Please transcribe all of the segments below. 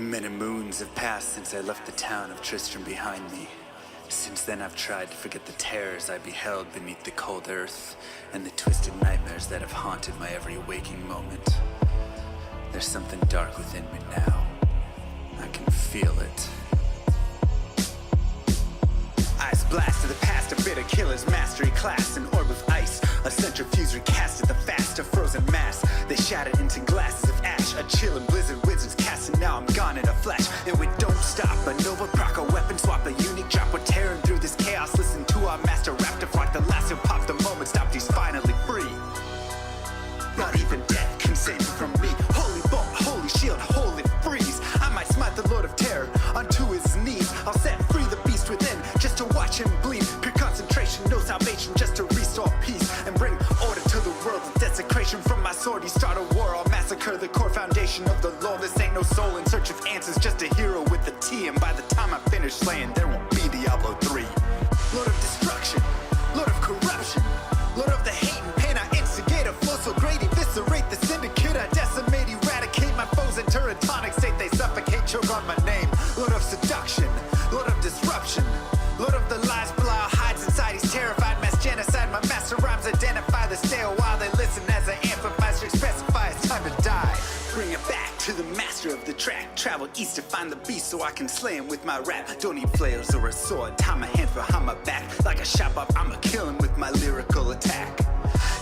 Many moons have passed since I left the town of Tristram behind me. Since then I've tried to forget the terrors I beheld beneath the cold earth and the twisted nightmares that have haunted my every waking moment. There's something dark within me now. I can feel it. Ice blast to the past, a bitter killer's mastery class, an orb of ice, a centrifuge recast at the fast, a frozen mass. They shattered into glasses of ash, a chill and blizzard wizards cast, and now I'm gone in a flash. And we don't stop, a nova proc, a weapon swap, a unique drop. We're tearing through this chaos, listen to our master rap to flock. The last who pops the moment stopped, he's finally free. Not even death can save him from me. Holy bolt, holy shield, holy freeze. I might smite the Lord of Terror unto his knees. I'll set free the beast within just to watch him bleed. Pure concentration, no salvation, just to restore peace and bring order to the world. The desecration from my sword, he start a war. I'll massacre the core foundation of the law. This ain't no soul in search of answers, just a hero with a T. And by the time I finish slaying, there won't be Diablo 3. Lord of destruction, Lord of corruption, Lord of the hate and pain. I instigate a flow so great, eviscerate the syndicate. I decimate, eradicate my foes in teratonic state. They suffocate, choke on my name. Lord of seduction, Lord of disruption, Lord of the lies, Belial hides inside. He's terrified, mass genocide. My master rhymes identify the stale while they listen as I amplify, specify it's time to die. Bring it back to the master of the track. Travel east to find the beast so I can slay him with my rap. Don't need flails or a sword, tie my hands behind my back. Like a shop up, I'ma kill him with my lyrical attack.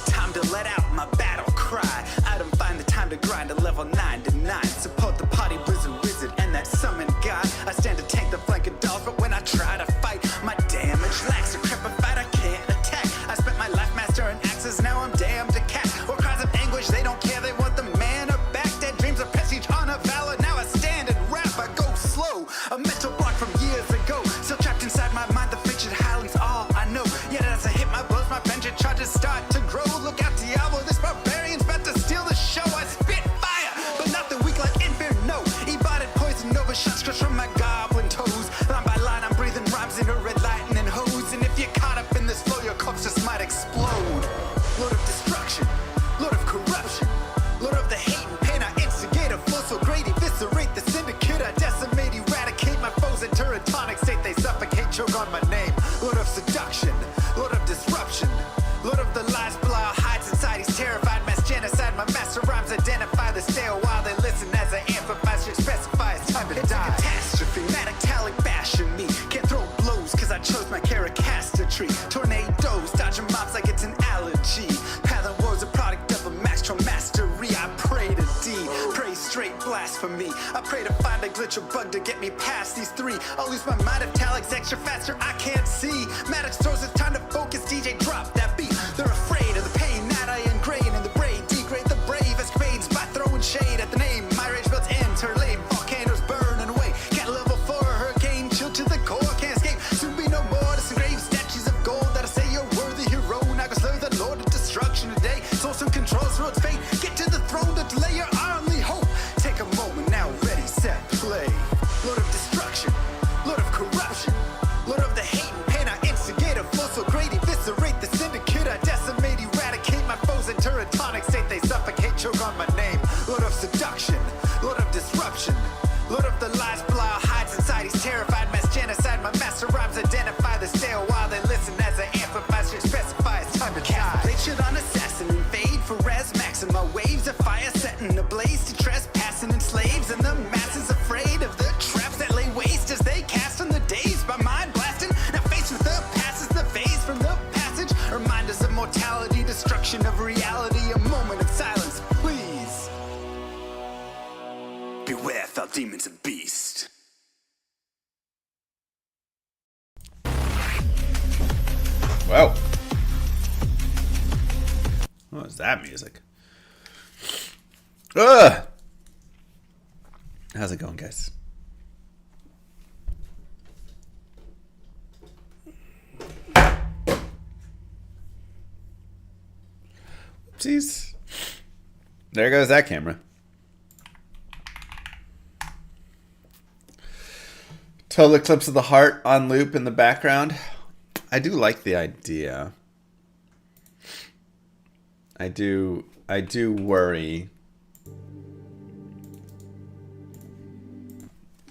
Time to let out my battle cry. I don't find the time to grind a level 9 to 9. Support the party wizard and that summon god. I stand to tank the flank of dolls, but when I try to fight, my damage lacks. Decrepified, I can't attack. I spent my life mastering axes, now I'm damned to cat. Or cries of anguish, they don't care, they want the mana back. Dead dreams of prestige, honor, valor. Now I stand and rap, I go slow. A mental block from years ago, still trapped inside my mind. The frigid howling's all I know. Yet as I hit my blows, my vengeance charges start to grow. Look out, Diablo, this barbarian's about to steal the show. I spit fire, but not the weak like Inferno. Ebotted poison over shots crush from my goblin toes. Line by line, I'm breathing rhymes in a red lightning hose. And if you're caught up in this flow, your corpse just might explode. Lord of destruction, Lord of corruption, Lord of the hate and pain. I instigate a flow so great, eviscerate the syndicate. I decimate, eradicate my foes in teratonic state. They suffocate, choke on my name. Lord of seduction, Lord of disruption, Lord of the lies, Belial hides inside. He's terrified, mass genocide. My master rhymes identify the stale while they listen as I amplify, specify it's time to die. It's a catastrophe, metalic bashing me. Can't throw blows cause I chose my tree. Tornadoes, dodging mobs like it's an allergy. Pattern war's a product of a master mastery. I pray to D, pray straight blasphemy. I pray to find a glitch or bug to get me past these three. I'll lose my mind if Talik's extra faster, I can't see. Maddox throws it's time to focus, DJ drop that beat. They're afraid of the pain that I ingrain in the brain. Degrade the brave escapades by throwing shade at the name. My rage builds enter lane, volcanoes burning away. Cat level 4, hurricane, chill to the core, can't escape. Soon be no more disengrave statues of gold that I say you're worthy hero. Now go slay the lord of destruction today. Source and controls road's fate. Get to the throne to delay your only hope. Take a moment now, ready, set, play. Lord of destruction, Lord of corruption, Lord of the hate and pain. I instigate a flow so great, eviscerate the syndicate. I decimate, eradicate my foes in teratonic state. They suffocate, choke on my name. Lord of seduction, Lord of disruption, Lord of the lies, Belial hides inside. He's terrified, mass genocide. My master rhymes identify the stale while they listen as I amplify, specify it's time to die. They should on assassin, invade for res max. And my waves of fire setting ablaze to trespassing and slaves. And the masses afraid of the traps that lay waste as they cast on the days by mind blasting. Now faced with the past is the phase from the passage. Reminders of mortality, destruction of reality. A moment of silence, please. Beware, foul demons and beast. Wow. What was that music? Ugh! How's it going, guys? Whoopsies. There goes that camera. Total Eclipse of the Heart on loop in the background. I do like the idea. I do worry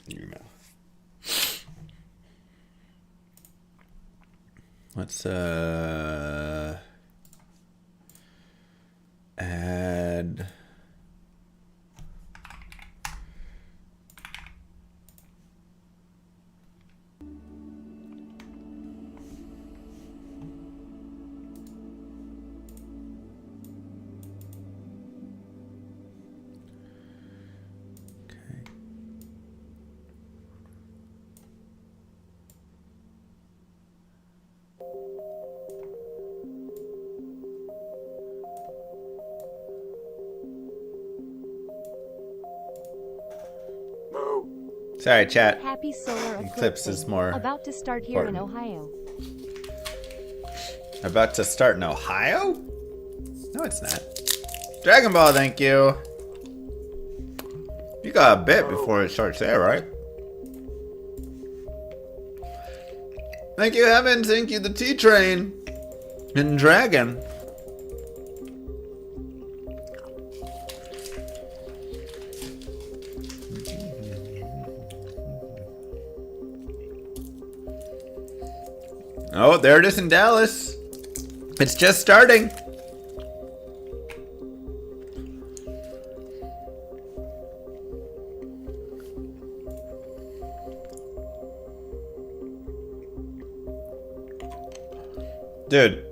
You know. Let's add Sorry, chat. Happy solar Eclipse is more about to start here important. in Ohio. About to start in Ohio? No, it's not. Dragon Ball, thank you. You got a bit before it starts there, right? Thank you, Heaven. Thank you, the T-Train. And Dragon. Oh, there it is in Dallas. It's just starting. Dude,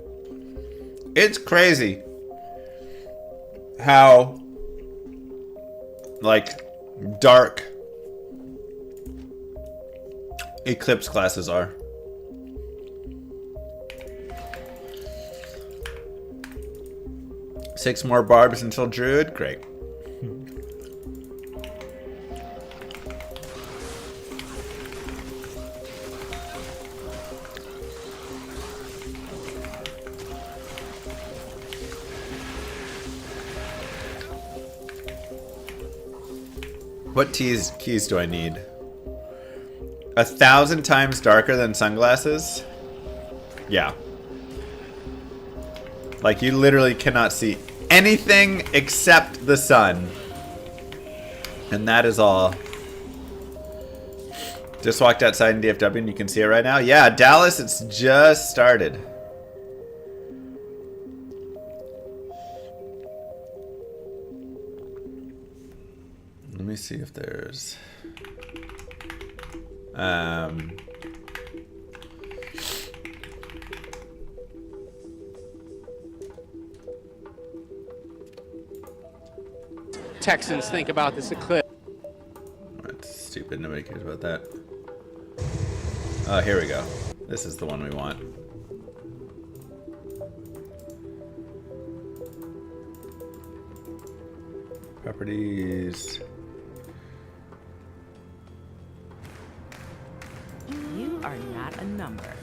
it's crazy how, like, dark Eclipse classes are. Six more barbs until Druid? Great. What keys do I need? 1,000 times darker than sunglasses? Yeah. Like, you literally cannot see anything except the sun. And that is all. Just walked outside in DFW and you can see it right now. Yeah, Dallas, it's just started. Let me see if there's... Texans think about this eclipse. That's stupid. Nobody cares about that. Oh, here we go. This is the one we want. Properties. You are not a number.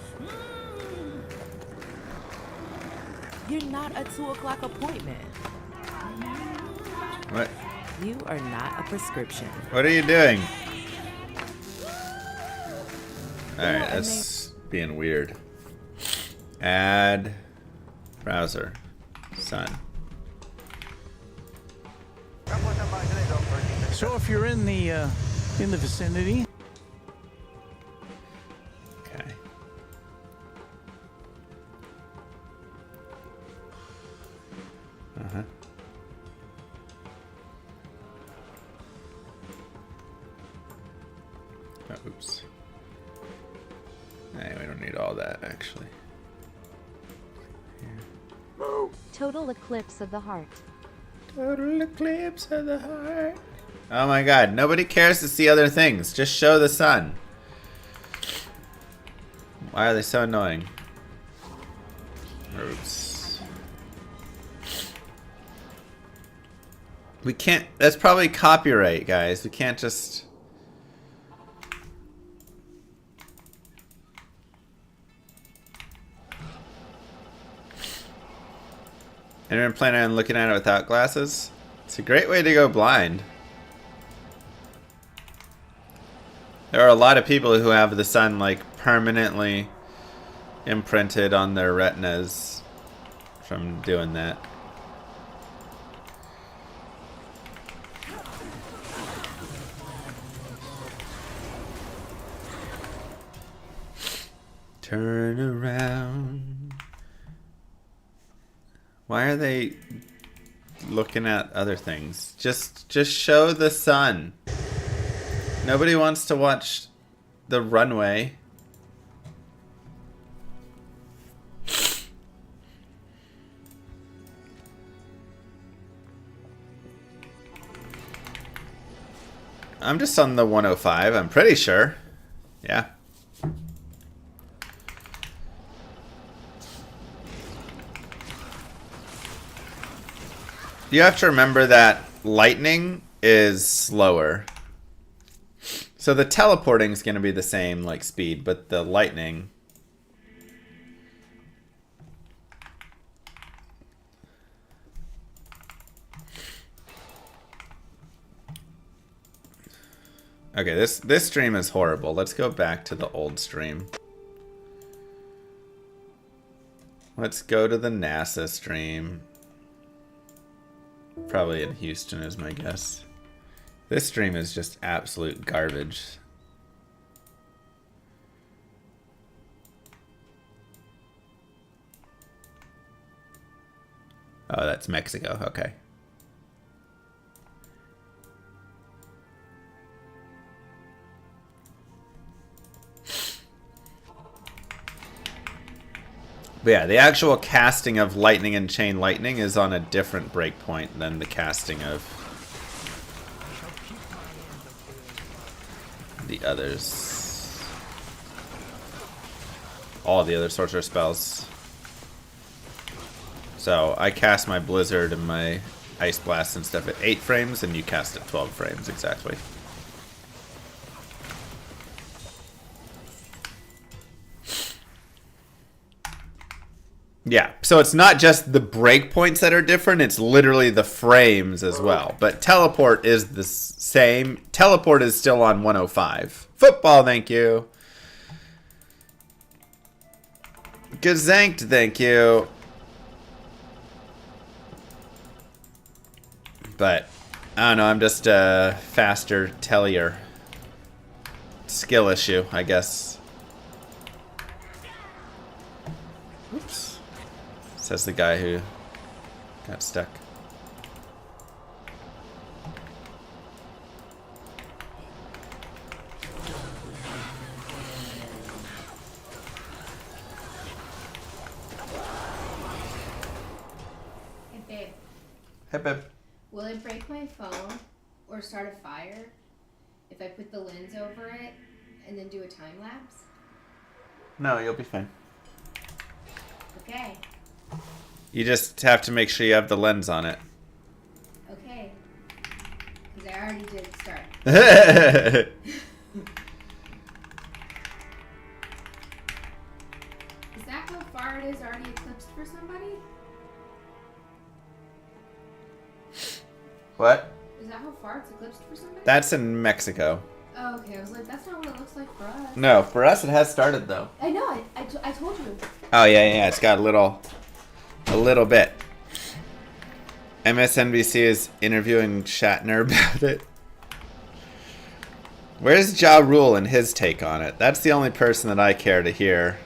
You're not a 2 o'clock appointment. What? You are not a prescription. What are you doing? Alright, that's being weird. Add browser. Sun. So if you're in the vicinity. Okay. Uh-huh. Oh, oops. Hey, we don't need all that, actually. Total eclipse of the heart. Total eclipse of the heart. Oh my god, nobody cares to see other things. Just show the sun. Why are they so annoying? Oops. We can't... That's probably copyright, guys. We can't just... Anyone planning on looking at it without glasses? It's a great way to go blind. There are a lot of people who have the sun like permanently imprinted on their retinas from doing that. Turn around. Why are they looking at other things? Just show the sun. Nobody wants to watch the runway. I'm just on the 105, I'm pretty sure. Yeah. You have to remember that lightning is slower. So the teleporting is going to be the same like speed, but the lightning... Okay, this stream is horrible. Let's go back to the old stream. Let's go to the NASA stream. Probably in Houston is my guess. This stream is just absolute garbage. Oh, that's Mexico. Okay. But yeah, the actual casting of lightning and chain lightning is on a different breakpoint than the casting of the others. All the other sorcerer spells. So I cast my Blizzard and my Ice Blast and stuff at 8 frames, and you cast at 12 frames exactly. Yeah, so it's not just the breakpoints that are different, it's literally the frames as well. But teleport is the same. Teleport is still on 105. Football, thank you. Gezanked, thank you. But, I don't know, I'm just a faster tellier. Skill issue, I guess. Oops. Says the guy who got stuck. Hey babe. Hey babe. Will it break my phone or start a fire if I put the lens over it and then do a time lapse? No, you'll be fine. Okay. You just have to make sure you have the lens on it. Okay. Because I already did start. Is that how far it is already eclipsed for somebody? What? Is that how far it's eclipsed for somebody? That's in Mexico. Oh, okay. I was like, that's not what it looks like for us. No, for us it has started though. I know. I told you. Oh yeah, it's got a little bit. MSNBC is interviewing Shatner about it. Where's Ja Rule and his take on it? That's the only person that I care to hear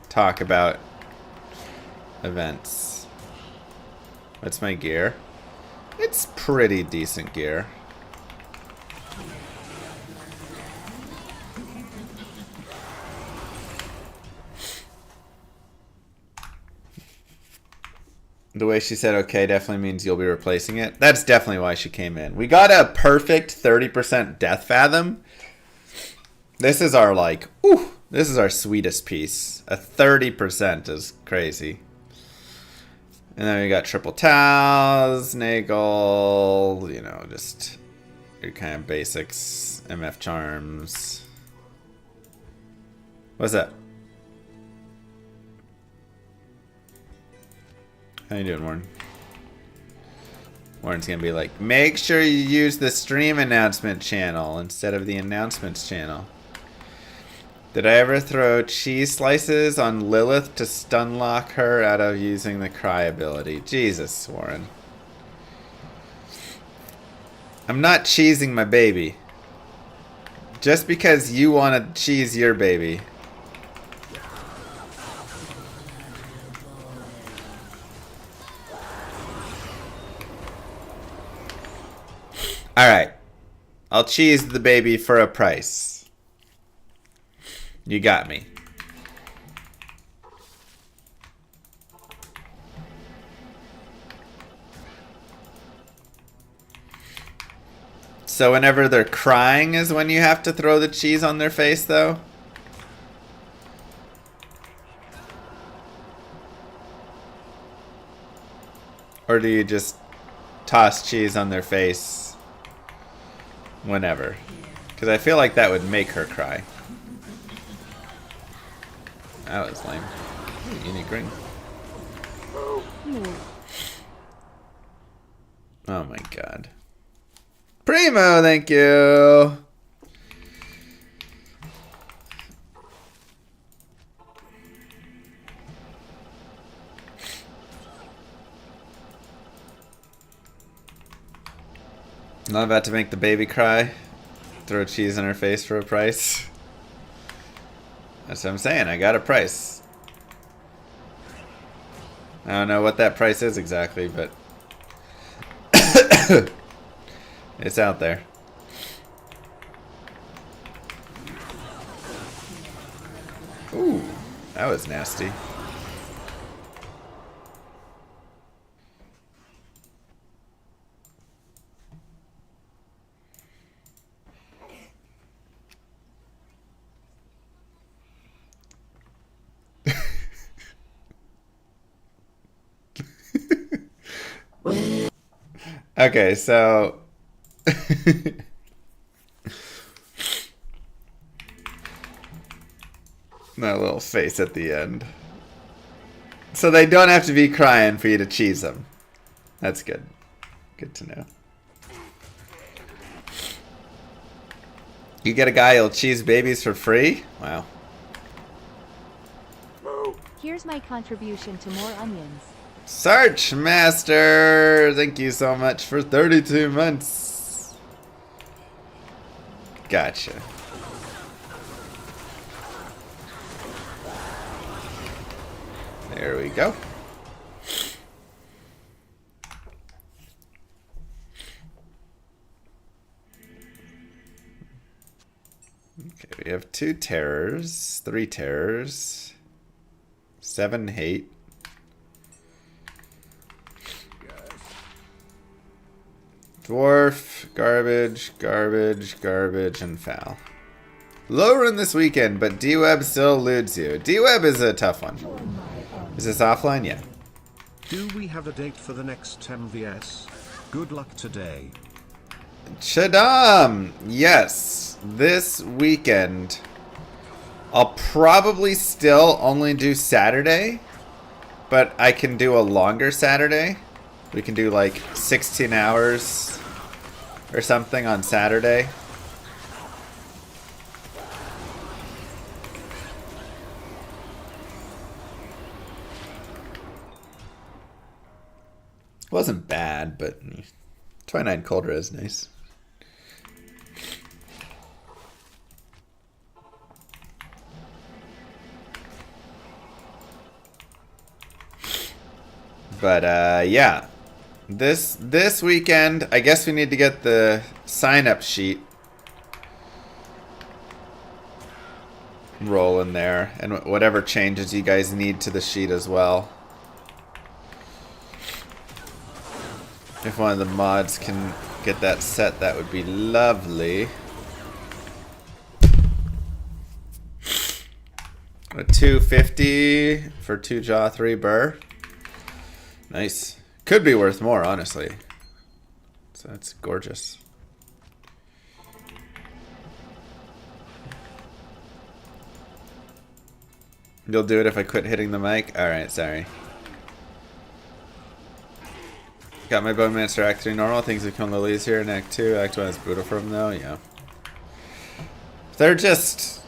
talk about events. What's my gear? It's pretty decent gear. The way she said okay definitely means you'll be replacing it. That's definitely why she came in. We got a perfect 30% death fathom. This is our like, ooh, this is our sweetest piece. A 30% is crazy. And then we got triple towels, Nagel, you know, just your kind of basics, MF charms. What's that? How you doing, Warren? Warren's gonna be like, make sure you use the stream announcement channel instead of the announcements channel. Did I ever throw cheese slices on Lilith to stun lock her out of using the cry ability? Jesus, Warren. I'm not cheesing my baby. Just because you want to cheese your baby Alright. I'll cheese the baby for a price. You got me. So whenever they're crying is when you have to throw the cheese on their face, though? Or do you just toss cheese on their face whenever? Because I feel like that would make her cry. That was lame. Ooh, unique ring. Oh my god. Primo, thank you. Not about to make the baby cry. Throw cheese in her face for a price. That's what I'm saying. I got a price. I don't know what that price is exactly, but it's out there. Ooh, that was nasty. Okay, so that little face at the end. So they don't have to be crying for you to cheese them. That's good. Good to know. You get a guy who'll cheese babies for free? Wow. Here's my contribution to more onions. Search Master! Thank you so much for 32 months. Gotcha. There we go. Okay, we have 2 terrors, 3 terrors, 7 hate. Dwarf, garbage, garbage, garbage, and foul. Low run this weekend, but D-Web still eludes you. D-Web is a tough one. Is this offline? Yeah. Do we have a date for the next MVS? Good luck today. Chadam! Yes. This weekend. I'll probably still only do Saturday, but I can do a longer Saturday. We can do like 16 hours or something on Saturday. Wasn't bad, but 29 Coldra is nice. But yeah. This weekend, I guess we need to get the sign-up sheet rolling there, and whatever changes you guys need to the sheet as well. If one of the mods can get that set, that would be lovely. A 250 for 2 jaw, 3 burr. Nice. Could be worth more, honestly. So that's gorgeous. You'll do it if I quit hitting the mic? Alright, sorry. Got my Bonemancer Act 3 normal. Things become little easier in Act 2. Act 1 is brutal for them, though. Yeah. They're just...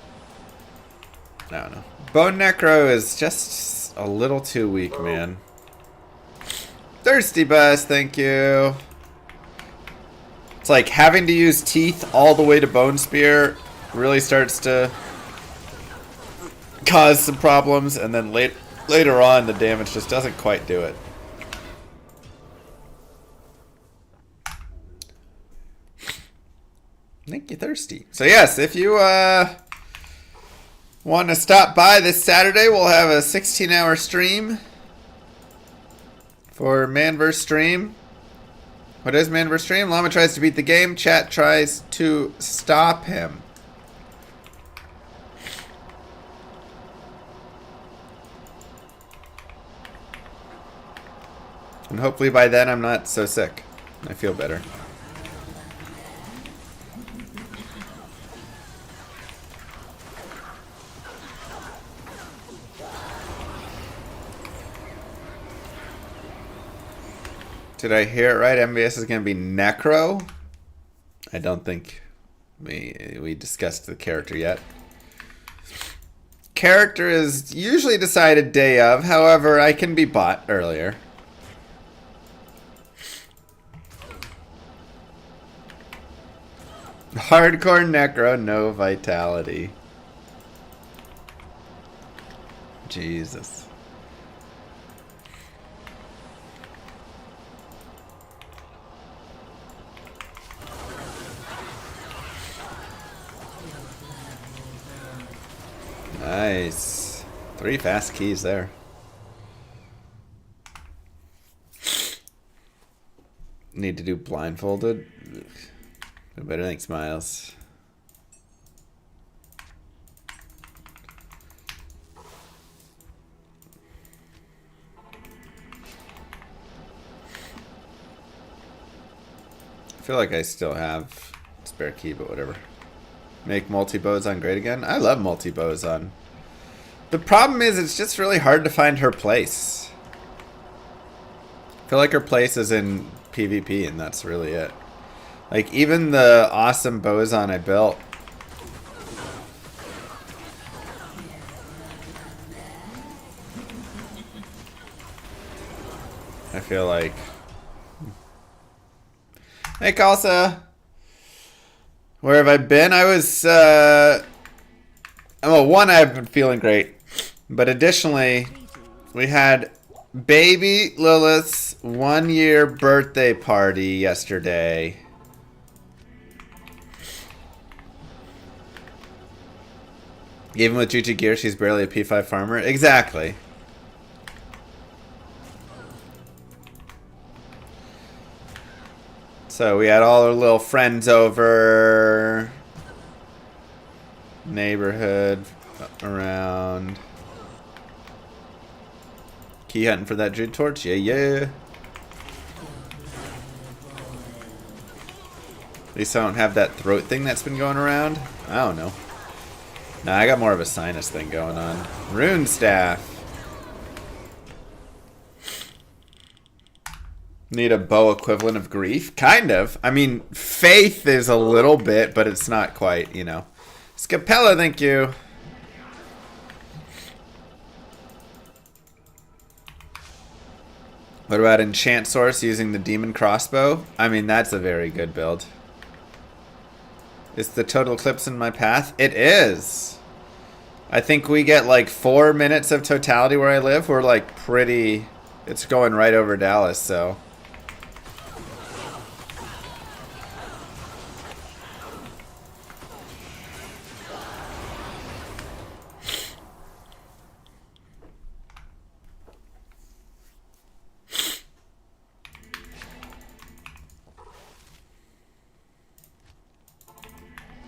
I don't know. Bone Necro is just a little too weak, man. Thirsty Bus, thank you. It's like having to use teeth all the way to Bone Spear really starts to cause some problems, and then later on the damage just doesn't quite do it. Make you thirsty. So yes, if you want to stop by this Saturday, we'll have a 16-hour stream for Man vs. Stream. What is Man vs. Stream? Llama tries to beat the game. Chat tries to stop him. And hopefully by then I'm not so sick. I feel better. Did I hear it right? MVS is going to be Necro? I don't think we discussed the character yet. Character is usually decided day of. However, I can be bought earlier. Hardcore Necro, no vitality. Jesus. Nice. 3 fast keys there. Need to do blindfolded. Better thanks, Miles. I feel like I still have a spare key, but whatever. Make multi-boson great again? I love multi-boson. The problem is it's just really hard to find her place. I feel like her place is in PvP and that's really it. Like even the awesome boson I built. I feel like... Hey Kalsa! Where have I been? I was, well, one, I've been feeling great. But additionally, we had baby Lilith's 1-year birthday party yesterday. Even with Juji gear, she's barely a P5 farmer. Exactly. So we had all our little friends over, neighborhood around. Key hunting for that Druid torch? Yeah, yeah. At least I don't have that throat thing that's been going around. I don't know. Nah, I got more of a sinus thing going on. Rune staff. Need a bow equivalent of grief? Kind of. I mean, faith is a little bit, but it's not quite, you know. Scapella, thank you. What about enchant source using the demon crossbow? I mean, that's a very good build. Is the total eclipse in my path? It is. I think we get like 4 minutes of totality where I live. We're like pretty... It's going right over Dallas, so...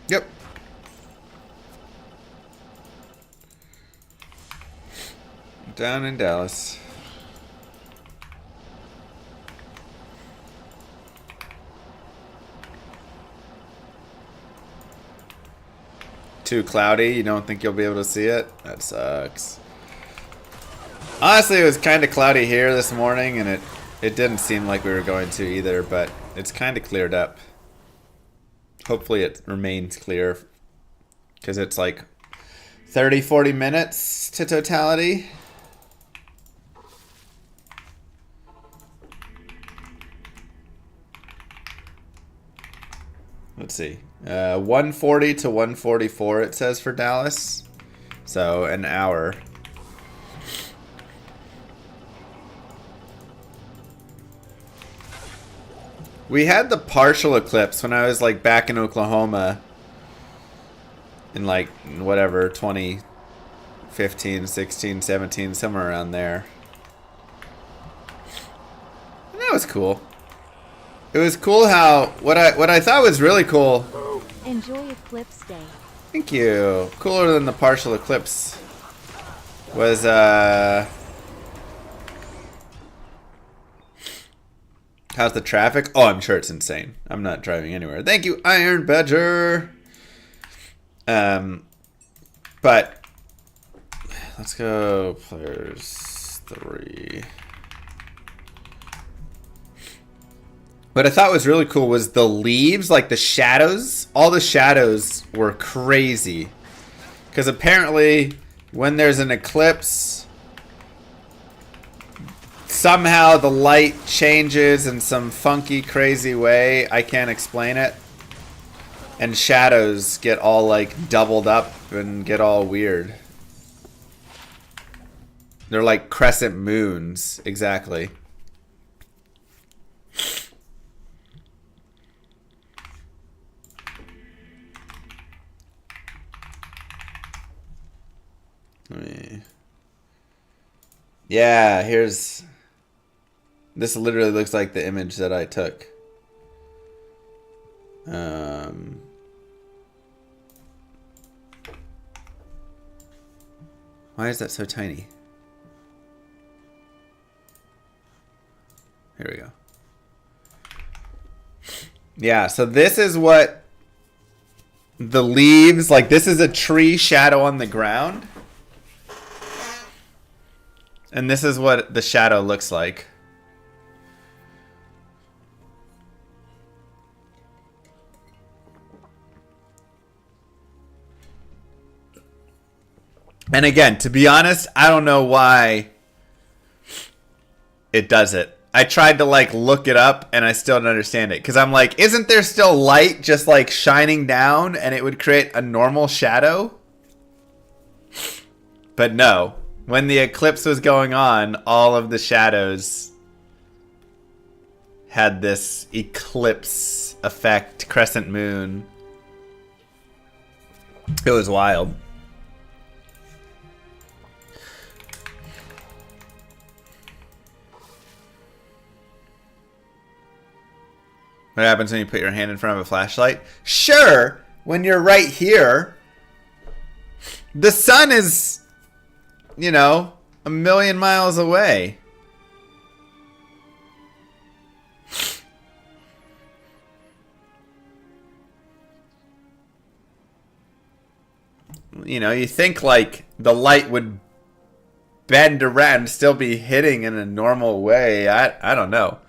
Yep. Down in Dallas. Too cloudy? You don't think you'll be able to see it? That sucks. Honestly, it was kind of cloudy here this morning, and it didn't seem like we were going to either, but it's kind of cleared up. Hopefully it remains clear, because it's like 30-40 minutes to totality. Let's see. 140 to 144 it says for Dallas. So an hour. We had the partial eclipse when I was like back in Oklahoma in like whatever 2015, 16, 17, somewhere around there. And that was cool. It was cool how what I thought was really cool. Enjoy Eclipse Day. Thank you. Cooler than the partial eclipse was how's the traffic? Oh, I'm sure it's insane. I'm not driving anywhere. Thank you, Iron Badger. But let's go players 3. What I thought was really cool was the leaves, like the shadows. All the shadows were crazy. Because apparently when there's an eclipse, somehow the light changes in some funky, crazy way. I can't explain it. And shadows get all like doubled up and get all weird. They're like crescent moons, exactly. Yeah, here's... This literally looks like the image that I took. Why is that so tiny? Here we go. Yeah, so this is what the leaves... Like, this is a tree shadow on the ground. And this is what the shadow looks like. And again, to be honest, I don't know why it does it. I tried to like look it up and I still don't understand it. Because I'm like, isn't there still light just like shining down and it would create a normal shadow? But no. When the eclipse was going on, all of the shadows had this eclipse effect, crescent moon. It was wild. What happens when you put your hand in front of a flashlight? Sure, when you're right here, the sun is, you know, 1,000,000 miles away. You know, you think like the light would bend around, still be hitting in a normal way. I don't know.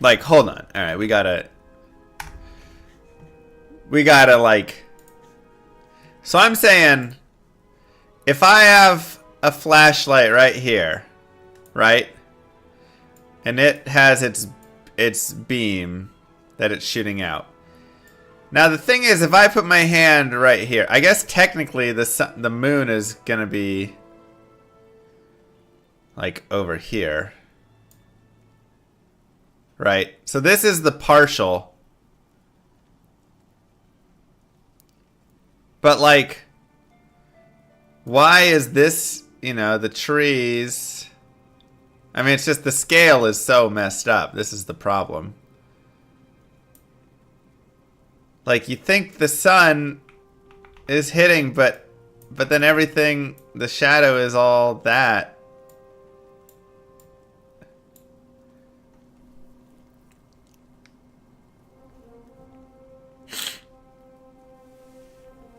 Like, hold on. All right, we gotta like... So I'm saying, if I have a flashlight right here, right? And it has its beam that it's shooting out. Now the thing is, if I put my hand right here, I guess technically the moon is gonna be like over here. Right? So this is the partial. But like, why is this, you know, the trees... I mean, it's just the scale is so messed up. This is the problem. Like, you think the sun is hitting, but then everything, the shadow is all that.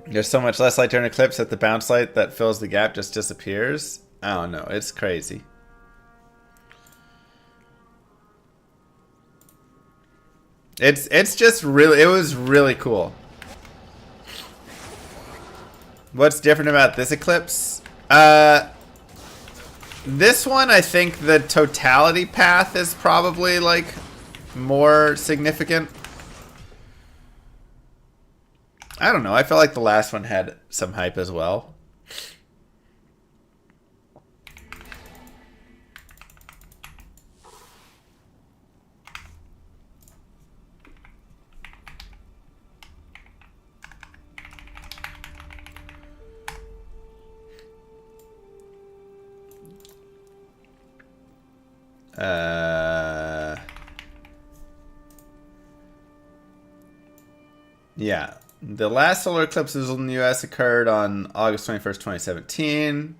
There's so much less light during eclipse that the bounce light that fills the gap just disappears. I don't know. It's crazy. It's just really... It was really cool. What's different about this eclipse? This one, I think the totality path is probably like more significant. I don't know. I felt like the last one had some hype as well. Yeah. The last solar eclipses in the US occurred on August 21st, 2017.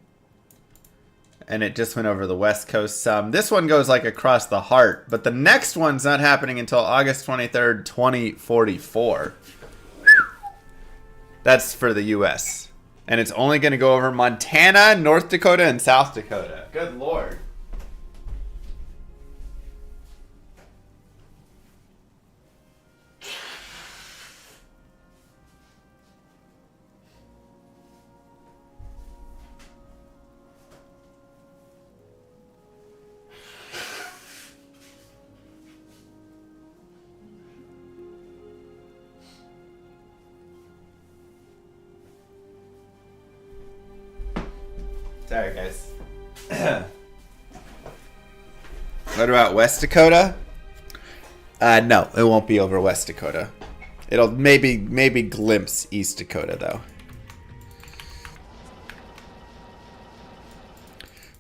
And it just went over the West Coast some. This one goes like across the heart. But the next one's not happening until August 23rd, 2044. That's for the US. And it's only going to go over Montana, North Dakota, and South Dakota. Good lord. Sorry, guys. What about West Dakota? No, it won't be over West Dakota. It'll maybe glimpse East Dakota, though.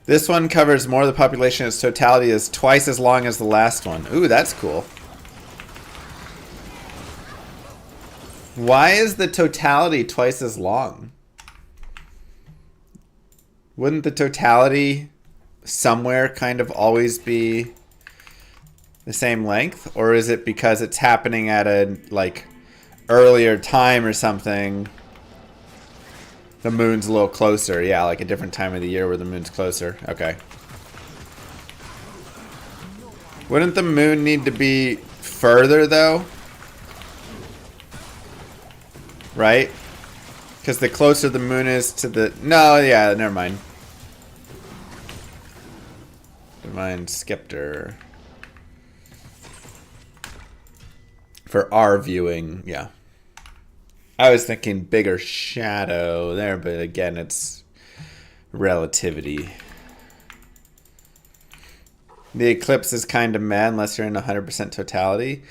This one covers more of the population. Its totality is twice as long as the last one. Ooh, that's cool. Why is the totality twice as long? Wouldn't the totality somewhere kind of always be the same length? Or is it because it's happening at a, like, earlier time or something? The moon's a little closer. Yeah, like a different time of the year where the moon's closer. Okay. Wouldn't the moon need to be further, though? Right? Because the closer the moon is to the... No, yeah, never mind. Never mind, Skeptor. For our viewing, yeah. I was thinking bigger shadow there, but again, it's relativity. The eclipse is kind of meh unless you're in 100% totality.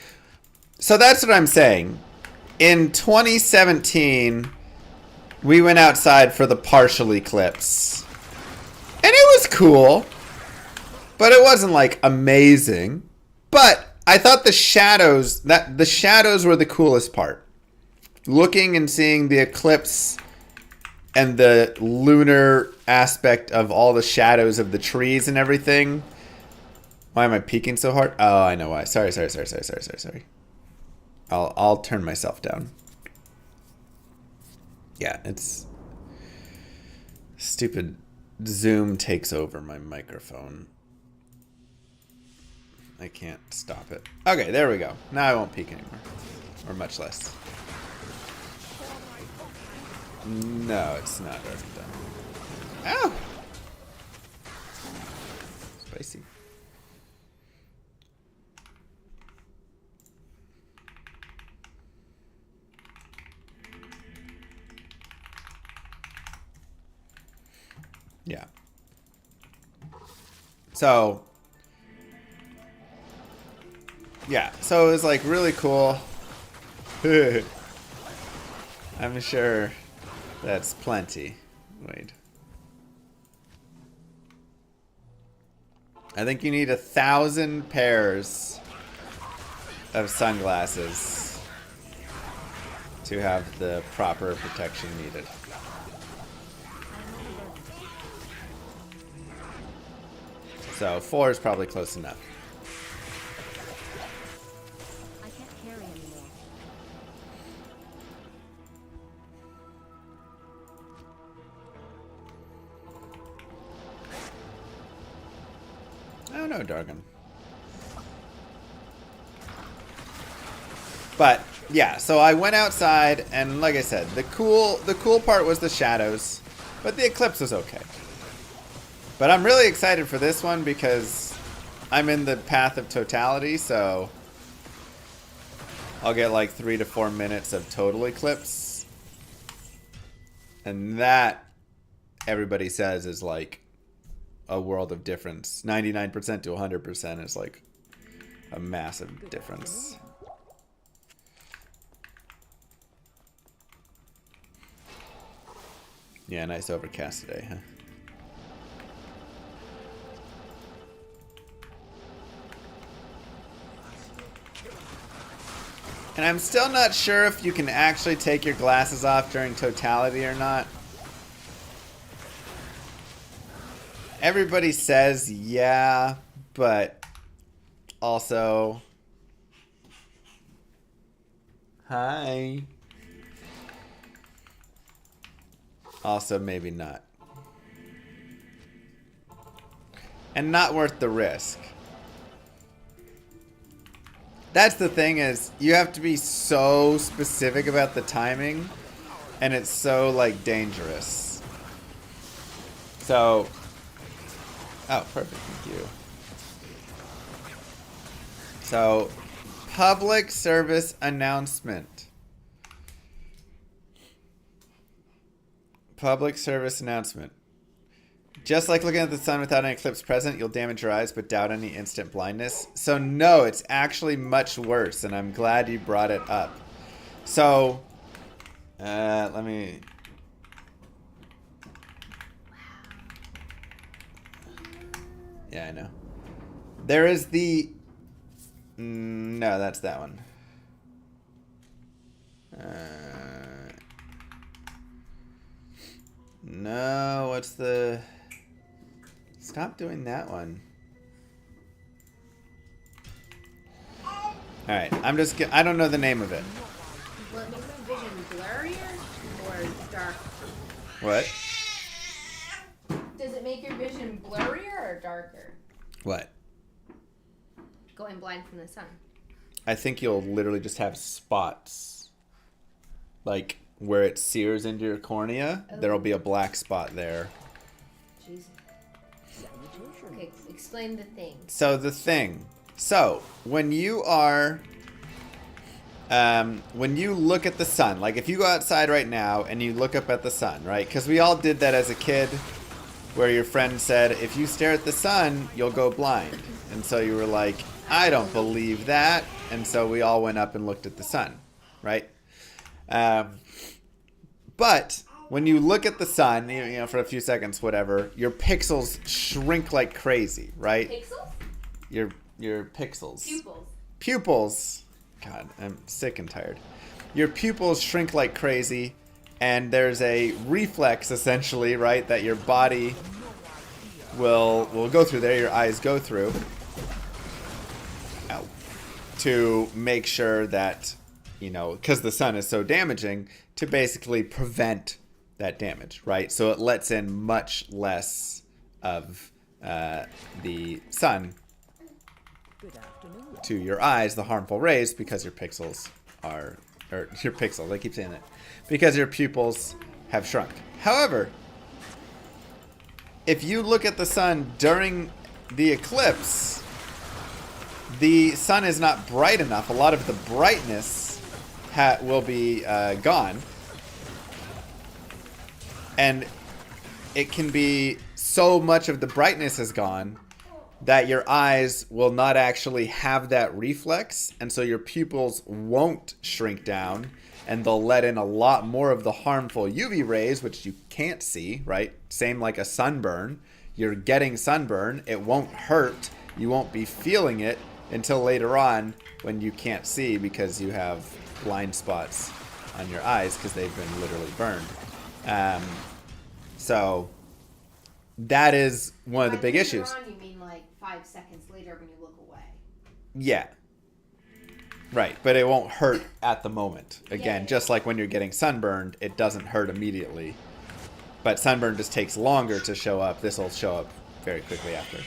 So that's what I'm saying. In 2017... we went outside for the partial eclipse. And it was cool. But it wasn't like amazing. But I thought the shadows were the coolest part. Looking and seeing the eclipse and the lunar aspect of all the shadows of the trees and everything. Why am I peeking so hard? Oh, I know why. Sorry. I'll turn myself down. Yeah, it's stupid. Zoom takes over my microphone. I can't stop it. Okay, there we go. Now I won't peek anymore. Or much less. No, it's not already done. Ow! Spicy. Yeah. So, yeah. So it was like really cool. I'm sure that's plenty. Wait. I think you need 1,000 pairs of sunglasses to have the proper protection needed. So 4 is probably close enough. I can't carry anymore. I don't know, Dargan. But yeah, so I went outside, and like I said, the cool part was the shadows, but the eclipse was okay. But I'm really excited for this one because I'm in the path of totality, so I'll get like 3 to 4 minutes of total eclipse. And that, everybody says, is like a world of difference. 99% to 100% is like a massive difference. Yeah, nice overcast today, huh? And I'm still not sure if you can actually take your glasses off during Totality or not. Everybody says yeah, but also... Hi. Also, maybe not. And not worth the risk. That's the thing is, you have to be so specific about the timing, and it's so, like, dangerous. So... Oh, perfect, thank you. So, public service announcement. Public service announcement. Just like looking at the sun without an eclipse present, you'll damage your eyes but doubt any instant blindness. So no, it's actually much worse, and I'm glad you brought it up. So, let me... Yeah, I know. There is the... No, that's that one. No, what's the... Stop doing that one. Alright, I'm just... I don't know the name of it. Will it make my vision blurrier or darker? What? Does it make your vision blurrier or darker? What? Going blind from the sun. I think you'll literally just have spots. Like, where it sears into your cornea, there'll be a black spot there. Jesus. Okay, explain the thing. So the thing. So, when you are... when you look at the sun, like if you go outside right now and you look up at the sun, right? Because we all did that as a kid, where your friend said, if you stare at the sun, you'll go blind. And so you were like, I don't believe that. And so we all went up and looked at the sun, right? But when you look at the sun, you know, for a few seconds, whatever, your pixels shrink like crazy, right? Pixels? Your pixels. Pupils. Pupils. God, I'm sick and tired. Your pupils shrink like crazy, and there's a reflex, essentially, right, that your body will go through there, your eyes go through, to make sure that, you know, because the sun is so damaging, to basically prevent that damage, right? So it lets in much less of the sun to your eyes, the harmful rays, because your pixels are, or your pixels, I keep saying that, because your pupils have shrunk. However, if you look at the sun during the eclipse, the sun is not bright enough. A lot of the brightness will be gone. And it can be so much of the brightness is gone that your eyes will not actually have that reflex, and so your pupils won't shrink down, and they'll let in a lot more of the harmful UV rays, which you can't see, right? Same like a sunburn. You're getting sunburn. It won't hurt. You won't be feeling it until later on when you can't see because you have blind spots on your eyes because they've been literally burned. So that is one of the big issues. You mean like 5 seconds later when you look away? Yeah. Right, but it won't hurt at the moment. Again, just like when you're getting sunburned, it doesn't hurt immediately. But sunburn just takes longer to show up. This will show up very quickly after.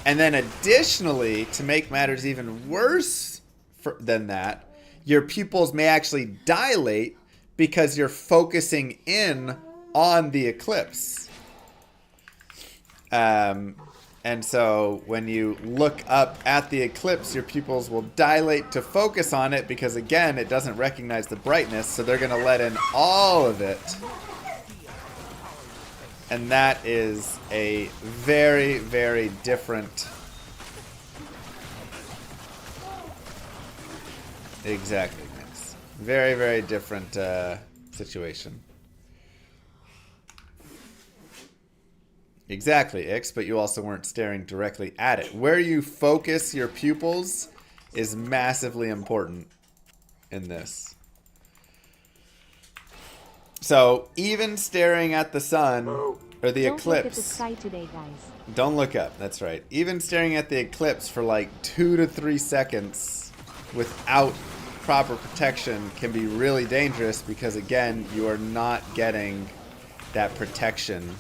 And then additionally, to make matters even worse than that, your pupils may actually dilate because you're focusing in on the eclipse. And so when you look up at the eclipse, your pupils will dilate to focus on it because, again, it doesn't recognize the brightness, so they're going to let in all of it. And that is a very, very different... Exactly, Max. Very, very different situation. Exactly, Ix, but you also weren't staring directly at it. Where you focus your pupils is massively important in this. So even staring at the sun or the Don't look at the eclipse, sky today, guys. don't look up, that's right. Even staring at the eclipse for like 2 to 3 seconds without proper protection can be really dangerous because, again, you are not getting that protection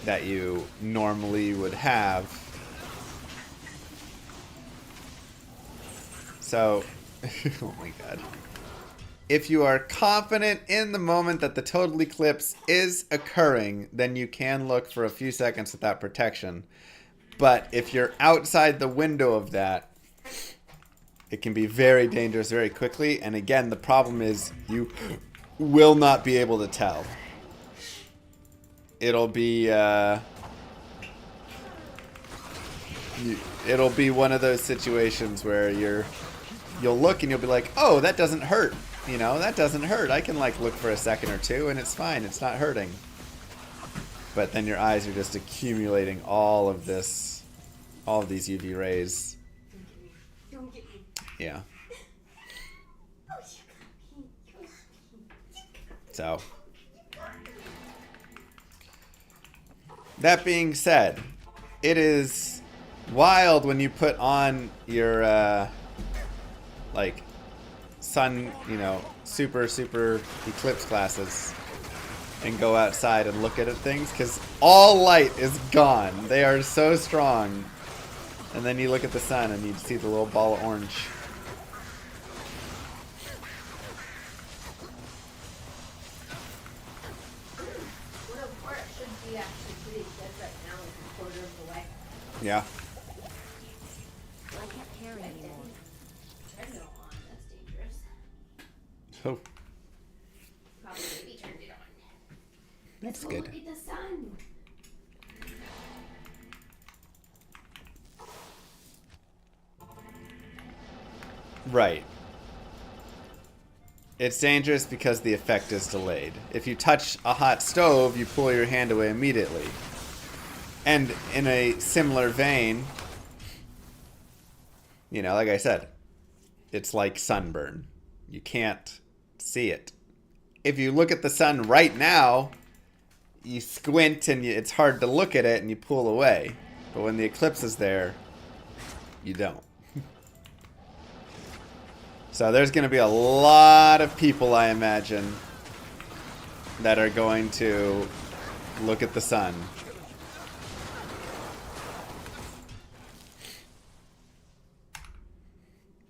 that you normally would have. So, oh my god. If you are confident in the moment that the total eclipse is occurring, then you can look for a few seconds without protection. But if you're outside the window of that, it can be very dangerous very quickly. And again, the problem is you will not be able to tell. It'll be it'll be one of those situations where you'll look and you'll be like, oh, that doesn't hurt. You know, that doesn't hurt. I can like look for a second or two and it's fine. It's not hurting. But then your eyes are just accumulating all of these UV rays. Yeah. So, that being said, it is wild when you put on your like sun, you know, super eclipse glasses and go outside and look at things, because all light is gone. They are so strong. And then you look at the sun and you see the little ball of orange. Yeah. I can't carry anymore. Oh. That's good. Look at the sun. Right. It's dangerous because the effect is delayed. If you touch a hot stove, you pull your hand away immediately. And in a similar vein, you know, like I said, it's like sunburn. You can't see it. If you look at the sun right now, you squint and it's hard to look at it and you pull away. But when the eclipse is there, you don't. So there's going to be a lot of people, I imagine, that are going to look at the sun.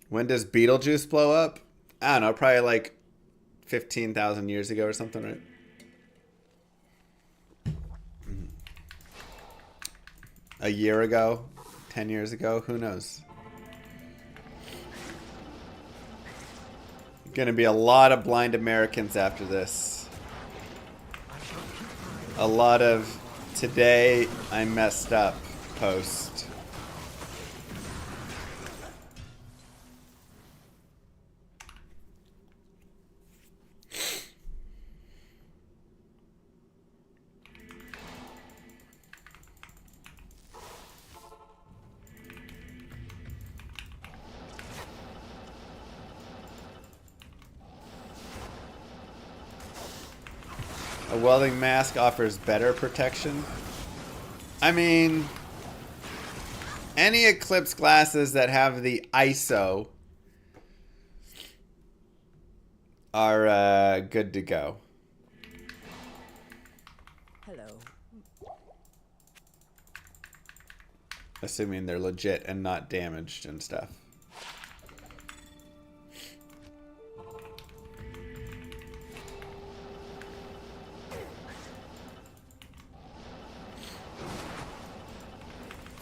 When does Beetlejuice blow up? I don't know, probably like 15,000 years ago or something, right? A year ago? 10 years ago? Who knows? Gonna be a lot of blind Americans after this. A lot of today I messed up post. A welding mask offers better protection. I mean, any Eclipse glasses that have the ISO are good to go. Hello. Assuming they're legit and not damaged and stuff.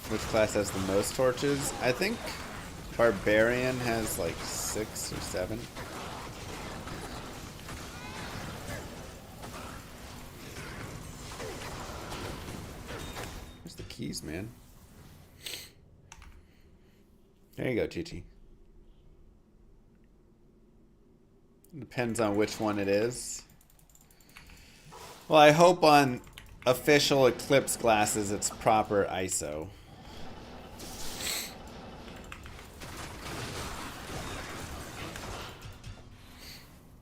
Which class has the most torches? I think Barbarian has like 6 or 7. Where's the keys, man? There you go, Chichi. Depends on which one it is. Well, I hope on official Eclipse glasses it's proper ISO.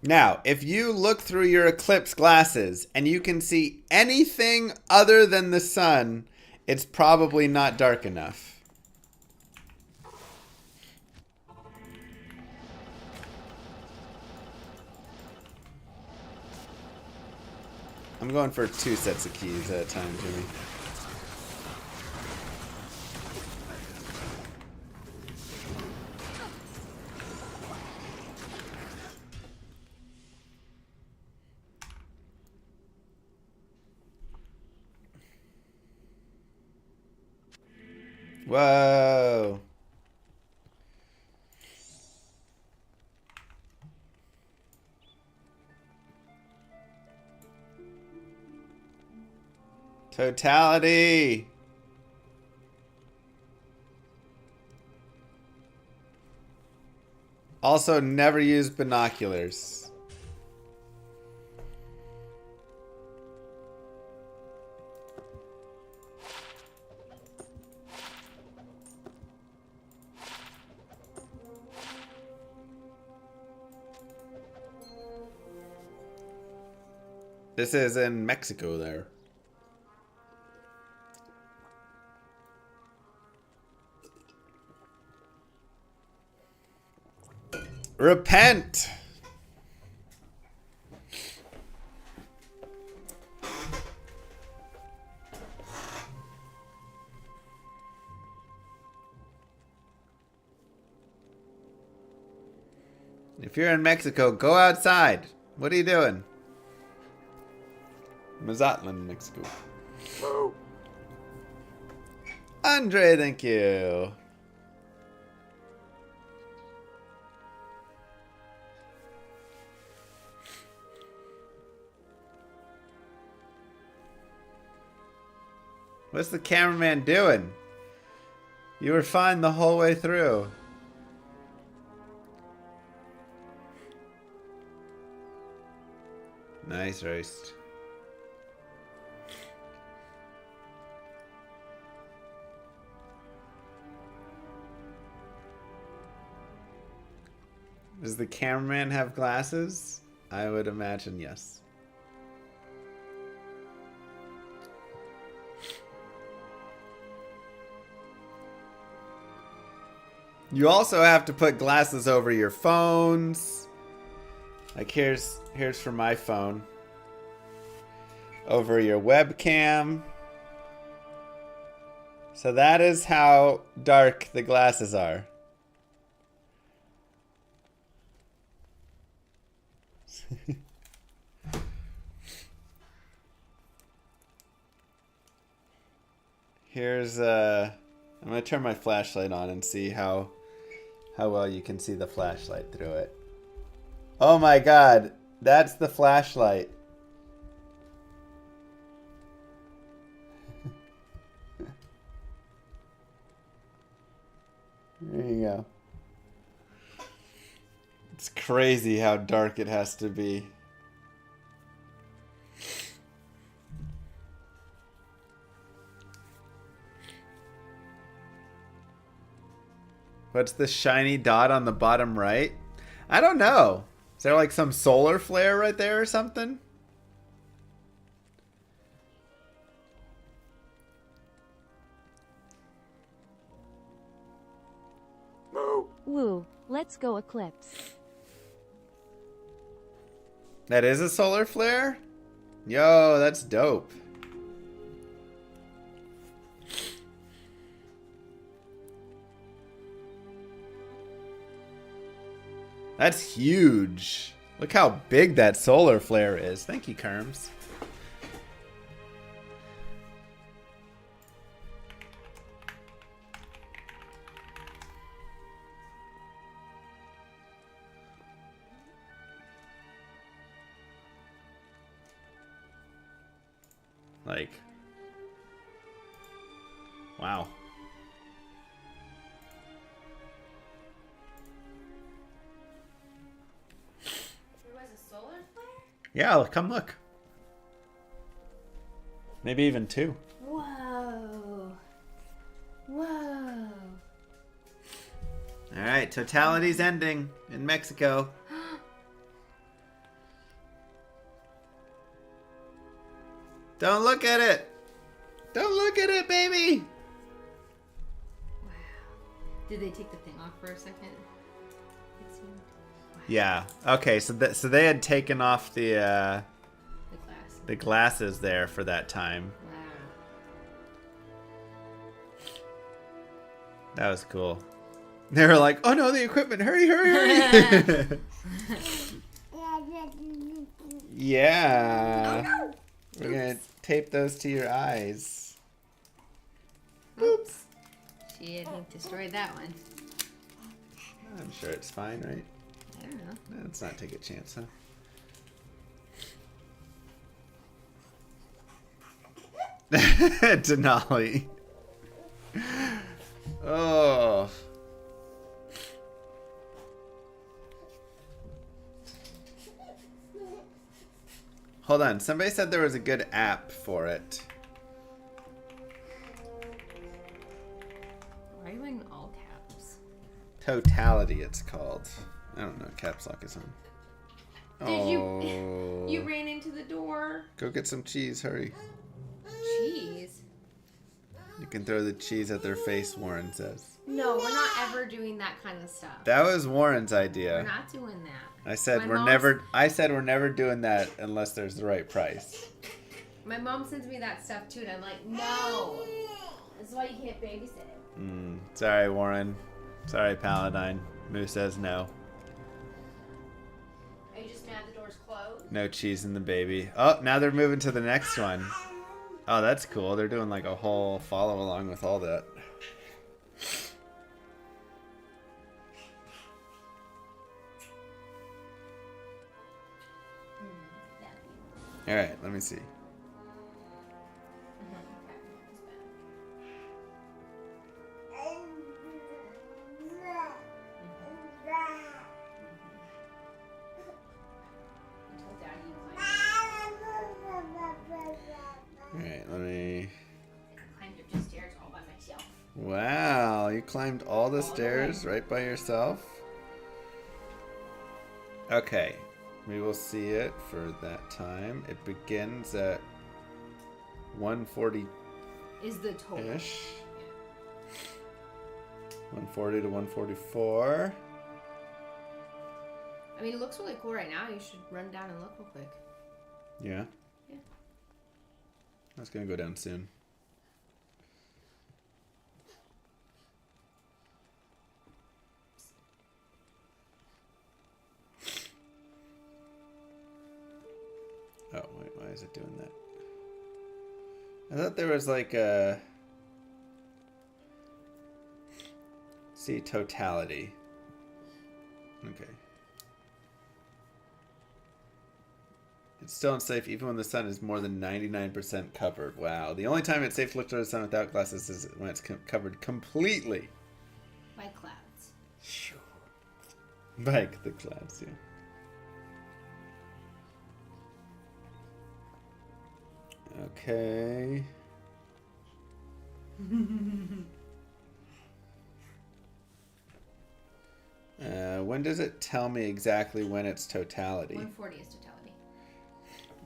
Now, if you look through your eclipse glasses and you can see anything other than the sun, it's probably not dark enough. I'm going for 2 sets of keys at a time, Jimmy. Whoa. Totality. Also, never use binoculars. This is in Mexico there. Repent. If you're in Mexico, go outside. What are you doing? Mazatlan, Mexico. Whoa. Andre, thank you. What's the cameraman doing? You were fine the whole way through. Nice roast. Does the cameraman have glasses? I would imagine yes. You also have to put glasses over your phones. Like here's for my phone. Over your webcam. So that is how dark the glasses are. Here's I'm gonna turn my flashlight on and see how well you can see the flashlight through it. Oh my god, that's the flashlight. There you go. It's crazy how dark it has to be. What's the shiny dot on the bottom right? I don't know. Is there like some solar flare right there or something? Woo, let's go Eclipse. That is a solar flare? Yo, that's dope. That's huge. Look how big that solar flare is. Thank you, Kerms. Like, wow. There was a solar flare? Yeah, come look. Maybe even 2. Whoa. Whoa. All right, Totality's ending in Mexico. Don't look at it. Don't look at it, baby. Wow. Did they take the thing off for a second? It seemed. Wow. Yeah. Okay. So they had taken off The glass. the glasses there for that time. Wow. That was cool. They were like, "Oh no, the equipment! Hurry, hurry, hurry!" Yeah. Oh, no. We're gonna tape those to your eyes. Oops. She hadn't destroyed that one. I'm sure it's fine, right? I don't know. No, let's not take a chance, huh? Denali. Oh. Hold on. Somebody said there was a good app for it. Why are you in all caps? Totality, it's called. I don't know. Caps lock is on. Did you ran into the door? Go get some cheese. Hurry. Cheese? You can throw the cheese at their face, Warren says. No, we're not ever doing that kind of stuff. That was Warren's We're idea. not doing that. I said My we're mom's- never. I said we're never doing that unless there's the right price. My mom sends me that stuff too, and I'm like, no. That's why you can't babysit it. Sorry, Warren. Sorry, Paladine. Moo says no. Are you just mad the door's closed? No cheese in the baby. Oh, now they're moving to the next one. Oh, that's cool. They're doing like a whole follow along with all that. All right, let me see. Alright, let me... Climbed up the stairs all by myself. Wow, you climbed all the stairs right by yourself? Okay, we will see it for that time. It begins at 140-ish. Is the total. 140 to 144. I mean, it looks really cool right now. You should run down and look real quick. Yeah? Yeah. That's gonna go down soon. Oh, wait, why is it doing that? I thought there was like a... See, totality. Okay. It's still unsafe even when the sun is more than 99% covered. Wow. The only time it's safe to look toward the sun without glasses is when it's covered completely. By clouds. Sure. Like the clouds, yeah. Okay. When does it tell me exactly when it's totality? 140 is totality.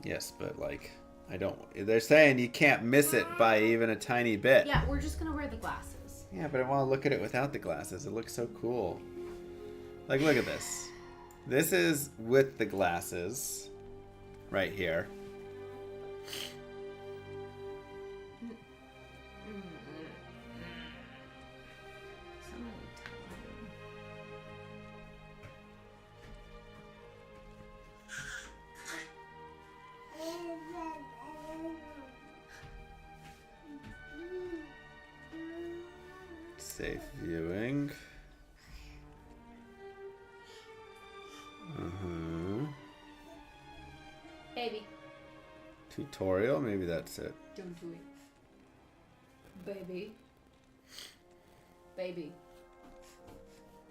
Yes, but like, I don't... They're saying you can't miss it by even a tiny bit. Yeah, we're just going to wear the glasses. Yeah, but I want to look at it without the glasses. It looks so cool. Like, look at this. This is with the glasses. Right here. Safe viewing. Baby. Tutorial, maybe that's it. Don't do it. Baby. Baby.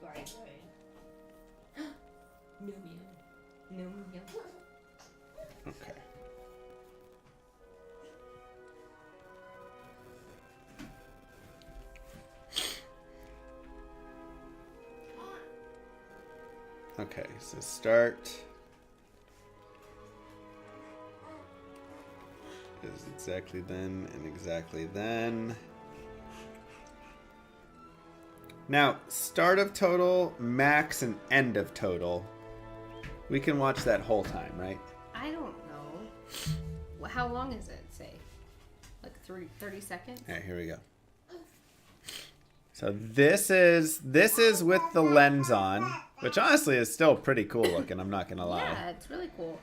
Right. No meow. No meow. Okay. Okay, so start is is exactly then and exactly then. Now, start of total, max, and end of total. We can watch that whole time, right? I don't know. How long is it, say? Like 30 seconds? Alright, here we go. So this is with the lens on, which honestly is still pretty cool looking, I'm not gonna lie. Yeah, it's really cool.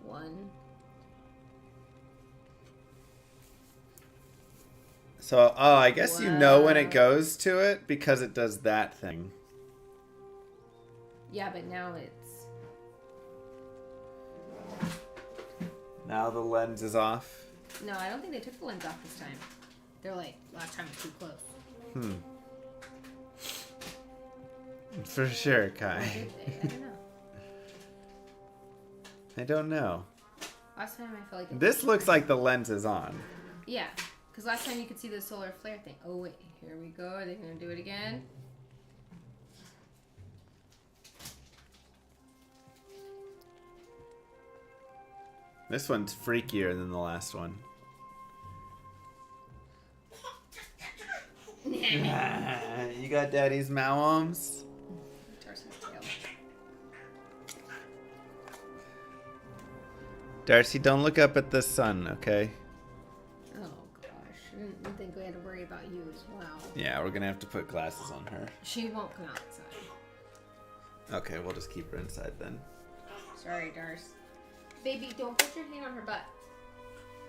1. So, oh, I guess you know when it goes to it because it does that thing. Yeah, but now it's... Now the lens is off. No, I don't think they took the lens off this time. They're like, last time was too close. For sure, Or Kai. did they? I don't know. I don't know. Last time I felt like... This looks like the lens is on. Yeah, because last time you could see the solar flare thing. Oh, wait. Here we go. Are they going to do it again? This one's freakier than the last one. You got daddy's mowums? Darcy's tail. Darcy, don't look up at the sun, okay? Oh, gosh. I didn't think we had to worry about you as well. Yeah, we're gonna have to put glasses on her. She won't come outside. Okay, we'll just keep her inside then. Sorry, Darce. Baby, don't put your hand on her butt.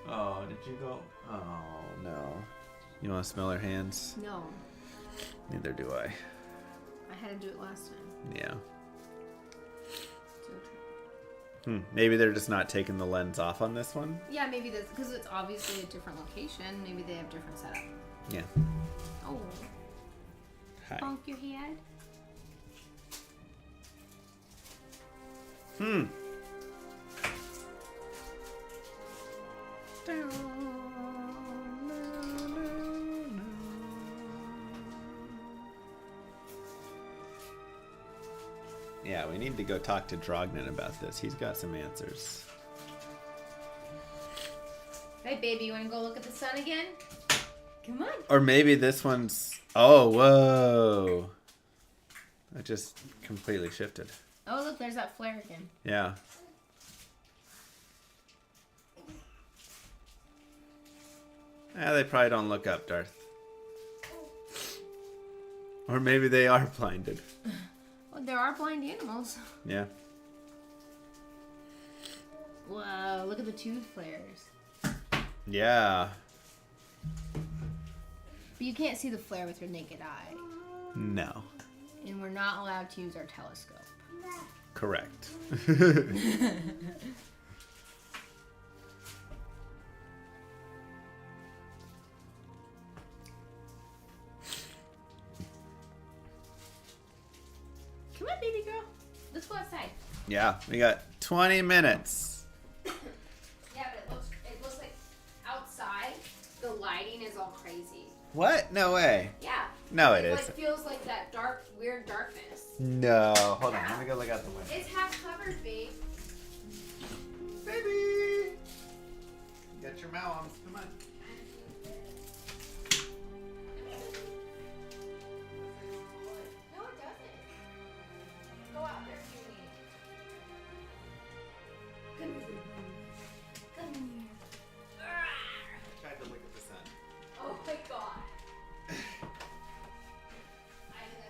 Oh, did you go? Oh, no. You want to smell her hands? No. Neither do I. I had to do it last time. Yeah. So true. Maybe they're just not taking the lens off on this one? Yeah, maybe that's because it's obviously a different location. Maybe they have different setup. Yeah. Oh. Hi. Bonk your head. Yeah, we need to go talk to Drognin about this. He's got some answers. Hey, baby, you want to go look at the sun again? Come on. Or maybe this one's... Oh, whoa. That just completely shifted. Oh, look, there's that flare again. Yeah. They probably don't look up, Darth. Or maybe they are blinded. Well, there are blind animals. Yeah. Whoa, look at the tooth flares. Yeah. But you can't see the flare with your naked eye. No. And we're not allowed to use our telescope. Correct. Come on, baby girl. Let's go outside. Yeah, we got 20 minutes. Yeah, but it looks like outside the lighting is all crazy. What? No way. Yeah. No, it It isn't. feels like that dark, weird darkness. No. Hold on. Let me go look out the window. It's half covered, babe. Baby! Get your mouth. Come on. No, it doesn't. Go out there, Julie. Come here. Come here. Tried to look at the sun. Oh my god. I did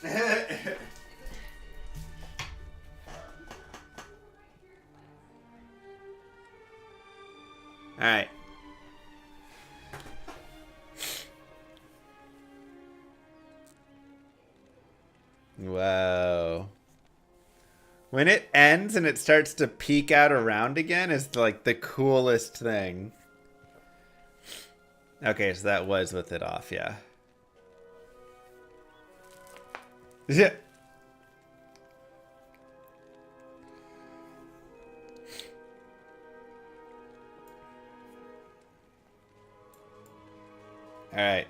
that too. All right. Whoa. When it ends and it starts to peek out around again is like the coolest thing. Okay, so that was with it off, yeah. Yeah. All right.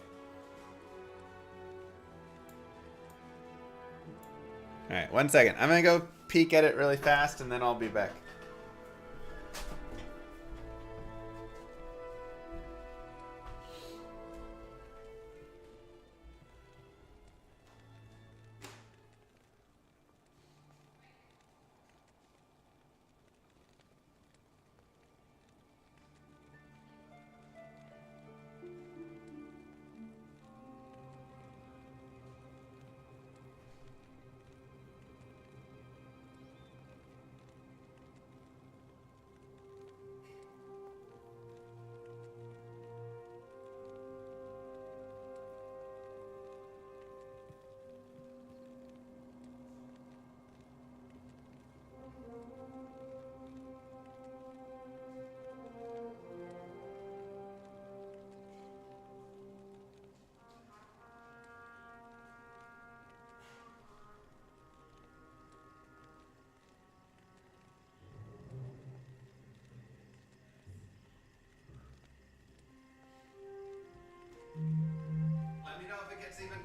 All right, 1 second. I'm going to go peek at it really fast and then I'll be back.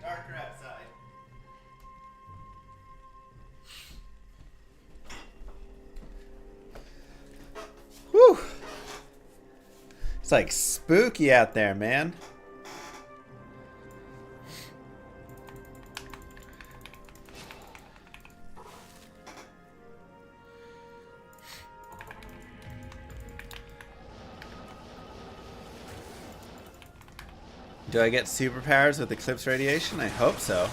darker outside. Whew. It's like spooky out there, man. Do I get superpowers with eclipse radiation? I hope so.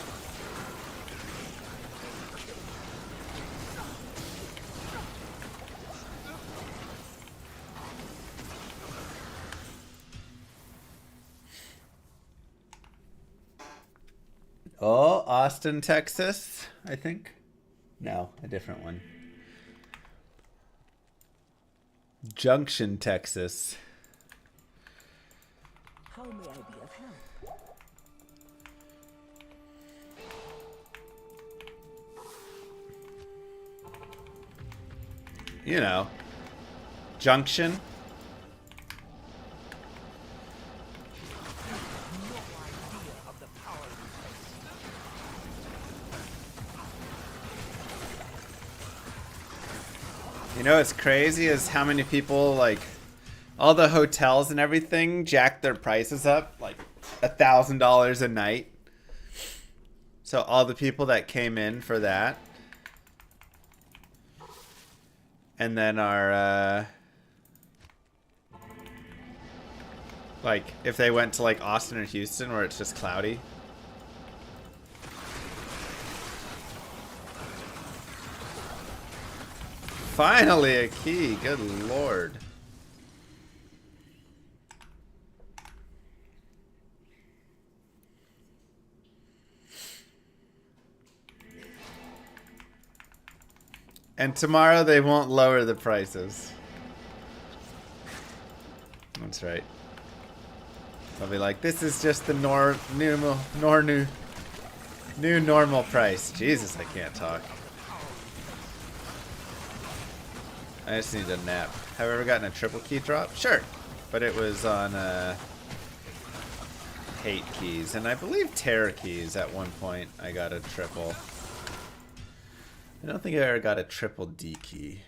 Oh, Austin, Texas, I think. No, a different one. Junction, Texas. How may I be of help? You know, Junction. You know what's crazy is how many people, like, all the hotels and everything jacked their prices up like $1,000 a night. So all the people that came in for that, and then are like, if they went to like Austin or Houston where it's just cloudy. Finally a key, good lord. And tomorrow they won't lower the prices. That's right. I'll be like, this is just the new normal price. Jesus, I can't talk. I just need a nap. Have I ever gotten a triple key drop? Sure. But it was on hate keys. And I believe terror keys at one point I got a triple. I don't think I ever got a triple D key.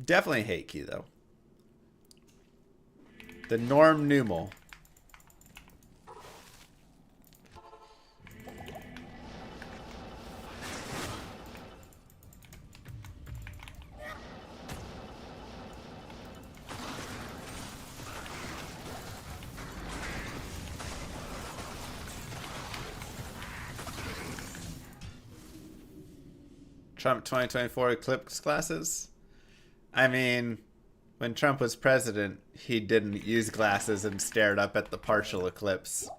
Definitely hate key though. The norm numal. Trump 2024 eclipse glasses? I mean, when Trump was president, he didn't use glasses and stared up at the partial eclipse.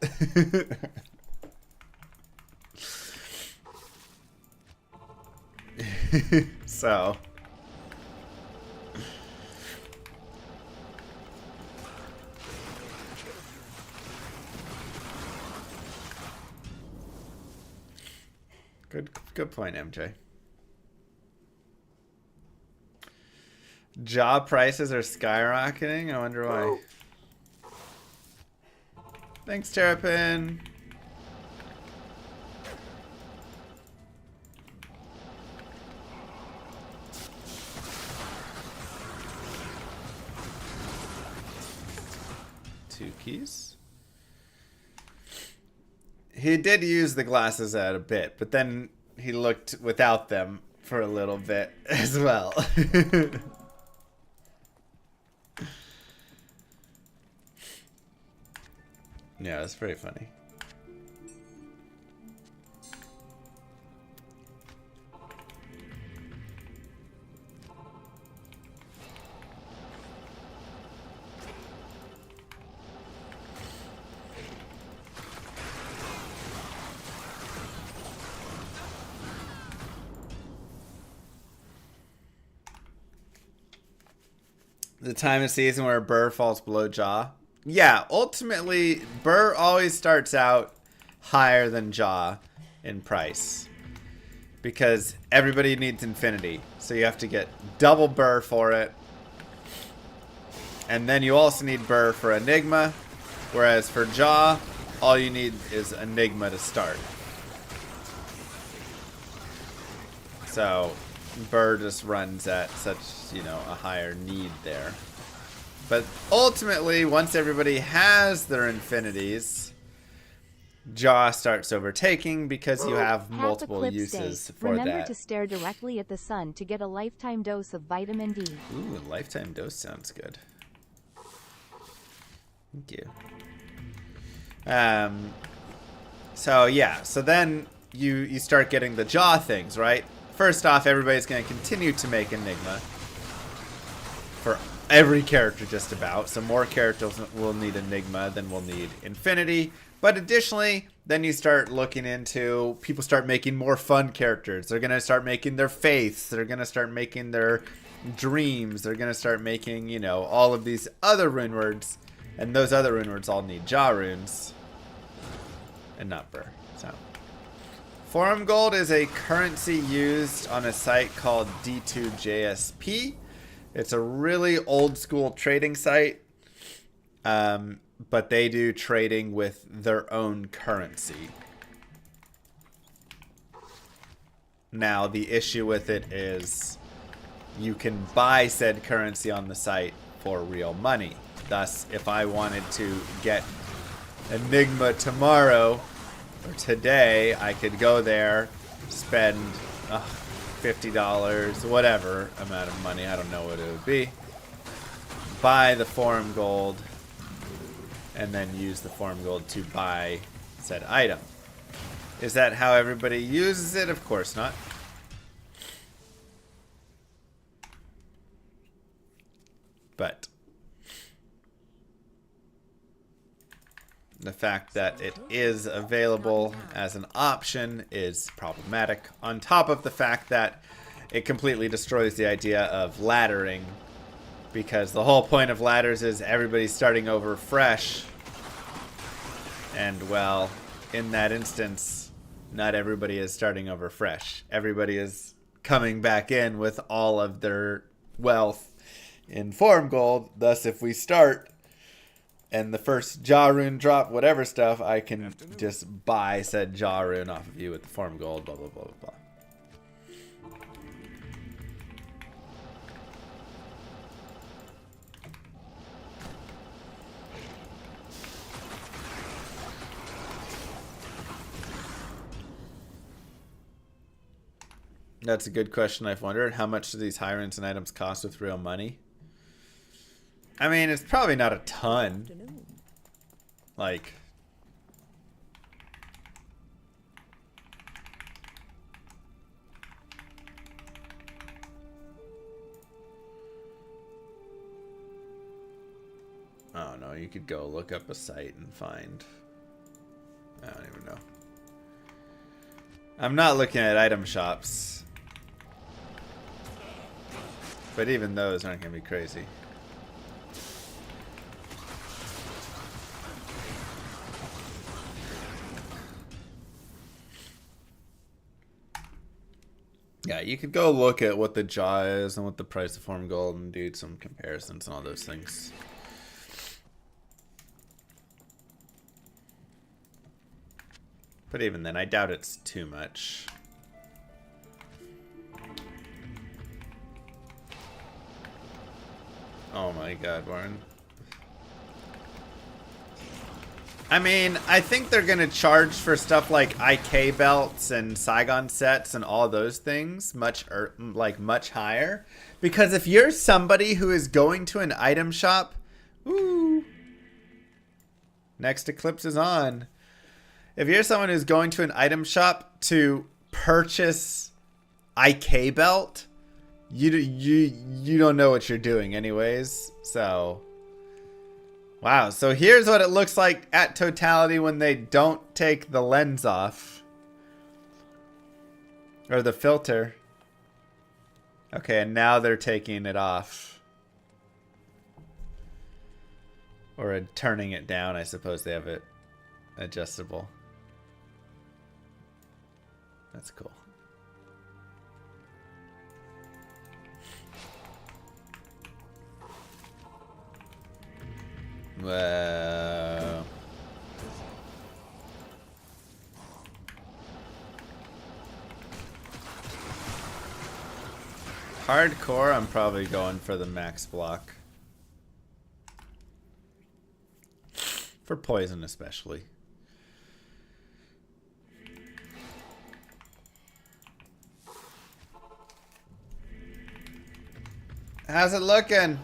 So. Good point, MJ. Job prices are skyrocketing. I wonder why. Thanks, Terrapin. Two keys. He did use the glasses at a bit, but then he looked without them for a little bit as well. Yeah, it's pretty funny. The time of season where a burr falls below jaw. Yeah, ultimately, burr always starts out higher than jaw in price. Because everybody needs infinity. So you have to get double burr for it. And then you also need burr for enigma. Whereas for jaw, all you need is Enigma to start. So Burr just runs at such, you know, a higher need there. But ultimately, once everybody has their infinities, Jaw starts overtaking because you have multiple Eclipse uses Day. for Remember that. to stare directly at the sun to get a lifetime dose of vitamin D. Ooh, a lifetime dose sounds good. Thank you. So yeah, so then you start getting the Jaw things, right? First off, everybody's going to continue to make Enigma for every character just about. So more characters will need Enigma than will need Infinity. But additionally, then you start looking into, people start making more fun characters. They're going to start making their faiths. They're going to start making their dreams. They're going to start making, you know, all of these other rune words. And those other rune words all need Jaw runes. And not Burr. So Forum Gold is a currency used on a site called D2JSP. It's a really old school trading site. But they do trading with their own currency. Now, the issue with it is you can buy said currency on the site for real money. Thus, if I wanted to get Enigma tomorrow or today, I could go there, spend $50, whatever amount of money, I don't know what it would be, buy the Forum Gold, and then use the Forum Gold to buy said item. Is that how everybody uses it? Of course not. But the fact that it is available as an option is problematic, on top of the fact that it completely destroys the idea of laddering, because the whole point of ladders is everybody's starting over fresh. And, well, in that instance, not everybody is starting over fresh. Everybody is coming back in with all of their wealth in Forum Gold. Thus, if we start and the first Jaw rune drop, whatever stuff, I can just buy said Jaw rune off of you with the Forum Gold, blah, blah, blah, blah, blah. That's a good question. I've wondered, how much do these high-rents and items cost with real money? I mean, it's probably not a ton. Like, I don't know. You could go look up a site and find. I don't even know. I'm not looking at item shops. But even those aren't going to be crazy. Yeah, you could go look at what the Jaw is and what the price of Forum Gold and do some comparisons and all those things. But even then, I doubt it's too much. Oh my god, Warren. I mean, I think they're going to charge for stuff like IK belts and Saigon sets and all those things much higher. Because if you're somebody who is going to an item shop, ooh, next eclipse is on. If you're someone who's going to an item shop to purchase IK belt, you don't know what you're doing anyways. So, wow. So here's what it looks like at Totality when they don't take the lens off. Or the filter. Okay, and now they're taking it off. Or turning it down, I suppose they have it adjustable. That's cool. Wow. Hardcore, I'm probably going for the max block. For poison especially. How's it looking?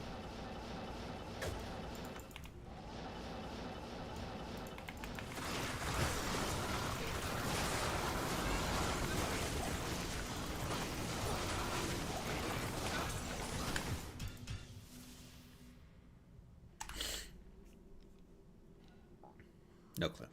No clue.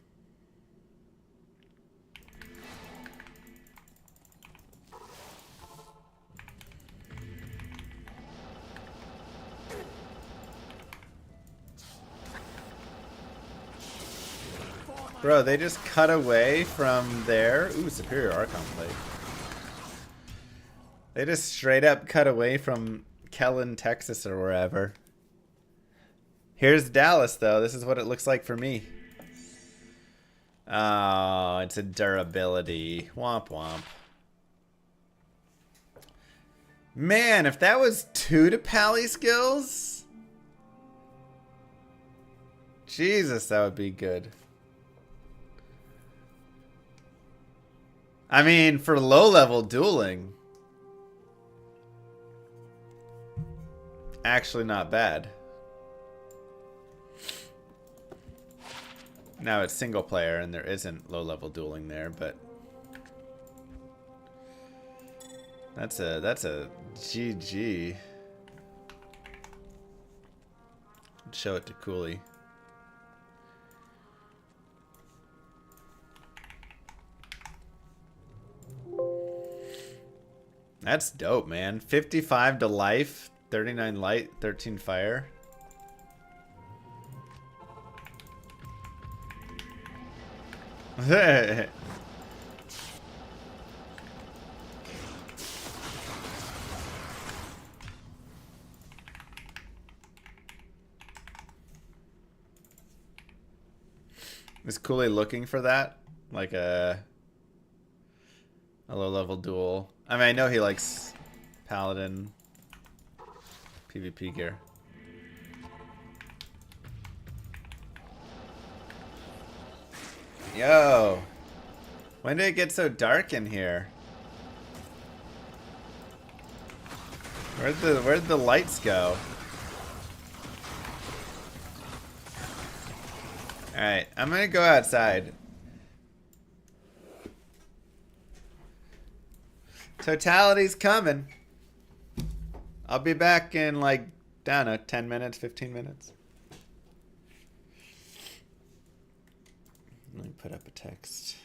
Bro, they just cut away from there. Ooh, Superior Archon Blade. They just straight up cut away from Kellen, Texas or wherever. Here's Dallas, though. This is what it looks like for me. Oh, it's a durability. Womp womp. Man, if that was 2 to pally skills. Jesus, that would be good. I mean, for low-level dueling. Actually not bad. Now it's single player and there isn't low-level dueling there, but that's a GG. Show it to Cooley. That's dope, man. 55 to life, 39 light, 13 fire. Is Cooley looking for that? Like a low-level duel? I mean, I know he likes Paladin PvP gear. Yo! When did it get so dark in here? Where'd the lights go? Alright, I'm gonna go outside. Totality's coming. I'll be back in like, I don't know, 10 minutes, 15 minutes. Let me put up a text.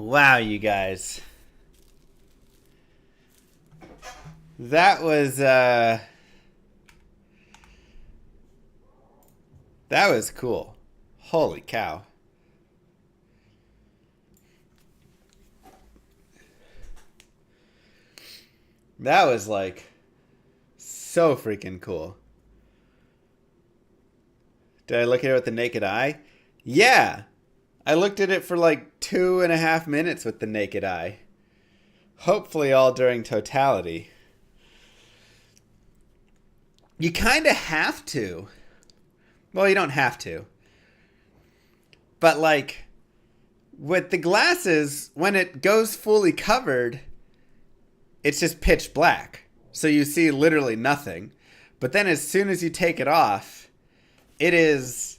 Wow, you guys. That was cool. Holy cow. That was like so freaking cool. Did I look at it with the naked eye? Yeah. I looked at it for like 2.5 minutes with the naked eye. Hopefully all during Totality. You kind of have to. Well, you don't have to. But like, with the glasses, when it goes fully covered, it's just pitch black. So you see literally nothing. But then as soon as you take it off, it is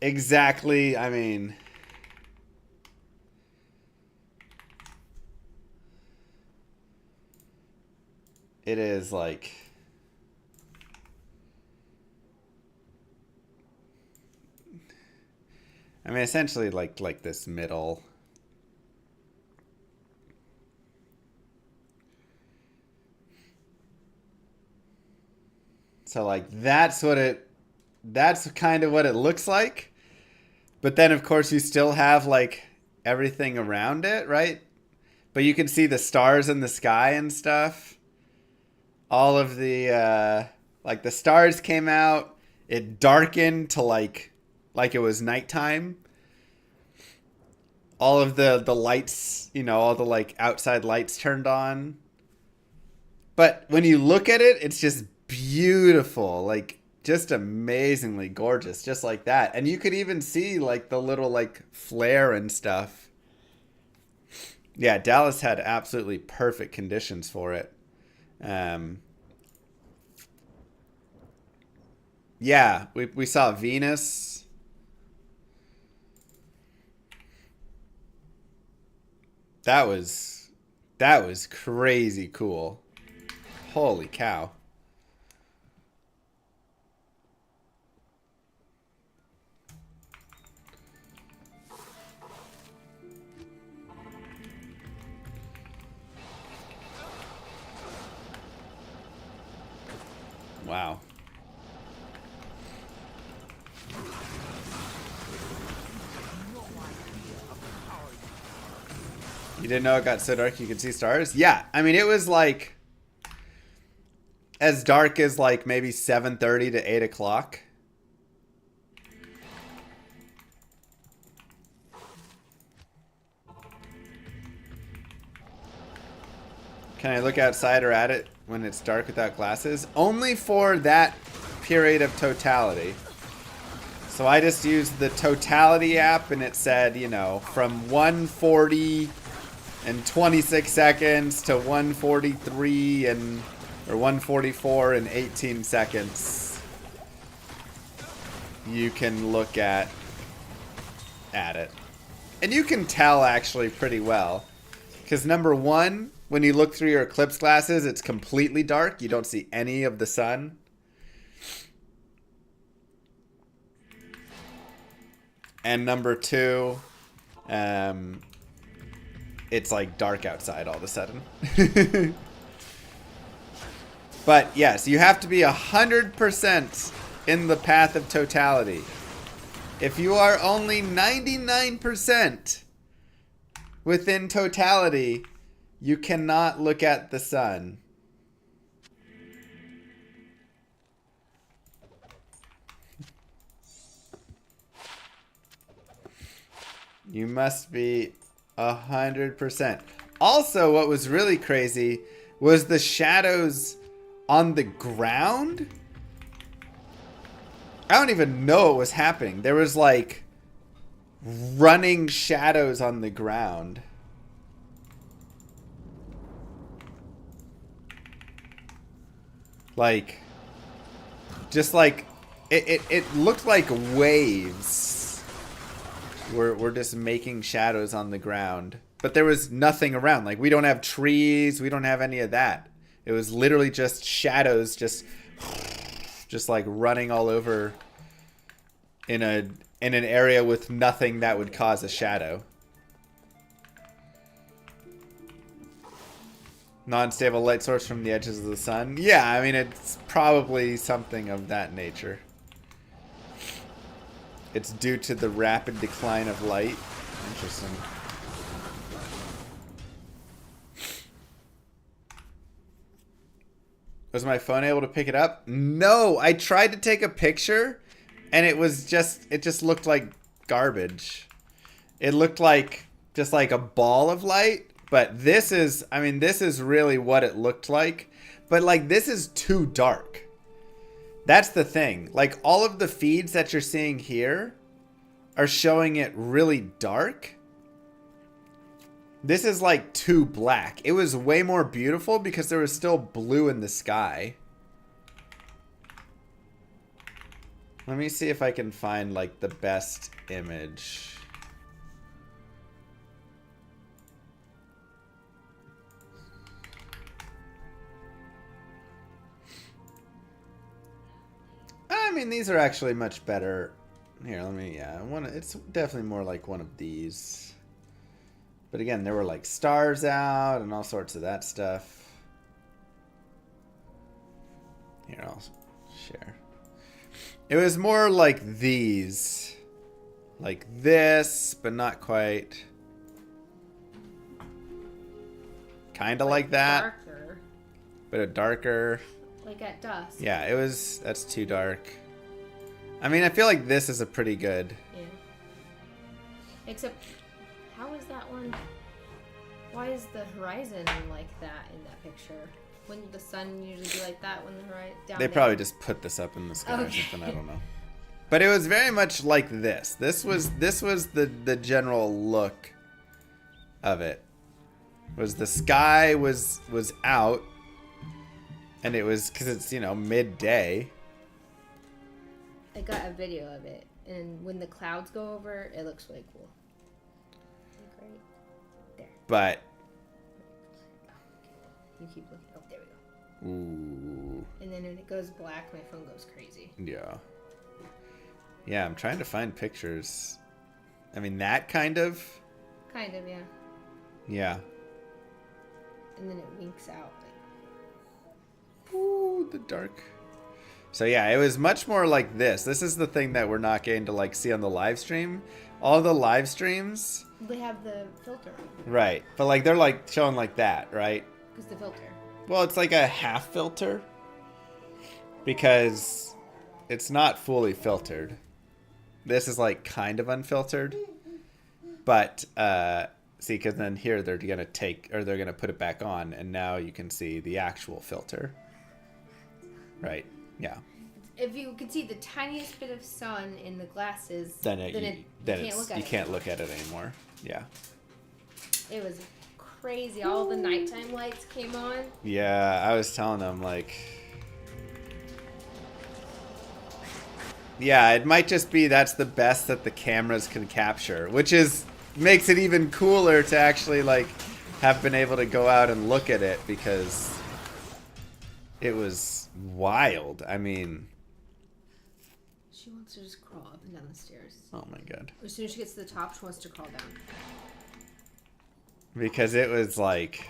exactly, I mean... It is like... I mean, essentially like this middle... So like that's kind of what it looks like. But then of course you still have like everything around it, right? But you can see the stars in the sky and stuff. All of the like the stars came out, it darkened to like it was nighttime. All of the lights, you know, all the like outside lights turned on. But when you look at it, it's just beautiful, like just amazingly gorgeous, just like that. And you could even see like the little like flare and stuff. Yeah, Dallas had absolutely perfect conditions for it. Yeah, we saw Venus. That was crazy cool. Holy cow. Wow. You didn't know it got so dark you could see stars? Yeah, I mean, it was like as dark as like maybe 7:30 to 8 o'clock. Can I look outside or at it when it's dark without glasses? Only for that period of Totality. So I just used the Totality app and it said, you know, from 1:40 and 26 seconds to 1:43 and or 1:44 and 18 seconds. You can look at it. And you can tell actually pretty well. Because number one, when you look through your eclipse glasses, it's completely dark. You don't see any of the sun. And number two, it's like dark outside all of a sudden. But yes, you have to be 100% in the path of Totality. If you are only 99% within Totality, you cannot look at the sun. You must be 100%. Also, what was really crazy was the shadows on the ground. I don't even know what was happening. There was like running shadows on the ground. Like, just like, it looked like waves were just making shadows on the ground. But there was nothing around. Like, we don't have trees. We don't have any of that. It was literally just shadows just like running all over in an area with nothing that would cause a shadow. Non-stable light source from the edges of the sun. Yeah, I mean, it's probably something of that nature. It's due to the rapid decline of light. Interesting. Was my phone able to pick it up? No, I tried to take a picture and it just looked like garbage. It looked like just like a ball of light, but this is, I mean, this is really what it looked like. But like, this is too dark. That's the thing. Like, all of the feeds that you're seeing here are showing it really dark. This is like too black. It was way more beautiful because there was still blue in the sky. Let me see if I can find like the best image. I mean, these are actually much better. Here, let me, yeah, it's definitely more like one of these. But again, there were like stars out and all sorts of that stuff. Here, I'll share. It was more like these. Like this, but not quite. Kind of like that. Darker. But a darker. Like at dusk. Yeah, it was, that's too dark. I mean, I feel like this is a pretty good. Yeah. Except, how is that one? Why is the horizon like that in that picture? Wouldn't the sun usually be like that when the horizon down They there? probably just put this up in the sky or Okay. something. I don't know. But it was very much like this. This was the general look of it. Was the sky was out, and it was because it's, you know, midday. I got a video of it, and when the clouds go over, it looks really cool. Like right there. But You keep looking. Oh, there we go. ooh, And then when it goes black, my phone goes crazy. yeah. Yeah, I'm trying to find pictures. I mean, that kind of. Kind of, yeah. Yeah. And then it winks out. Like, Ooh, the dark. So yeah, it was much more like this. This is the thing that we're not getting to like see on the live stream. All the live streams. they have the filter. Right. But like they're like showing like that, right? Because the filter. Well, it's like a half filter. Because it's not fully filtered. This is like kind of unfiltered. But see, because then here they're gonna they're gonna put it back on, and now you can see the actual filter. Right. Yeah. If you could see the tiniest bit of sun in the glasses, Then you can't look at it anymore. Yeah. It was crazy. All the nighttime lights came on. Yeah, I was telling them like. Yeah, it might just be that's the best that the cameras can capture, which makes it even cooler to actually like have been able to go out and look at it because it was wild. I mean, She wants to just crawl up and down the stairs. oh my god. As soon as she gets to the top, she wants to crawl down. Because it was like,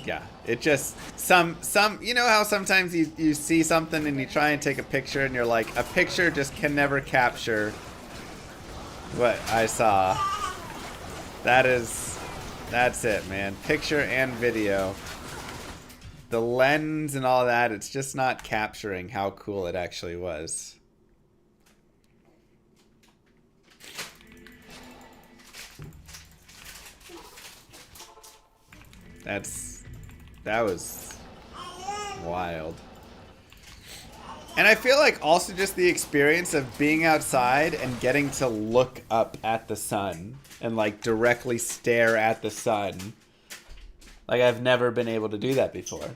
yeah, it just some you know how sometimes you see something and you try and take a picture and you're like, a picture just can never capture what I saw. That's it, man. Picture and video. The lens and all that, it's just not capturing how cool it actually was. That was wild. And I feel like also just the experience of being outside and getting to look up at the sun and like directly stare at the sun. Like I've never been able to do that before.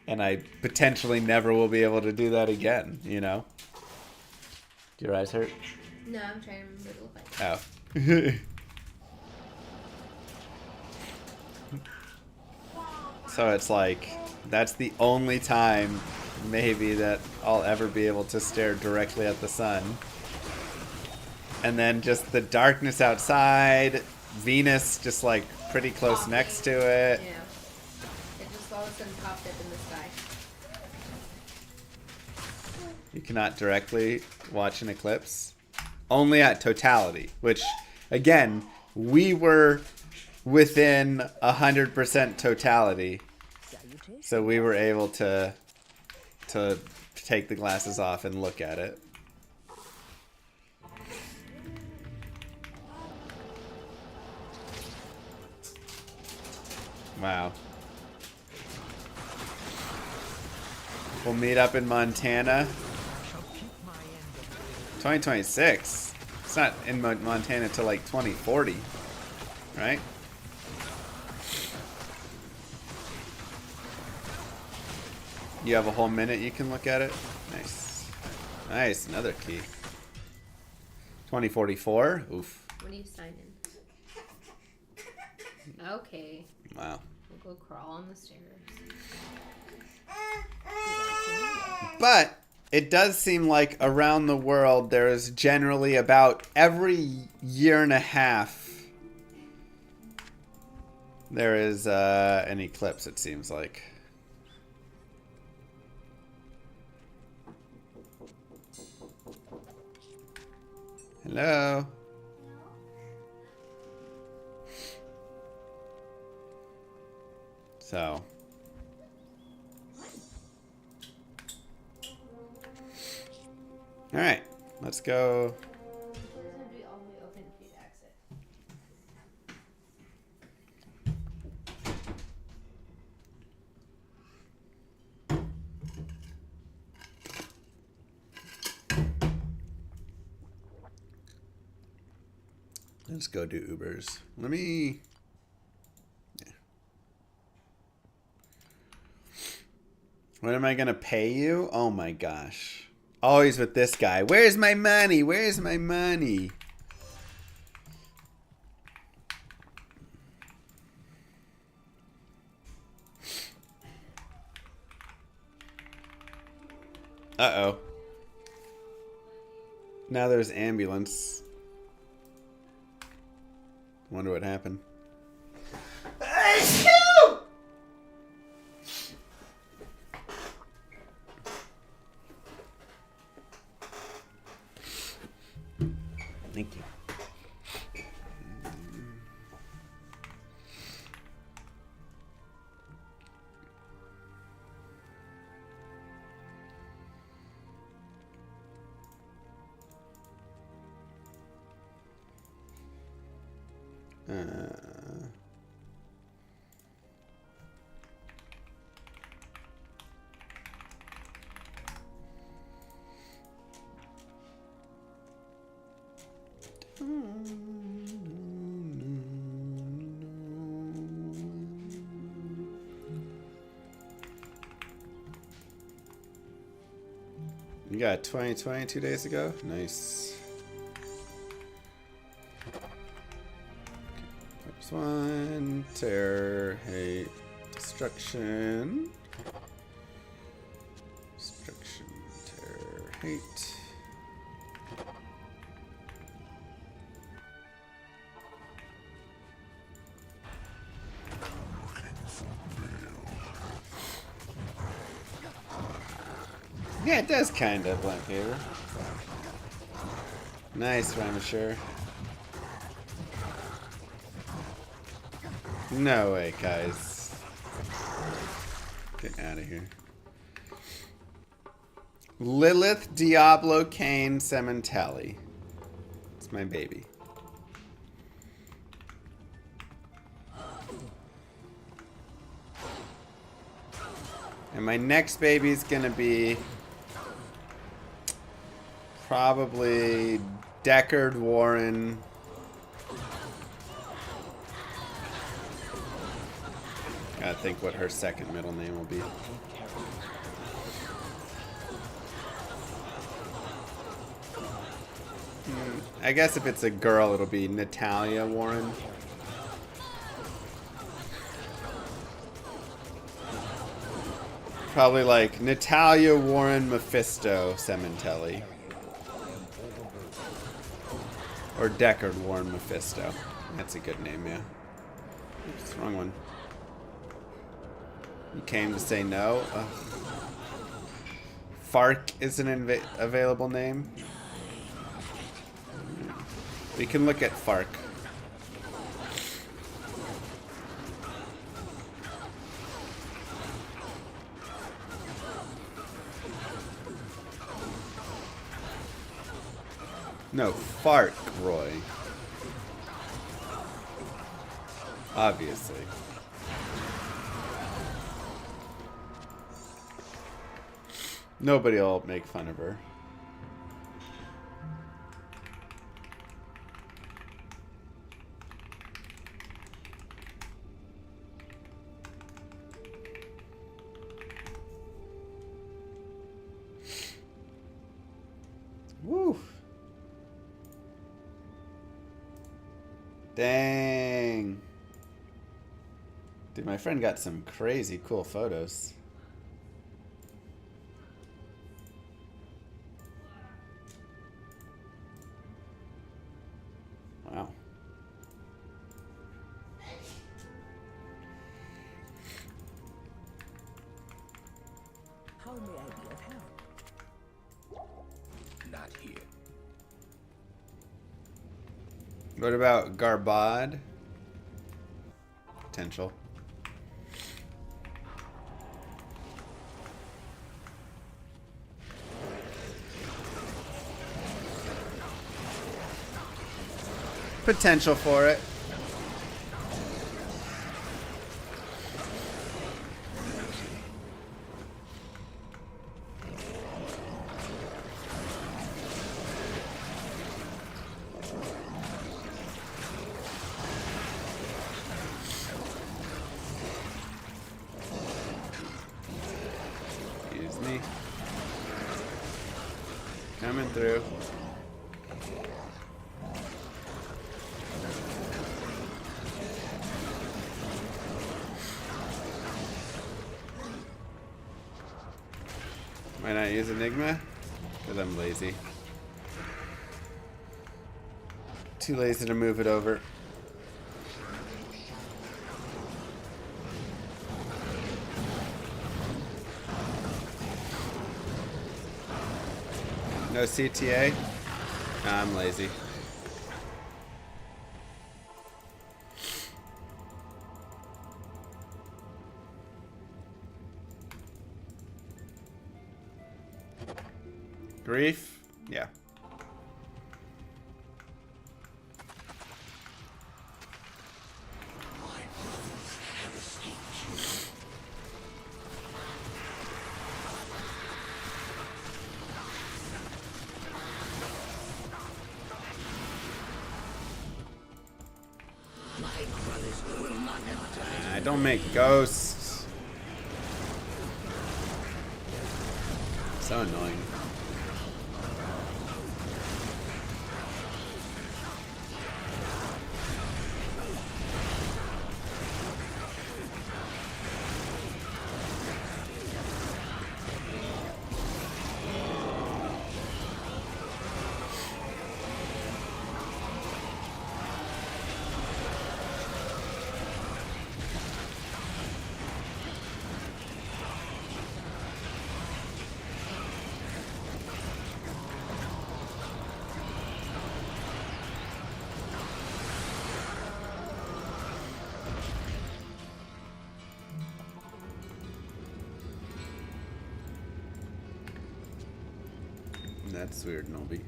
And I potentially never will be able to do that again, you know? Do your eyes hurt? No, I'm trying to remember what it looked like. Oh. So it's like, that's the only time maybe that I'll ever be able to stare directly at the sun. And then just the darkness outside, Venus just like pretty close next to it. Yeah. It just all of a sudden popped up in the sky. You cannot directly watch an eclipse. Only at Totality, which, again, we were within 100% Totality. So we were able to take the glasses off and look at it. Wow. We'll meet up in Montana. 2026. It's not in Montana until like 2040, right? You have a whole minute you can look at it. Nice. Nice, another key. 2044. Oof. What do you sign in? Okay. Wow. We'll go crawl on the stairs. But it does seem like around the world there is generally about every year and a half there is an eclipse, it seems like. Hello? So. Alright, let's go. Let's go do Ubers. Let me... Yeah. What am I going to pay you? Oh my gosh. Always with this guy. Where's my money? Where's my money? Uh-oh. Now there's ambulance. Wonder what happened. Thank you. You got 2020 2 days ago? Nice. First one, terror, hate, destruction. Destruction, terror, hate. Yeah, it does kind of blank paper. Nice, Ramasher. No way, guys. Get out of here. Lilith Diablo Kane Sementelli. It's my baby. And my next baby's gonna be probably Deckard Warren. Gotta think what her second middle name will be. I guess if it's a girl, it'll be Natalia Warren. Probably like Natalia Warren Mephisto Sementelli. Or Deckard Warren Mephisto. That's a good name, yeah. Oops, wrong one. You came to say no? Ugh. Fark is an available name. We can look at Fark. No, Fark, Roy. Obviously. Nobody will make fun of her. Woo! Dang. Dude, my friend got some crazy cool photos. Wow. How may I be of help? Not here. What about Garbad? Potential. Potential for it. Excuse me. Coming through. Why not use Enigma? Because I'm lazy. Too lazy to move it over. No CTA? Nah, I'm lazy. Grief? Yeah. I don't make ghosts. So annoying. That's weird, Nobby.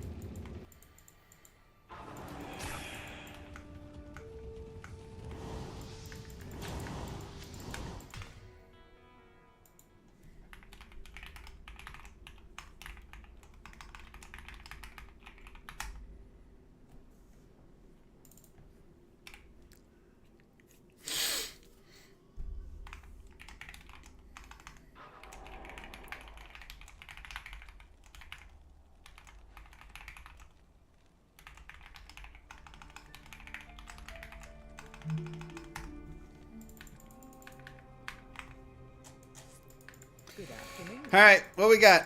All right, what we got?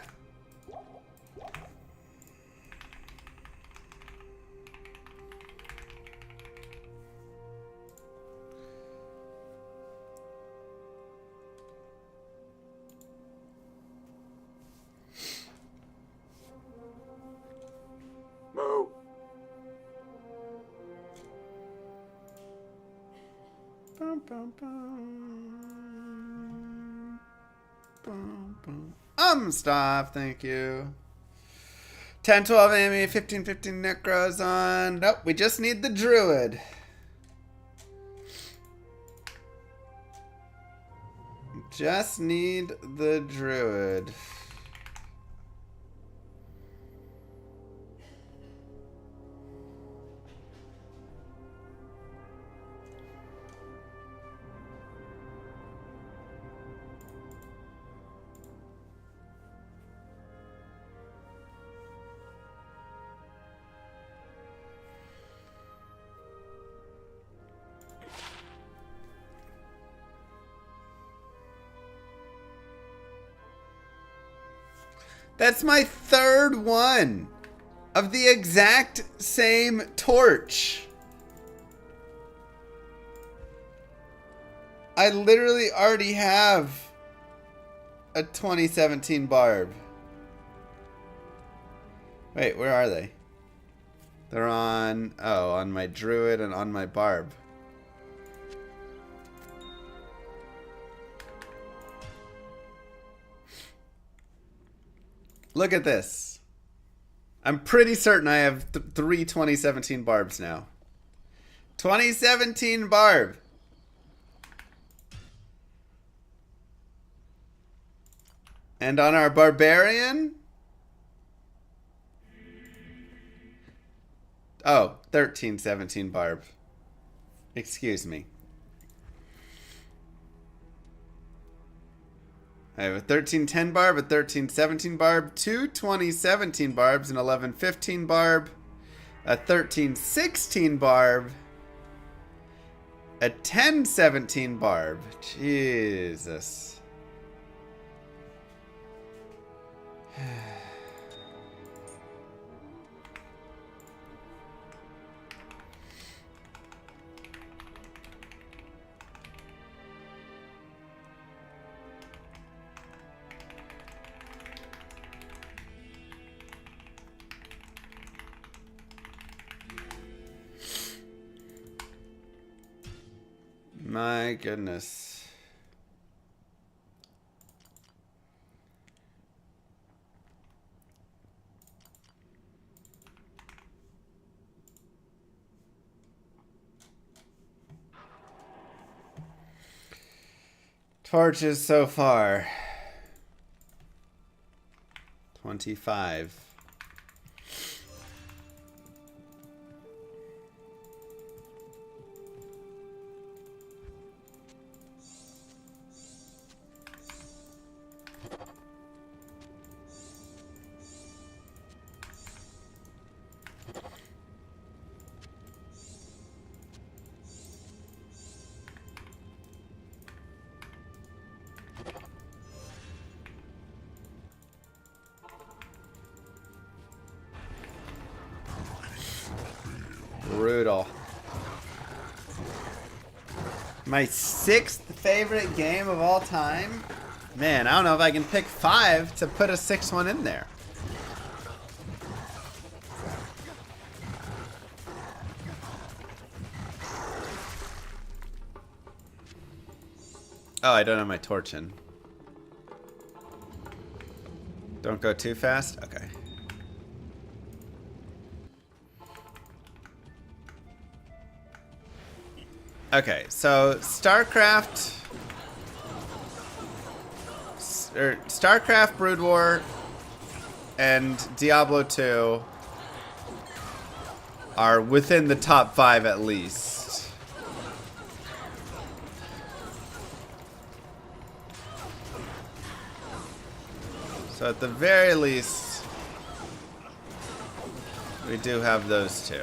Stop, thank you. 10, 12 Amy, 15, 15 Necros on. Nope, we just need the Druid. Just need the Druid. That's my third one of the exact same torch. I literally already have a 2017 barb. Wait, where are they? They're on, oh, on my druid and on my barb. Look at this. I'm pretty certain I have three 2017 barbs now. 2017 barb. And on our barbarian. Oh, 1317 barb. Excuse me. I have a 1310 barb, a 1317 barb, two 2017 barbs, an 1115 barb, a 1316 barb, a 1017 barb. Jesus. My goodness. Torches so far. 25. Brutal. My 6th favorite game of all time? Man, I don't know if I can pick 5 to put a 6th one in there. Oh, I don't have my torch in. Don't go too fast? Okay. Okay, so StarCraft, Brood War, and Diablo 2 are within the top 5 at least. So at the very least, we do have those two.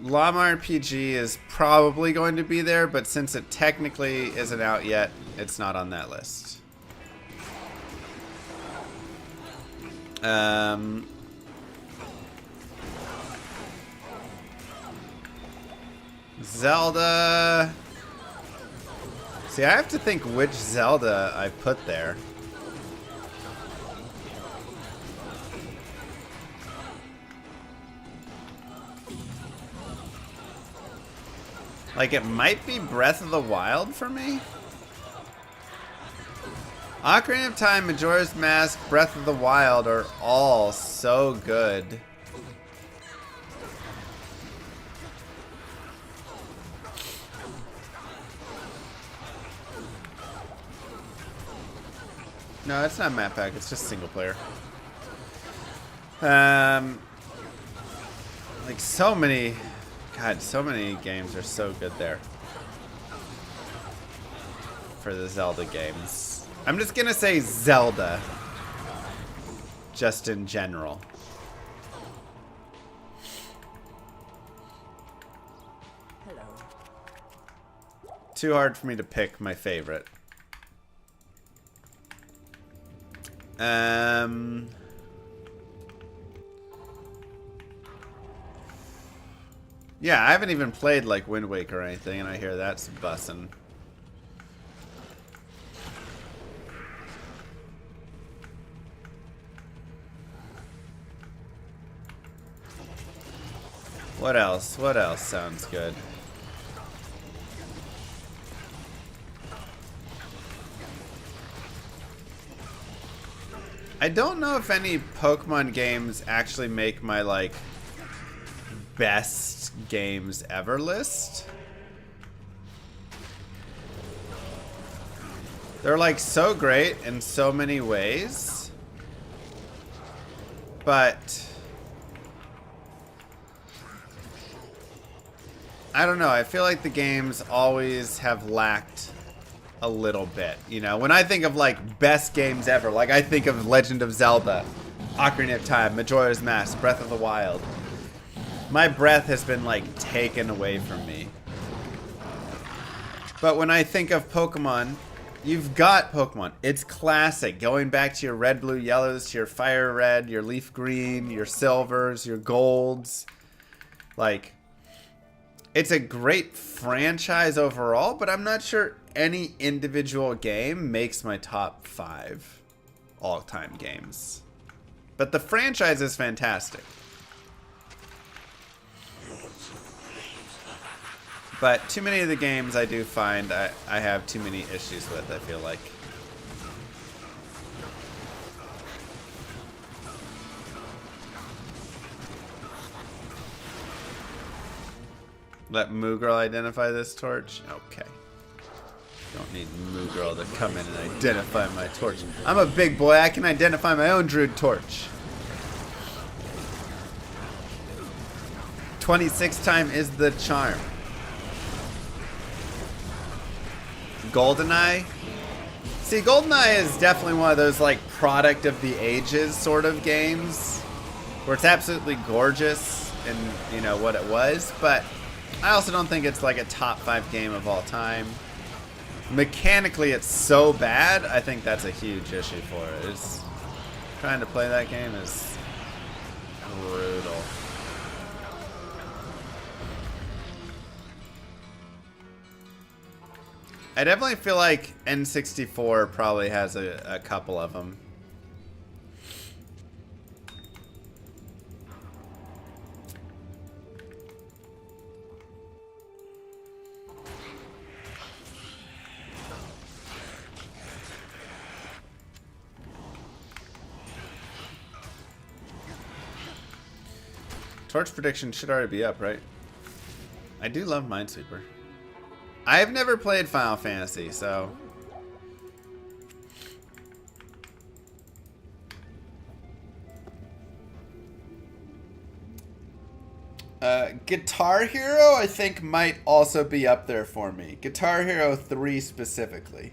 Llama RPG is probably going to be there, but since it technically isn't out yet, it's not on that list. Zelda. See, I have to think which Zelda I put there. Like, it might be Breath of the Wild for me. Ocarina of Time, Majora's Mask, Breath of the Wild are all so good. No, it's not map pack, it's just single player. Like so many, God, so many games are so good there for the Zelda games. I'm just gonna say Zelda, just in general. Hello. Too hard for me to pick my favorite. Yeah, I haven't even played like Wind Waker or anything, and I hear that's bussin'. What else? What else sounds good? I don't know if any Pokemon games actually make my like best games ever list. They're like so great in so many ways, but I don't know. I feel like the games always have lacked a little bit. You know, when I think of like best games ever, like I think of Legend of Zelda, Ocarina of Time, Majora's Mask, Breath of the Wild. My breath has been like taken away from me. But when I think of Pokemon, you've got Pokemon. It's classic. Going back to your red, blue, yellows, to your fire red, your leaf green, your silvers, your golds. Like, it's a great franchise overall, but I'm not sure any individual game makes my top 5 all-time games. But the franchise is fantastic. But too many of the games I do find I have too many issues with, I feel like. Let Moogirl identify this torch? Okay. Don't need Moogirl to come in and identify my torch. I'm a big boy, I can identify my own Druid torch. 26 time is the charm. GoldenEye? See, GoldenEye is definitely one of those like product of the ages sort of games where it's absolutely gorgeous and you know what it was, but I also don't think it's like a top 5 game of all time. Mechanically it's so bad, I think that's a huge issue for it. It's, trying to play that game is brutal. I definitely feel like N64 probably has a couple of them. Torch prediction should already be up, right? I do love Minesweeper. I've never played Final Fantasy, so... Guitar Hero, I think, might also be up there for me. Guitar Hero 3 specifically.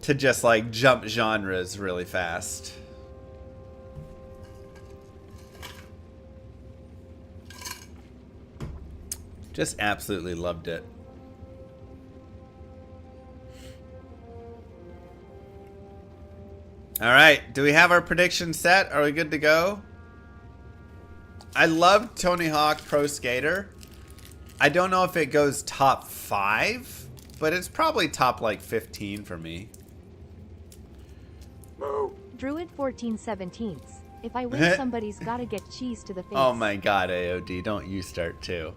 To just, like, jump genres really fast. Just absolutely loved it. All right, do we have our prediction set? Are we good to go? I love Tony Hawk Pro Skater. I don't know if it goes top 5, but it's probably top like 15 for me. Druid 14/17. If I win, somebody's gotta get cheese to the face. Oh my god, AOD, don't you start too.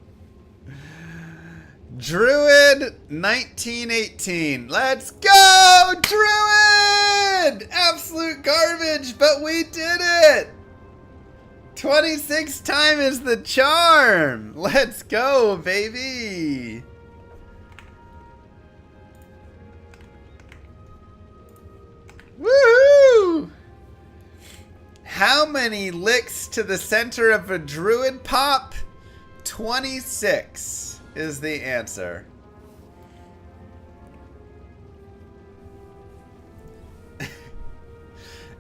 Druid 1918. Let's go, Druid! Absolute garbage, but we did it! 26 time is the charm. Let's go, baby. Woohoo! How many licks to the center of a druid pop? 26 is the answer.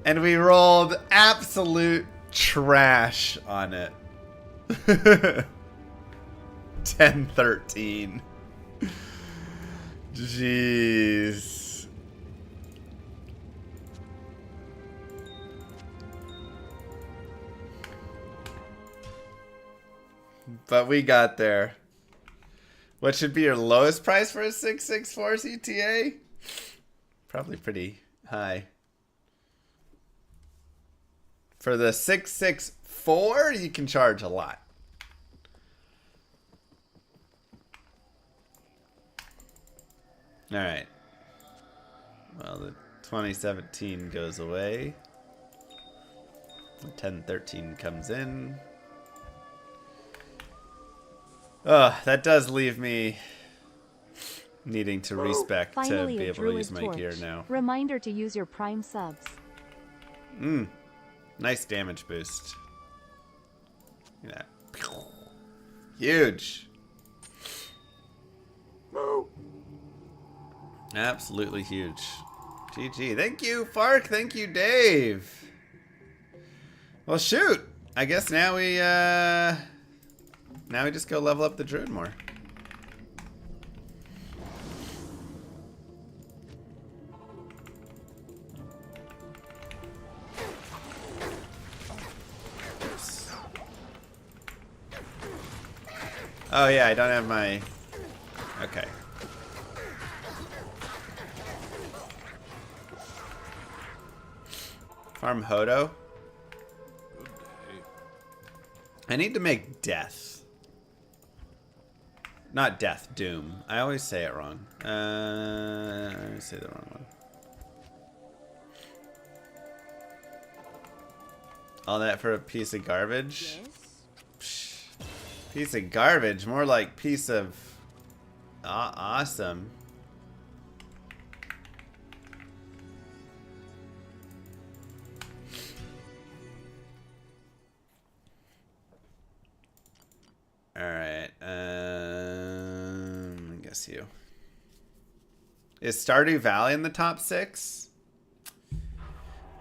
And we rolled absolute trash on it. 10-13. Jeez. But we got there. What should be your lowest price for a 664 CTA? Probably pretty high. For the 664, you can charge a lot. All right. Well, the 2017 goes away. The 1013 comes in. Oh, that does leave me needing to respec Finally, to be a able to druid use my torch. gear now. Reminder to use your Prime subs. Nice damage boost. Look at that. Huge. Absolutely huge. GG. Thank you, Fark. Thank you, Dave. Well, shoot. I guess now we just go level up the druid more. Oh yeah, I don't have my... Okay. Farm Hodo. I need to make death. Not death, doom. I always say it wrong. I always say the wrong one. All that for a piece of garbage? Psh, piece of garbage. More like piece of awesome. Alright, I guess you. Is Stardew Valley in the top 6?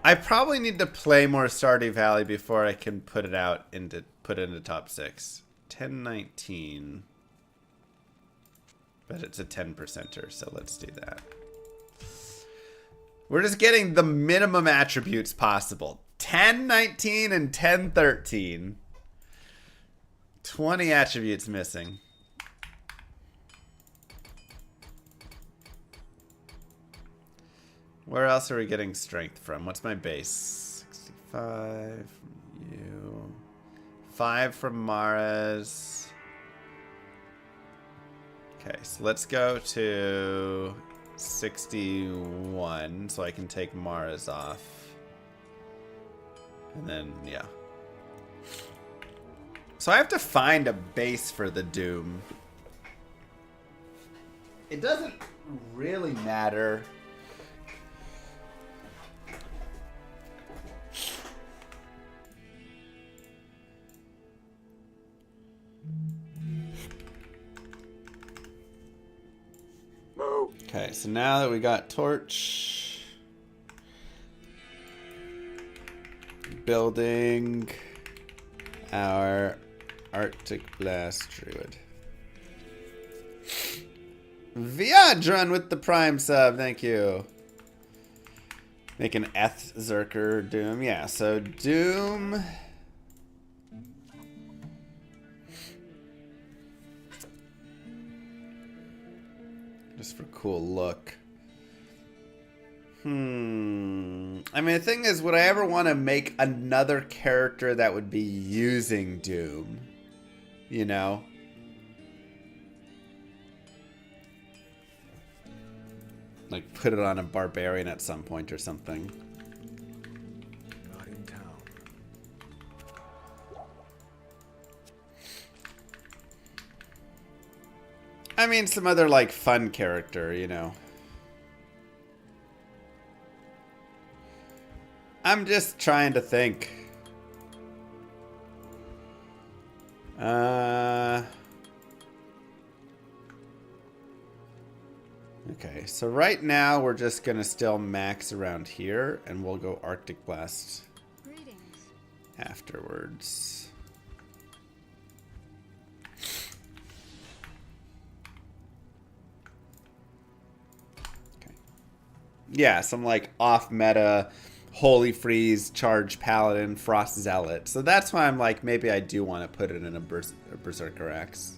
I probably need to play more Stardew Valley before I can put it into top 6. 1019. But it's a 10%er, so let's do that. We're just getting the minimum attributes possible. 1019 and 1013. 20 attributes missing. Where else are we getting strength from? What's my base? 65 from you. 5 from Mara's. Okay, so let's go to 61 so I can take Mara's off. And then, yeah. So I have to find a base for the Doom. It doesn't really matter. Okay, so now that we got Torch, building our Arctic Blast Druid. Viadron with the Prime sub, thank you. Make an Eth Zerker Doom. Yeah, so Doom. Just for cool look. I mean, the thing is, would I ever want to make another character that would be using Doom? You know? Like, put it on a barbarian at some point or something. Not in town. I mean, some other, like, fun character, you know? I'm just trying to think. Okay, so right now we're just gonna still max around here, and we'll go Arctic Blast afterwards. Okay. Yeah, some like off-meta Holy Freeze, Charge Paladin, Frost Zealot. So that's why I'm like, maybe I do want to put it in a Berserker Axe.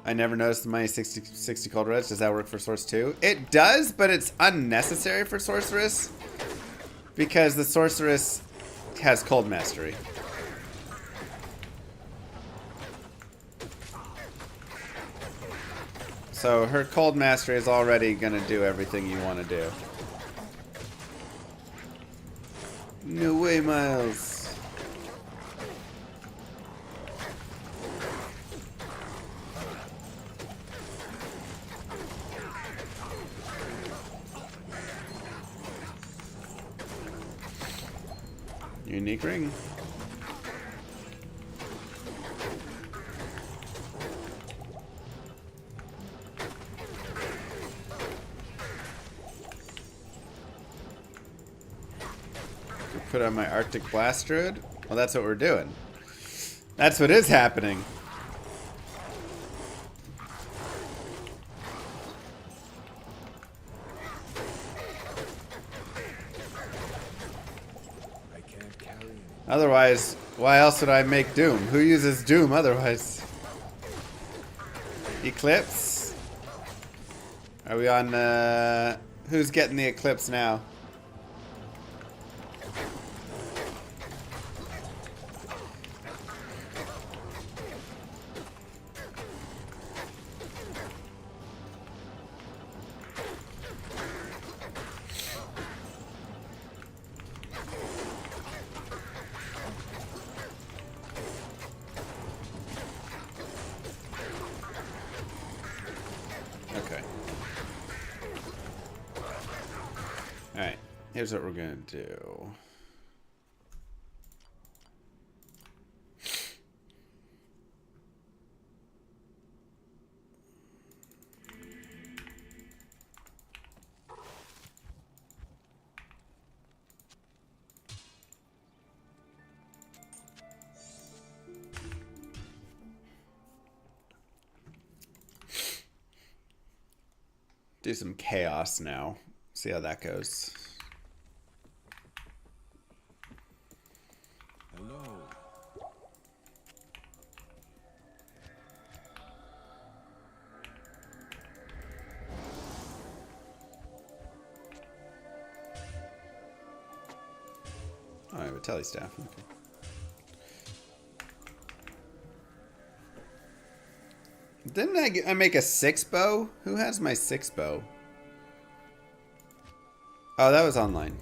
I never noticed the minus 60 cold reds. Does that work for Source 2? It does, but it's unnecessary for Sorceress. Because the Sorceress has Cold Mastery. So her Cold Mastery is already going to do everything you want to do. No way, Miles. Unique ring. Put on my Arctic Blast Druid. Well, that's what we're doing. That's what is happening. Otherwise, why else would I make Doom? Who uses Doom otherwise? Eclipse? Are we on, who's getting the Eclipse now? Alright, here's what we're gonna do. Do some chaos now. See how that goes. Hello. Oh, I have a telestaff. Okay. Didn't I make a 6-bow? Who has my 6-bow? Oh, that was online.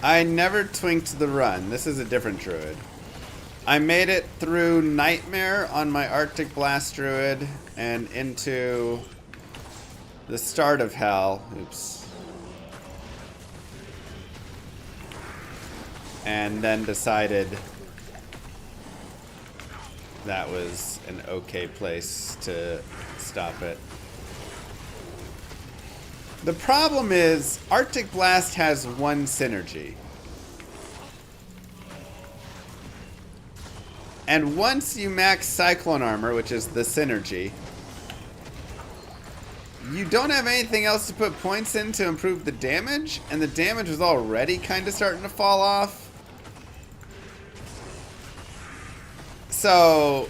I never twinked the run. This is a different druid. I made it through Nightmare on my Arctic Blast Druid and into the start of Hell. Oops. and then decided that was an okay place to stop it. The problem is Arctic Blast has one synergy. And once you max Cyclone Armor, which is the synergy, you don't have anything else to put points in to improve the damage, and the damage was already kind of starting to fall off. So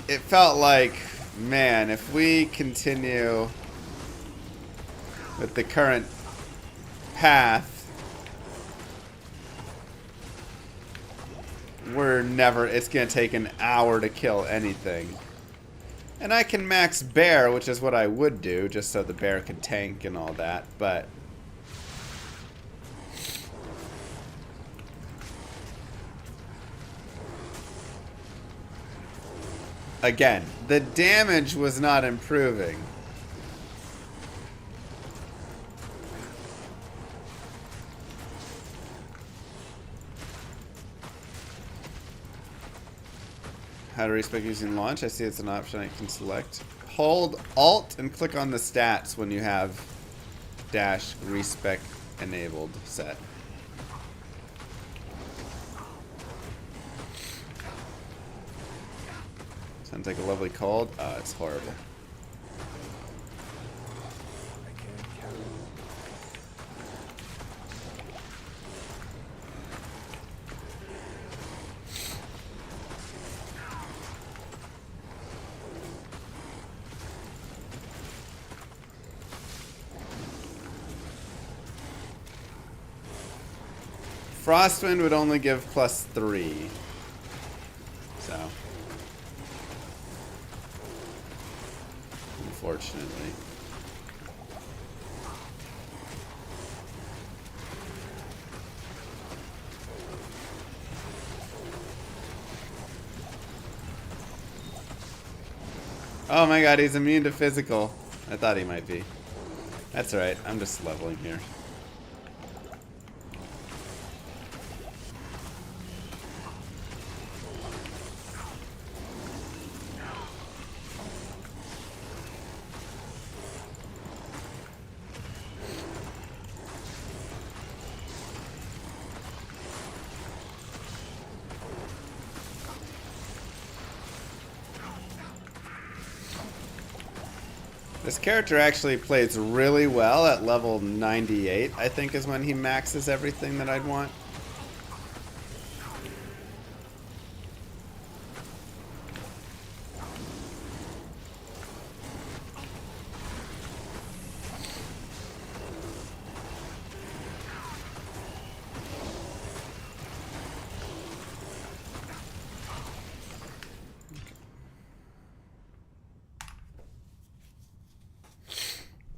it felt like, man, if we continue with the current path, it's gonna take an hour to kill anything. And I can max bear, which is what I would do, just so the bear can tank and all that, but again, the damage was not improving. How to respec using launch. I see it's an option I can select. Hold Alt and click on the stats when you have dash respec enabled set. Sounds like a lovely cold. Oh, it's horrible. Frostwind would only give +3. So, unfortunately. Oh my god, he's immune to physical. I thought he might be. That's alright, I'm just leveling here. This character actually plays really well at level 98, I think is when he maxes everything that I'd want.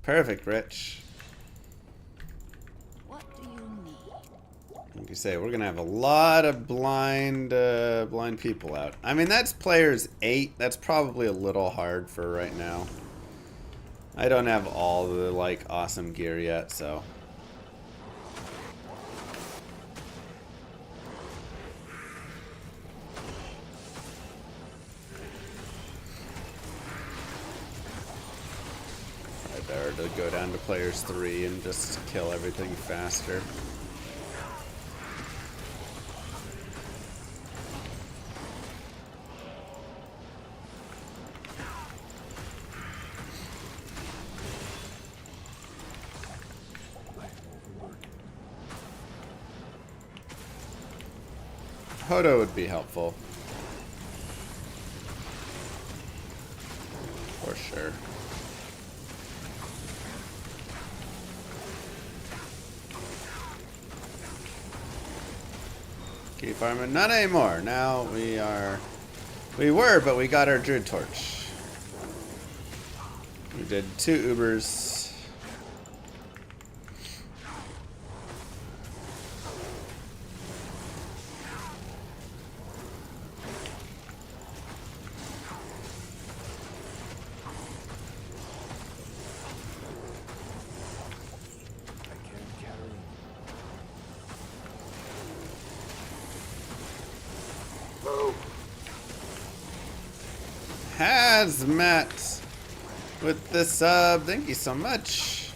Perfect, Rich. What do you need? Like you say, we're gonna have a lot of blind people out. I mean, that's players 8. That's probably a little hard for right now. I don't have all the like awesome gear yet, so. Better to go down to players 3 and just kill everything faster. Hodo would be helpful. For sure. Keep farming. Not anymore. Now we are. We were, but we got our Druid Torch. We did 2 Ubers. Hazmat with the sub. Thank you so much.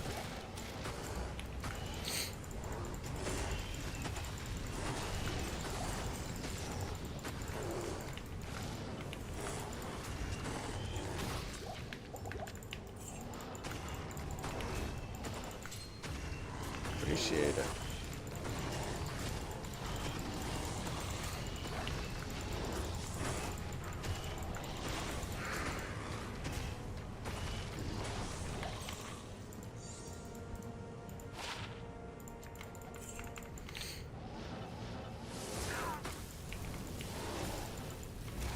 Appreciate it.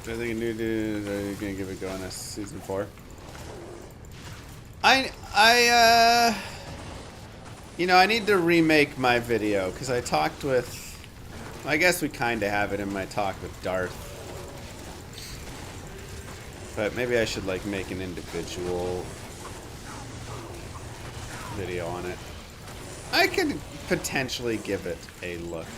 I think new dude are gonna give it a go on this season 4. You know, I need to remake my video because I talked with, I guess we kind of have it in my talk with Darth, but maybe I should like make an individual video on it. I could potentially give it a look.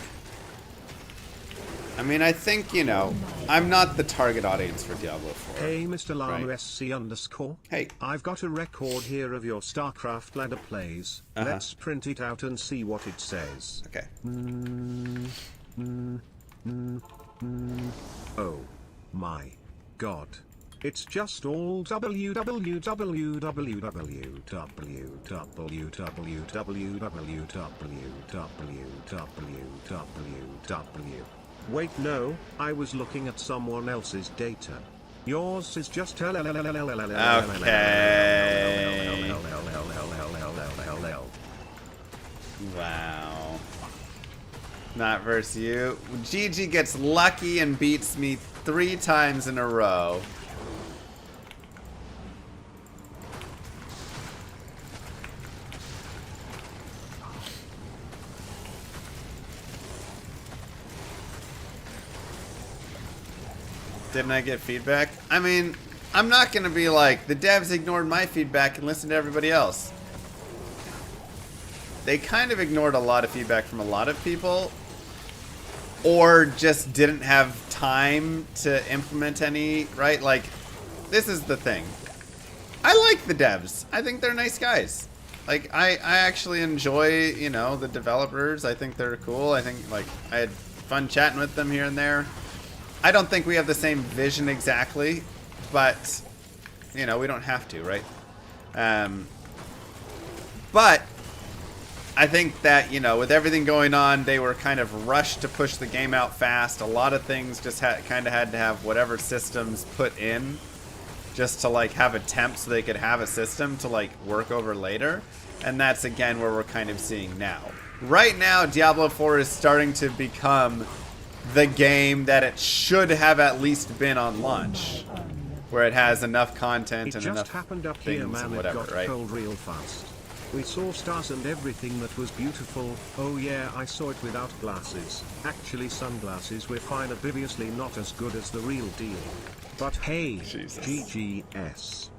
I mean, I think, you know, I'm not the target audience for Diablo 4. Hey, Mr. Llama right? SC underscore. Hey. I've got a record here of your StarCraft ladder plays. Let's print it out and see what it says. Okay. Oh my god. It's just all www. Wait, no, I was looking at someone else's data. Yours is just Wow. Not versus you. Gigi gets lucky and beats me 3 times in a row. Didn't I get feedback? I mean, I'm not going to be like, the devs ignored my feedback and listened to everybody else. They kind of ignored a lot of feedback from a lot of people, or just didn't have time to implement any, right? Like, this is the thing. I like the devs. I think they're nice guys. Like, I actually enjoy, you know, the developers. I think they're cool. I think, like, I had fun chatting with them here and there. I don't think we have the same vision exactly, but, you know, we don't have to, right? But I think that, you know, with everything going on, they were kind of rushed to push the game out fast. A lot of things just kind of had to have whatever systems put in just to, like, have a temp so they could have a system to, like, work over later. And that's, again, where we're kind of seeing now. Right now, Diablo 4 is starting to become the game that it should have at least been on launch, where it has enough content and enough things and whatever, right? Cold real fast. We saw stars and everything that was beautiful. Oh yeah, I saw it without glasses. Actually, sunglasses were fine, obviously not as good as the real deal. But hey, Jesus. GGS.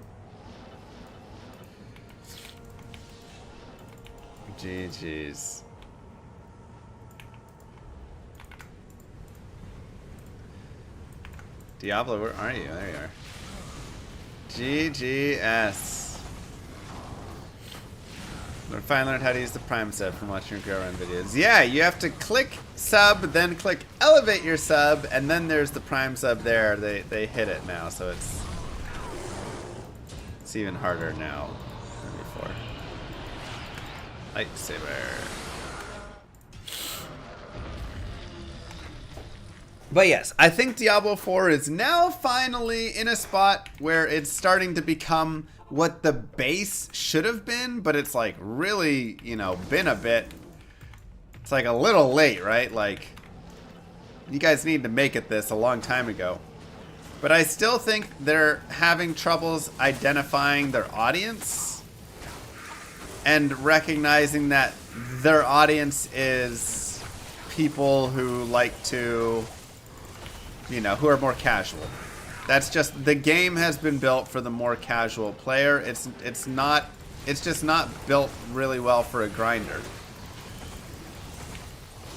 GG's. Diablo, where are you? There you are. GGS. I finally learned how to use the Prime sub from watching your GRN videos. Yeah, you have to click sub, then click elevate your sub, and then there's the Prime sub there. They hit it now, so it's even harder now than before. Lightsaber. But yes, I think Diablo 4 is now finally in a spot where it's starting to become what the base should have been, but it's like really, you know, been a bit, it's like a little late, right? Like, you guys need to make it this a long time ago. But I still think they're having troubles identifying their audience and recognizing that their audience is people who like to, you know, who are more casual. That's just, the game has been built for the more casual player. It's just not built really well for a grinder.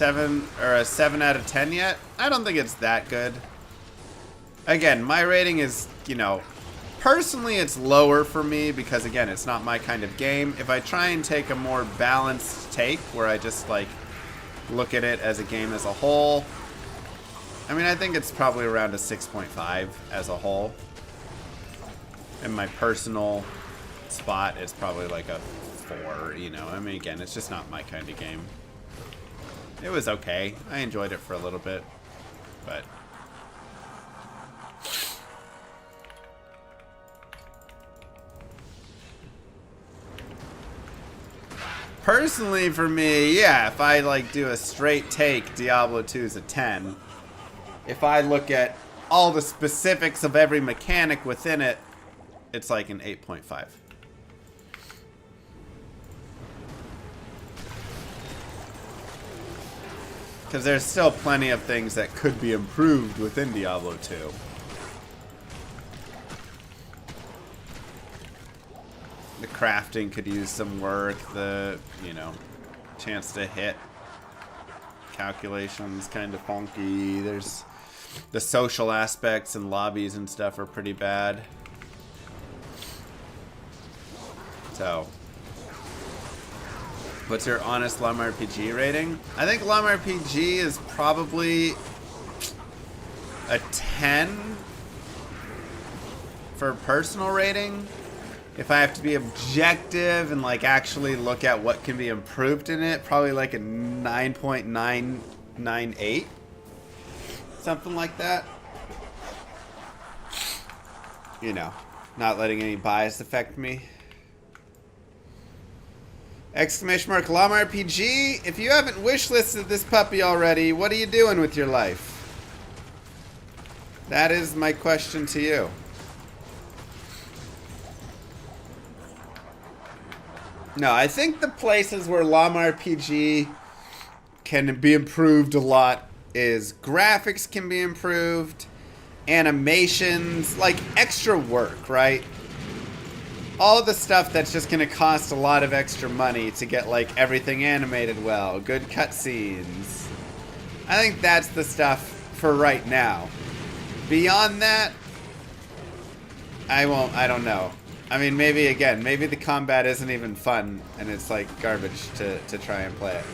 a 7 out of 10 yet. I don't think it's that good. Again, my rating is, you know, personally it's lower for me because, again, it's not my kind of game. If I try and take a more balanced take where I just, like, look at it as a game as a whole, I mean, I think it's probably around a 6.5 as a whole. And my personal spot is probably like a 4, you know. I mean, again, it's just not my kind of game. It was okay. I enjoyed it for a little bit, but... Personally, for me, yeah, if I, like, do a straight take, Diablo 2 is a 10. If I look at all the specifics of every mechanic within it, it's like an 8.5. Because there's still plenty of things that could be improved within Diablo 2. The crafting could use some work. The, you know, chance to hit calculations kind of funky. There's the social aspects and lobbies and stuff are pretty bad. So, what's your honest Llama RPG rating? I think Llama RPG is probably a 10 for personal rating. If I have to be objective and like actually look at what can be improved in it, probably like a 9.998. Something like that. You know, not letting any bias affect me. Exclamation mark Llama RPG. If you haven't wishlisted this puppy already, what are you doing with your life? That is my question to you. No, I think the places where Llama RPG can be improved a lot is graphics can be improved, animations, like extra work, right? All the stuff that's just going to cost a lot of extra money to get like everything animated well, good cutscenes. I think that's the stuff for right now. Beyond that, I don't know. I mean, maybe again, maybe the combat isn't even fun and it's like garbage to try and play it.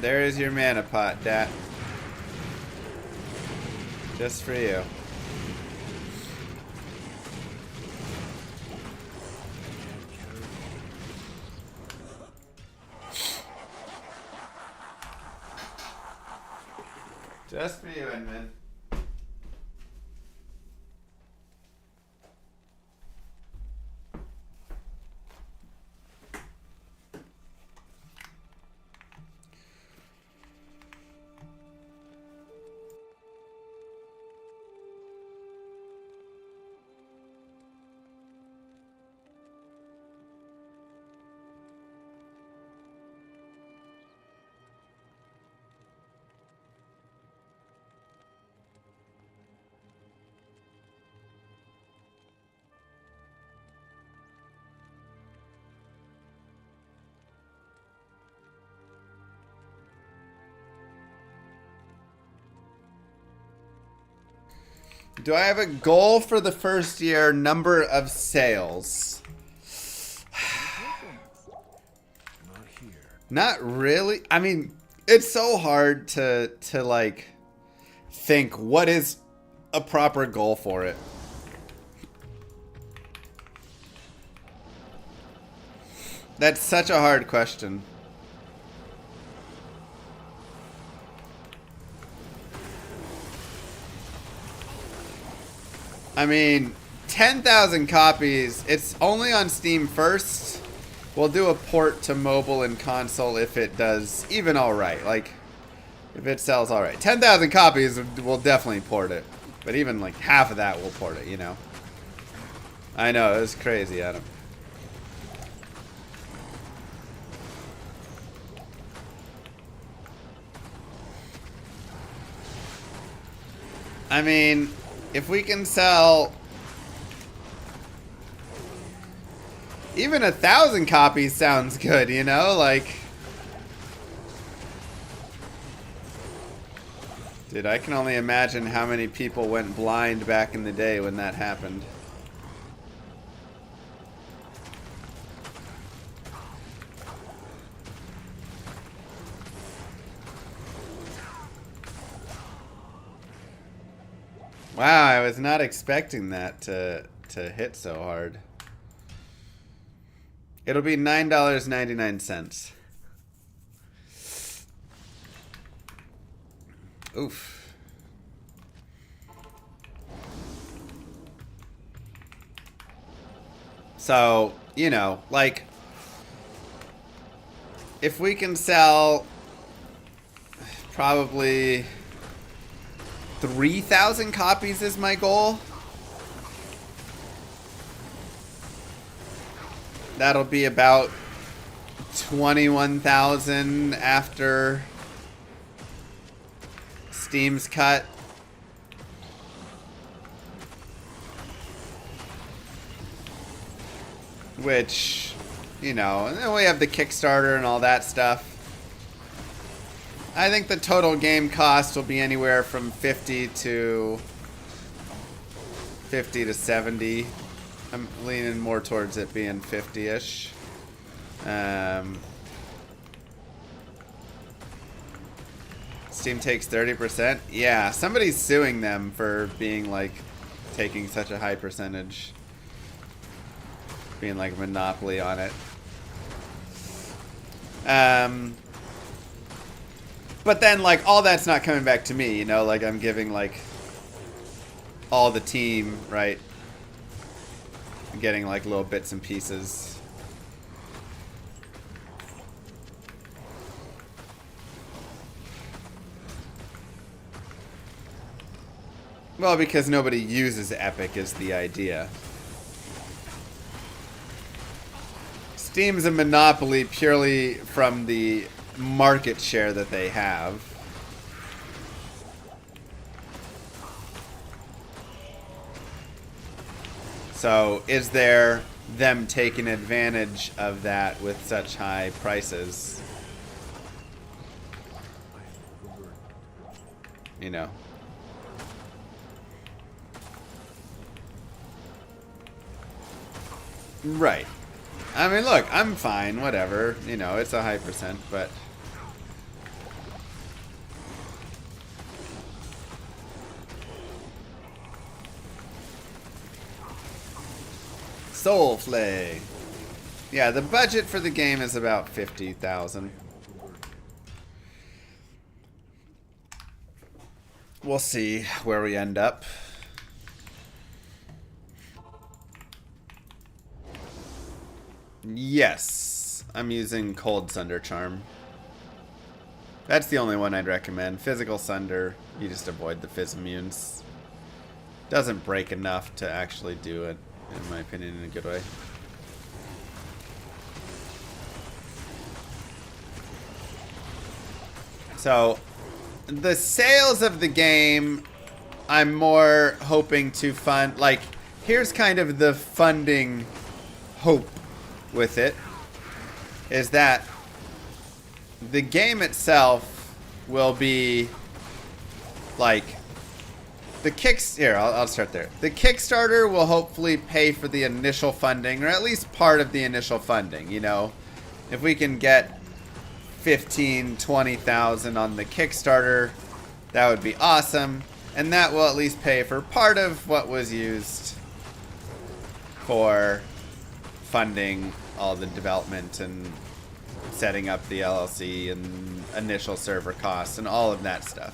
There is your mana pot, Dat. Just for you. Just for you, Edmund. Do I have a goal for the first year? Number of sales? Not really. I mean, it's so hard to like think what is a proper goal for it. That's such a hard question. I mean, 10,000 copies. It's only on Steam first. We'll do a port to mobile and console if it does even alright. Like, if it sells alright. 10,000 copies, we'll definitely port it. But even like half of that, we'll port it, you know? I know, it was crazy, Adam. I mean, if we can sell even 1,000 copies sounds good, you know? Like, dude, I can only imagine how many people went blind back in the day when that happened. Wow, I was not expecting that to hit so hard. It'll be $9.99. Oof. So, you know, like, if we can sell probably 3,000 copies is my goal. That'll be about 21,000 after Steam's cut. Which, you know, and then we have the Kickstarter and all that stuff. I think the total game cost will be anywhere from 50 to 70. I'm leaning more towards it being 50-ish. Steam takes 30%. Yeah, somebody's suing them for being like taking such a high percentage. Being like a monopoly on it. But then, like, all that's not coming back to me, you know? Like, I'm giving, like, all the team, right? I'm getting, like, little bits and pieces. Well, because nobody uses Epic is the idea. Steam's a monopoly purely from the market share that they have. So is there them taking advantage of that with such high prices? You know. Right. I mean, look, I'm fine, whatever. You know, it's a high percent, but... Soulflay. Yeah, the budget for the game is about 50,000. We'll see where we end up. Yes, I'm using Cold Sunder Charm. That's the only one I'd recommend. Physical Sunder, you just avoid the Fizz immunes. Doesn't break enough to actually do it, in my opinion, in a good way. So, the sales of the game, I'm more hoping to fund, like, here's kind of the funding hope with it, is that the game itself will be like the I'll start there. The Kickstarter will hopefully pay for the initial funding, or at least part of the initial funding, you know. If we can get 15, 20,000 on the Kickstarter, that would be awesome, and that will at least pay for part of what was used for funding all the development and setting up the LLC and initial server costs and all of that stuff.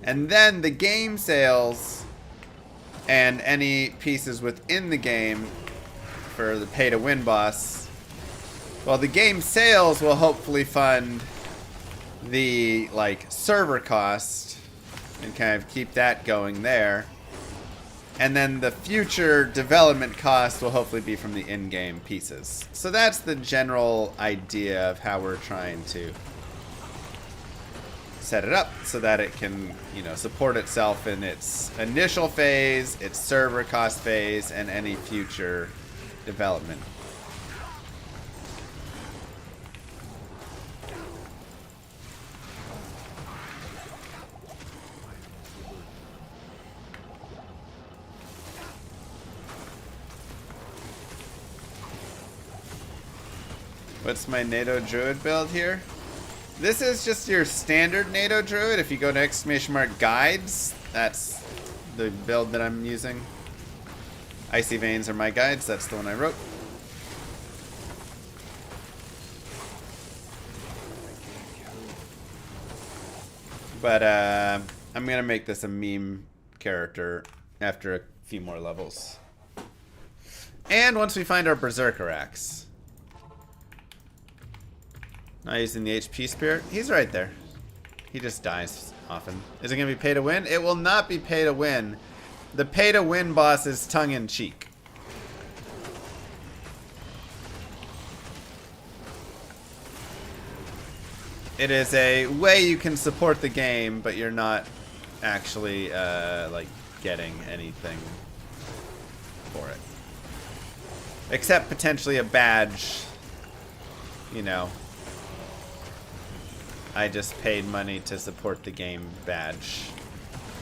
And then the game sales and any pieces within the game for the pay-to-win boss, well, the game sales will hopefully fund the, like, server cost and kind of keep that going there. And then the future development cost will hopefully be from the in-game pieces. So that's the general idea of how we're trying to set it up so that it can, you know, support itself in its initial phase, its server cost phase, and any future development What's my NATO Druid build here? This is just your standard NATO Druid. If you go to ! guides, that's the build that I'm using. Icy Veins are my guides. That's the one I wrote. But I'm gonna make this a meme character after a few more levels. And once we find our Berserker Axe. Not using the HP Spirit. He's right there. He just dies often. Is it gonna be pay to win? It will not be pay to win. The pay to win boss is tongue in cheek. It is a way you can support the game, but you're not actually like getting anything for it, except potentially a badge. You know, I just paid money to support the game badge,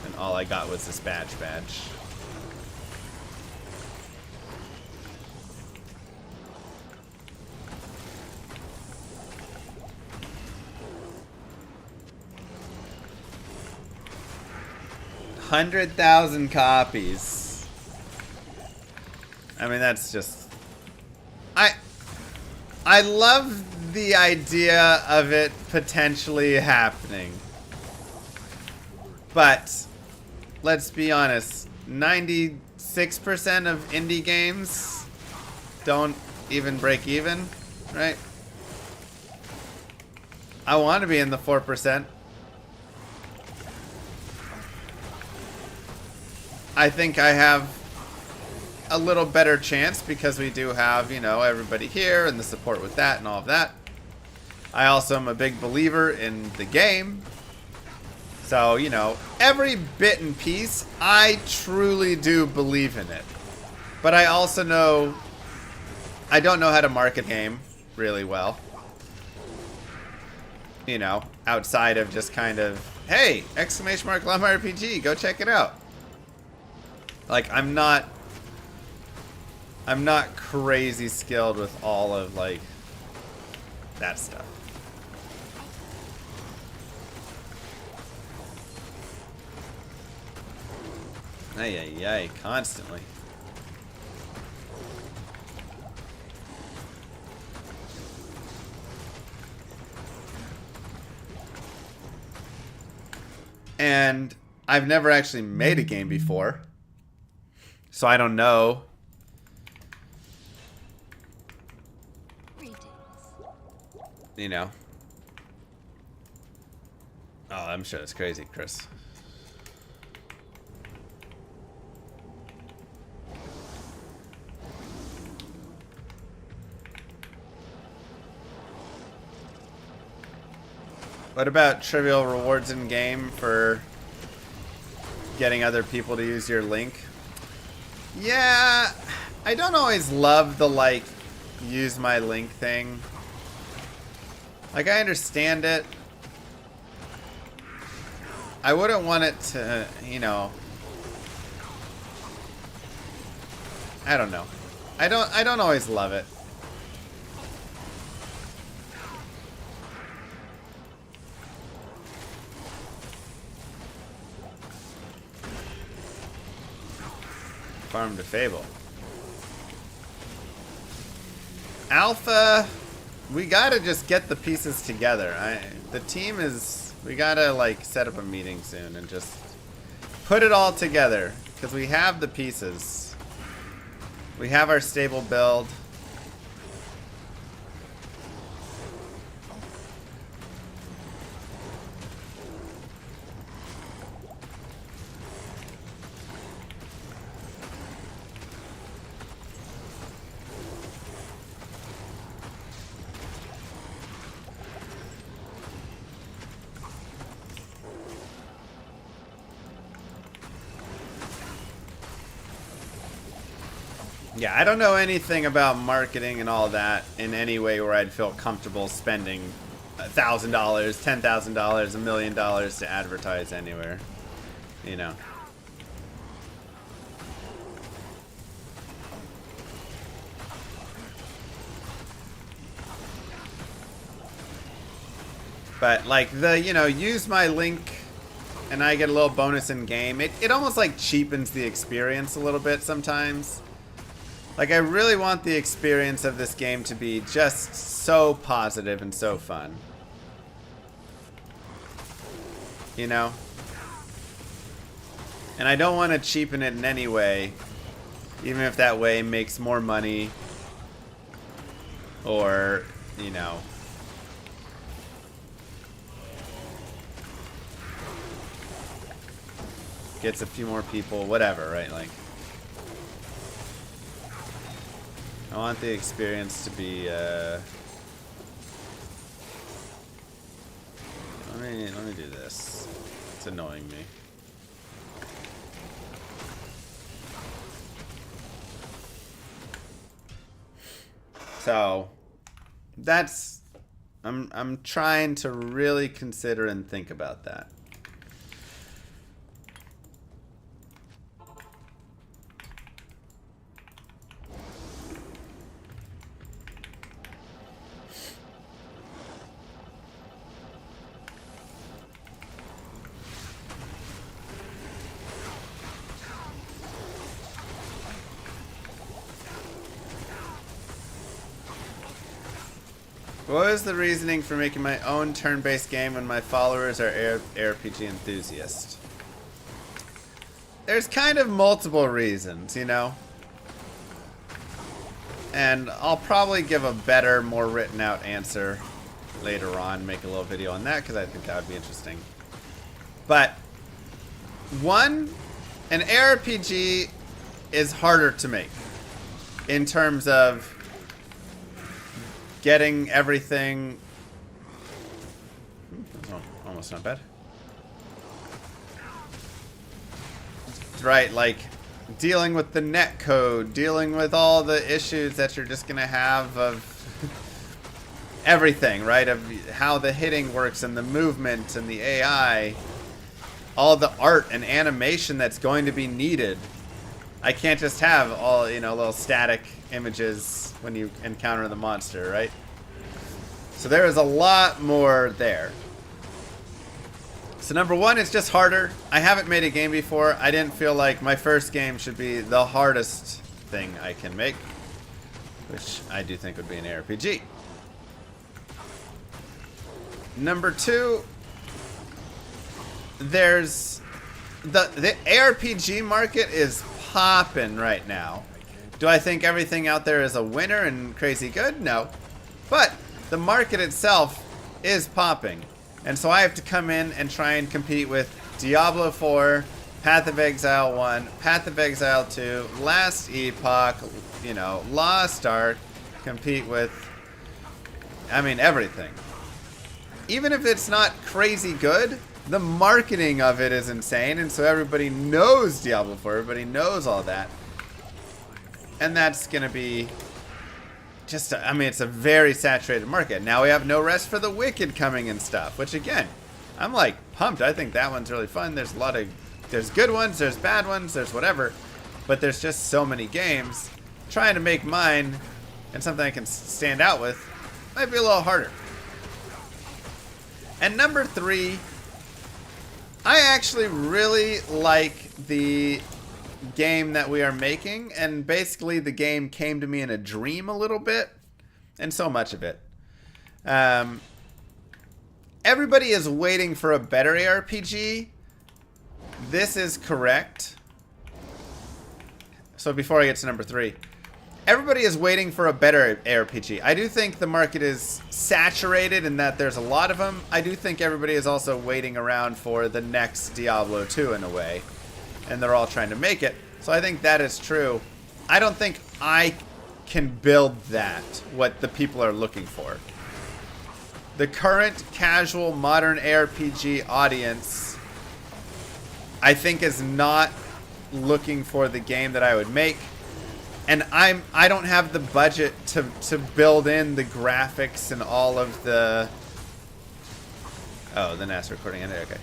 and all I got was this badge. $100,000 copies. I mean, that's just... I love the idea of it potentially happening. But, let's be honest, 96% of indie games don't even break even, right? I want to be in the 4%. I think I have a little better chance because we do have, you know, everybody here and the support with that and all of that. I also am a big believer in the game. So, you know, every bit and piece, I truly do believe in it. But I also know, I don't know how to market a game really well. You know, outside of just kind of, hey, ! Llama RPG, go check it out. Like, I'm not crazy skilled with all of, like, that stuff. Ay, constantly. And I've never actually made a game before. So I don't know. You know. Oh, I'm sure it's crazy, Chris. What about trivial rewards in game for getting other people to use your link? Yeah, I don't always love the, like, use my link thing. Like, I understand it. I wouldn't want it to, you know... I don't know. I don't always love it. Farm to Fable. Alpha, we gotta just get the pieces together. The team is, we gotta like set up a meeting soon and just put it all together because we have the pieces. We have our stable build. Yeah, I don't know anything about marketing and all that in any way where I'd feel comfortable spending $1,000, $10,000, $1 million to advertise anywhere. You know. But like the, you know, use my link and I get a little bonus in game. It almost like cheapens the experience a little bit sometimes. Like I really want the experience of this game to be just so positive and so fun. You know? And I don't want to cheapen it in any way. Even if that way makes more money. Or, you know. Gets a few more people, whatever, right? Like, I want the experience to be, let me do this. It's annoying me. So, that's, I'm trying to really consider and think about that. What is the reasoning for making my own turn-based game when my followers are RPG enthusiasts? There's kind of multiple reasons, you know? And I'll probably give a better, more written out answer later on, make a little video on that, because I think that would be interesting. But, one, an ARPG is harder to make in terms of getting everything. Oh, almost not bad. Right, like dealing with the net code, dealing with all the issues that you're just gonna have of everything, right? Of how the hitting works and the movement and the AI, all the art and animation that's going to be needed. I can't just have all, you know, little static images when you encounter the monster, right? So there is a lot more there. So number one, it's just harder. I haven't made a game before. I didn't feel like my first game should be the hardest thing I can make, which I do think would be an ARPG. Number two, there's the ARPG market is popping right now. Do I think everything out there is a winner and crazy good? No. But the market itself is popping. And so I have to come in and try and compete with Diablo 4, Path of Exile 1, Path of Exile 2, Last Epoch, you know, Lost Ark, compete with, I mean, everything. Even if it's not crazy good, the marketing of it is insane. And so everybody knows Diablo 4, everybody knows all that. And that's going to be just, I mean, it's a very saturated market. Now we have No Rest for the Wicked coming and stuff, which again, I'm like pumped. I think that one's really fun. There's a lot of, there's good ones, there's bad ones, there's whatever. But there's just so many games. Trying to make mine and something I can stand out with might be a little harder. And number three, I actually really like the game that we are making, and basically the game came to me in a dream a little bit, and so much of it. Everybody is waiting for a better ARPG. This is correct. So before I get to number three, everybody is waiting for a better ARPG. I do think the market is saturated in that there's a lot of them. I do think everybody is also waiting around for the next Diablo 2 in a way. And they're all trying to make it. So I think that is true. I don't think I can build that, what the people are looking for. The current casual modern ARPG audience, I think, is not looking for the game that I would make. And I don't have the budget to build in the graphics and all of the... Oh, the NAS recording ended, okay.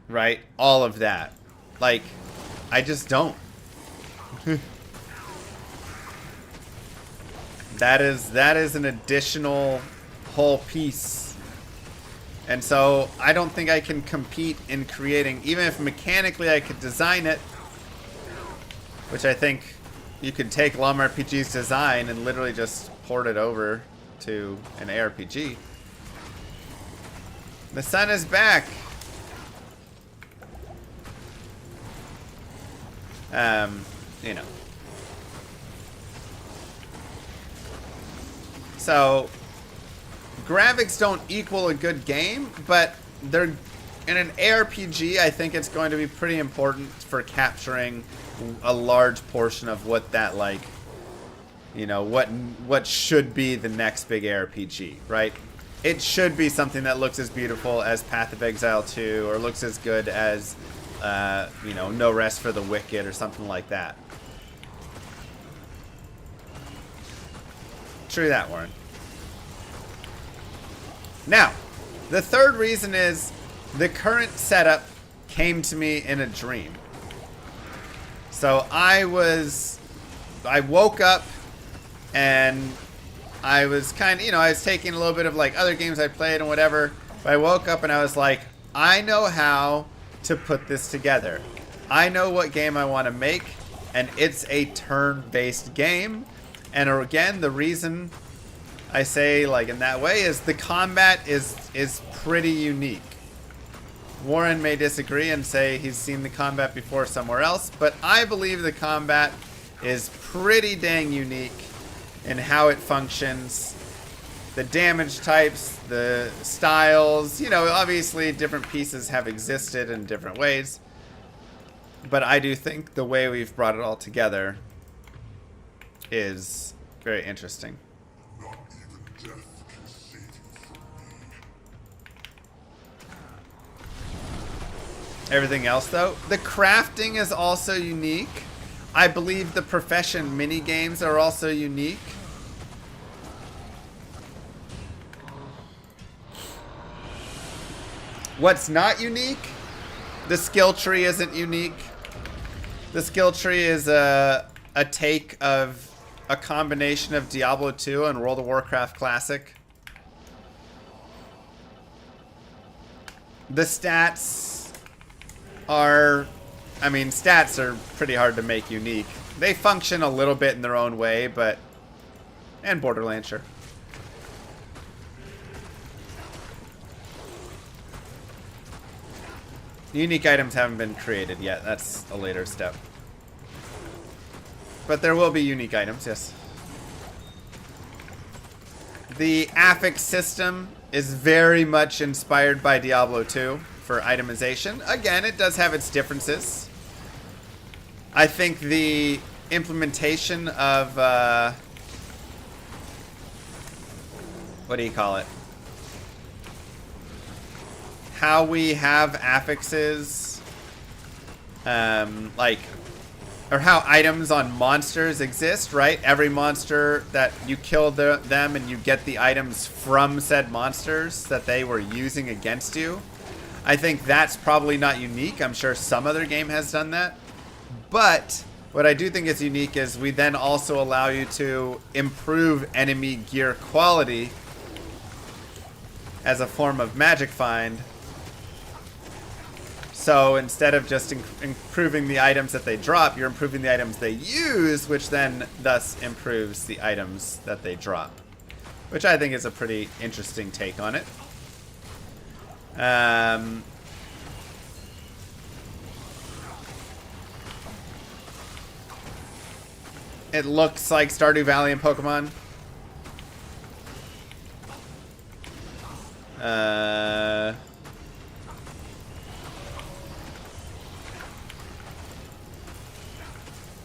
Right? All of that. Like, I just don't. That is an additional whole piece. And so I don't think I can compete in creating, even if mechanically I could design it, which I think you could take Llama RPG's design and literally just port it over to an ARPG. The sun is back. You know. So, graphics don't equal a good game, but they're in an ARPG. I think it's going to be pretty important for capturing a large portion of what that, like, you know, what should be the next big ARPG, right? It should be something that looks as beautiful as Path of Exile 2, or looks as good as, you know, No Rest for the Wicked, or something like that. True that, Warren. Now, the third reason is the current setup came to me in a dream. So I woke up and I was kind of, you know, I was taking a little bit of like other games I played and whatever. But I woke up and I was like, I know how to put this together. I know what game I want to make, and it's a turn-based game. And again, the reason I say like in that way is the combat is pretty unique. Warren may disagree and say he's seen the combat before somewhere else, but I believe the combat is pretty dang unique in how it functions. The damage types, the styles, you know, obviously different pieces have existed in different ways, but I do think the way we've brought it all together is very interesting. Everything else, though, the crafting is also unique. I believe the profession mini games are also unique. What's not unique? The skill tree isn't unique. The skill tree is a take of a combination of Diablo 2 and World of Warcraft Classic. The stats are, I mean, stats are pretty hard to make unique. They function a little bit in their own way, but, and Borderlands, sure. Unique items haven't been created yet. That's a later step. But there will be unique items, yes. The affix system is very much inspired by Diablo 2 for itemization. Again, it does have its differences. I think the implementation of, what do you call it? How we have affixes, like, or how items on monsters exist, right? Every monster that you kill them and you get the items from said monsters that they were using against you. I think that's probably not unique. I'm sure some other game has done that. But what I do think is unique is we then also allow you to improve enemy gear quality as a form of magic find. So instead of just improving the items that they drop, you're improving the items they use, which then thus improves the items that they drop. Which I think is a pretty interesting take on it. It looks like Stardew Valley in Pokemon.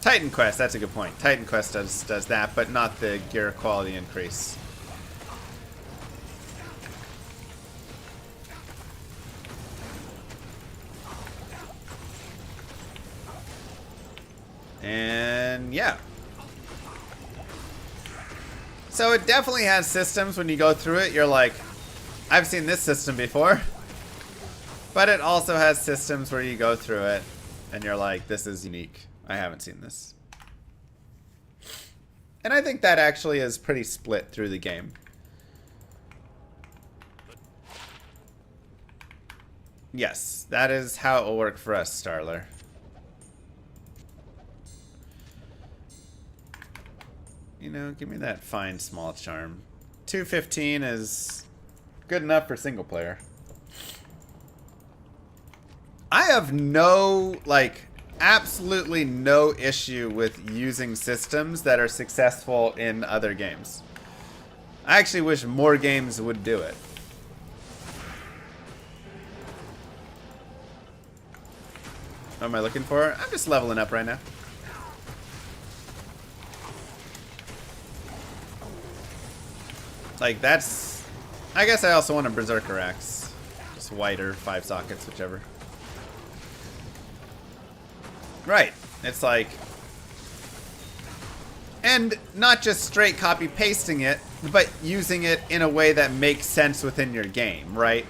Titan Quest, that's a good point. Titan Quest does that, but not the gear quality increase. And yeah. So it definitely has systems. When you go through it, you're like, I've seen this system before. But it also has systems where you go through it and you're like, this is unique. I haven't seen this. And I think that actually is pretty split through the game. Yes, that is how it will work for us, Starler. You know, give me that fine small charm. 215 is good enough for single player. I have no, like, absolutely no issue with using systems that are successful in other games. I actually wish more games would do it. What am I looking for? I'm just leveling up right now. Like, that's... I guess I also want a Berserker Axe. Just whiter, 5 sockets, whichever. Right. It's like... And not just straight copy-pasting it, but using it in a way that makes sense within your game, right?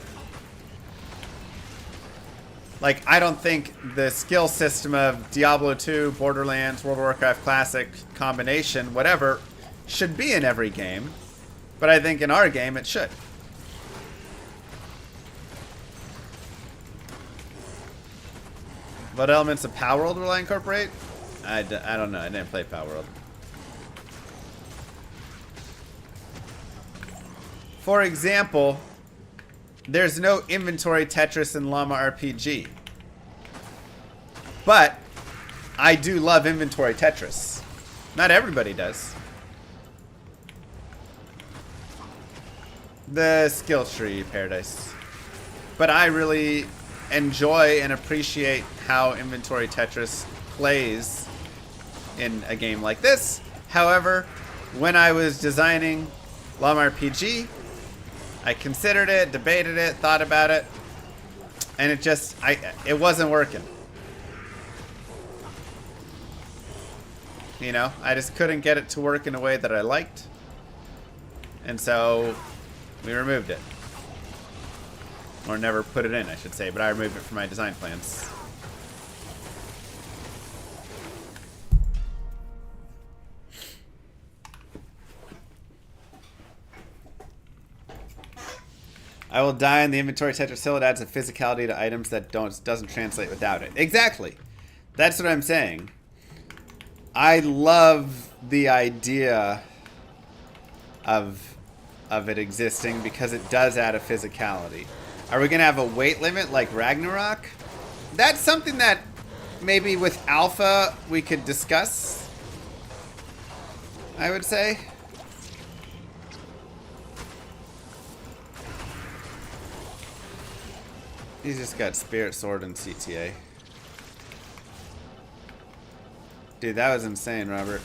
Like, I don't think the skill system of Diablo 2, Borderlands, World of Warcraft Classic combination, whatever, should be in every game. But I think in our game, it should. What elements of Power World will I incorporate? I don't know. I didn't play Power World. For example, there's no inventory Tetris in Llama RPG. But I do love inventory Tetris. Not everybody does. The skill tree paradise. But I really enjoy and appreciate how inventory Tetris plays in a game like this. However, when I was designing Llama RPG, I considered it, debated it, thought about it, and it wasn't working. You know, I just couldn't get it to work in a way that I liked. And so we removed it. Or never put it in, I should say, but I removed it from my design plans. I will die in the inventory Tetris Hill. It adds a physicality to items that doesn't translate without it. Exactly. That's what I'm saying. I love the idea of it existing because it does add a physicality. Are we going to have a weight limit like Ragnarok? That's something that maybe with Alpha we could discuss, I would say. He's just got Spirit Sword and CTA. Dude, that was insane, Robert.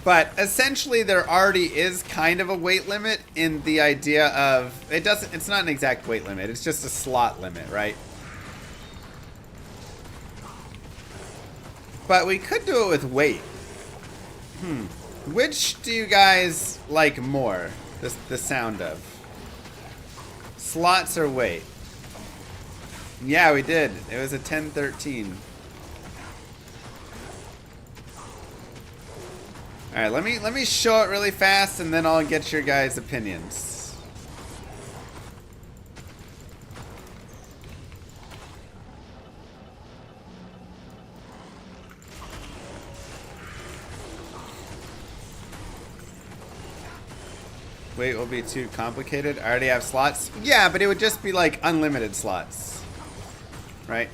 But essentially there already is kind of a weight limit in the idea of it's not an exact weight limit, it's just a slot limit, right? But we could do it with weight. Which do you guys like more? The sound of? Slots or weight? Yeah, we did. It was a 1013. Alright, let me show it really fast and then I'll get your guys' opinions. Wait, will be too complicated? I already have slots? Yeah, but it would just be like unlimited slots. Right?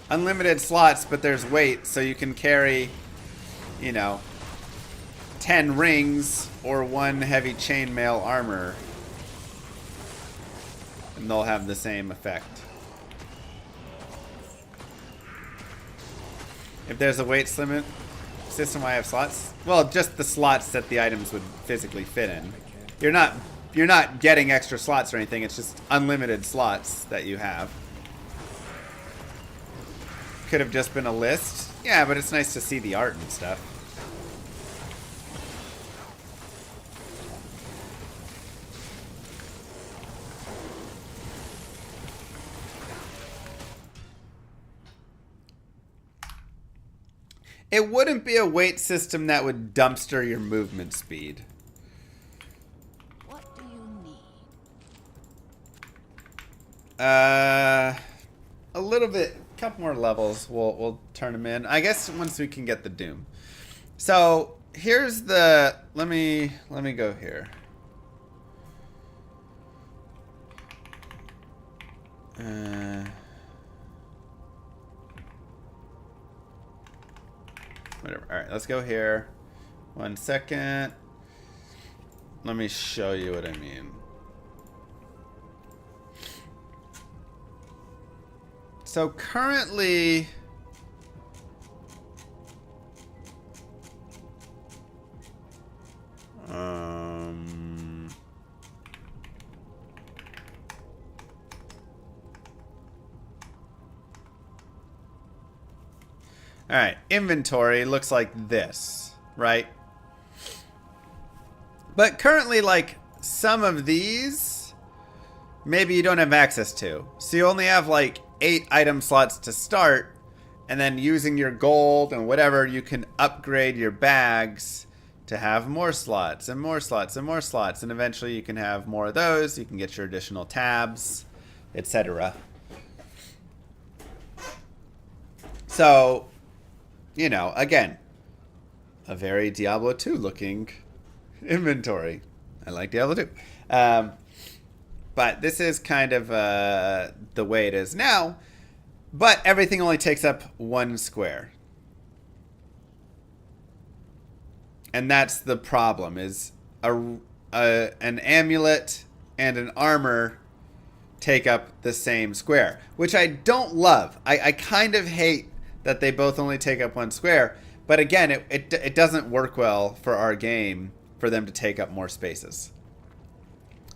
Unlimited slots, but there's weight, so you can carry, you know, 10 rings or 1 heavy chainmail armor. And they'll have the same effect. If there's a weight limit system, why I have slots? Well, just the slots that the items would physically fit in. You're not getting extra slots or anything, it's just unlimited slots that you have. could have just been a list. Yeah, but it's nice to see the art and stuff. It wouldn't be a weight system that would dumpster your movement speed. What do you need? A little bit, a couple more levels. We'll turn them in. I guess once we can get the Doom. So here's the. Let me go here. Whatever. All right, let's go here. 1 second. Let me show you what I mean. So currently, all right, inventory looks like this, right? But currently, like, some of these, maybe you don't have access to. So you only have, like, 8 item slots to start, and then using your gold and whatever, you can upgrade your bags to have more slots and more slots and more slots. And eventually you can have more of those. You can get your additional tabs, etc. So, you know, again, a very Diablo 2 looking inventory. I like Diablo 2. But this is kind of the way it is now. But everything only takes up 1 square. And that's the problem, is an amulet and an armor take up the same square, which I don't love. I kind of hate that they both only take up 1 square. But again, it doesn't work well for our game for them to take up more spaces.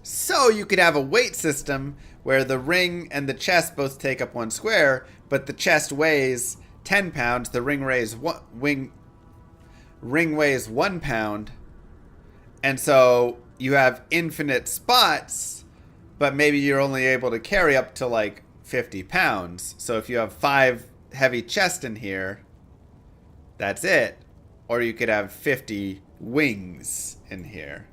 So you could have a weight system where the ring and the chest both take up 1 square, but the chest weighs 10 pounds, the ring weighs 1 pound, and so you have infinite spots, but maybe you're only able to carry up to like 50 pounds. So if you have 5 heavy chests in here, that's it. Or you could have 50 wings in here.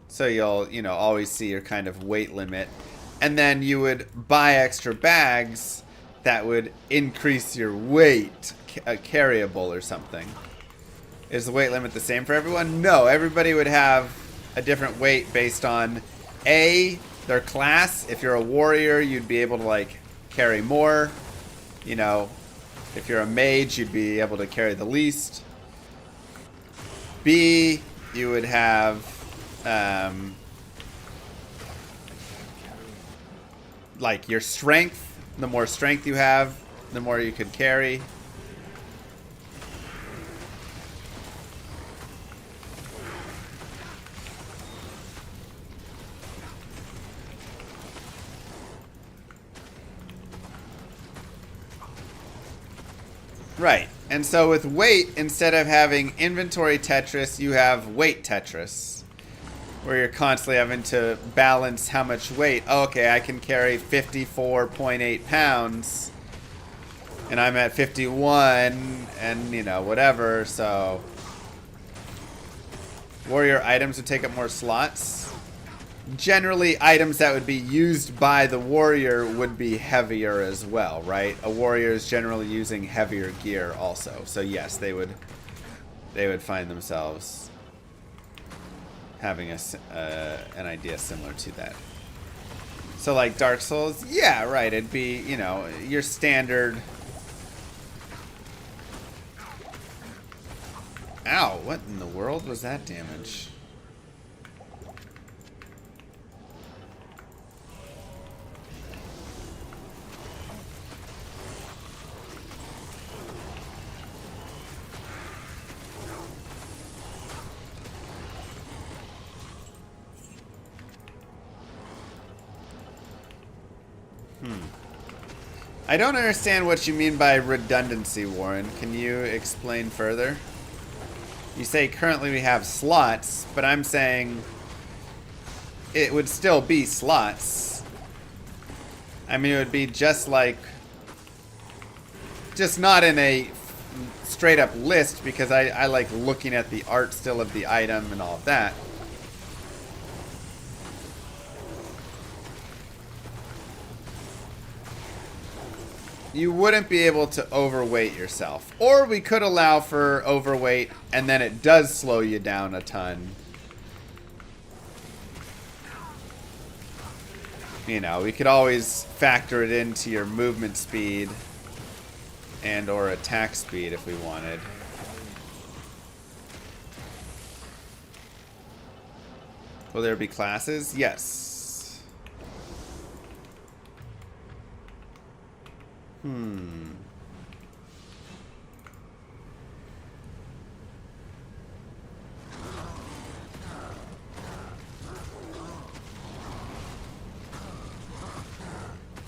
So you'll, you know, always see your kind of weight limit. And then you would buy extra bags that would increase your weight, carryable or something. Is the weight limit the same for everyone? No, everybody would have a different weight based on A, their class. If you're a warrior, you'd be able to like carry more. You know, if you're a mage, you'd be able to carry the least. B, you would have like your strength. The more strength you have, the more you could carry. Right. And so with weight, instead of having inventory Tetris, you have weight Tetris, where you're constantly having to balance how much weight. Oh, okay, I can carry 54.8 pounds, and I'm at 51, and, you know, whatever, so... Warrior items would take up more slots. Generally, items that would be used by the warrior would be heavier as well, right? A warrior is generally using heavier gear also. So yes, they would find themselves having an idea similar to that. So like Dark Souls, yeah, right, it'd be, you know, your standard... Ow, what in the world was that damage? I don't understand what you mean by redundancy, Warren. Can you explain further? You say currently we have slots, but I'm saying it would still be slots. I mean, it would be just like, just not in a straight up list, because I like looking at the art still of the item and all of that. You wouldn't be able to overweight yourself. Or we could allow for overweight and then it does slow you down a ton. You know, we could always factor it into your movement speed and or attack speed if we wanted. Will there be classes? Yes.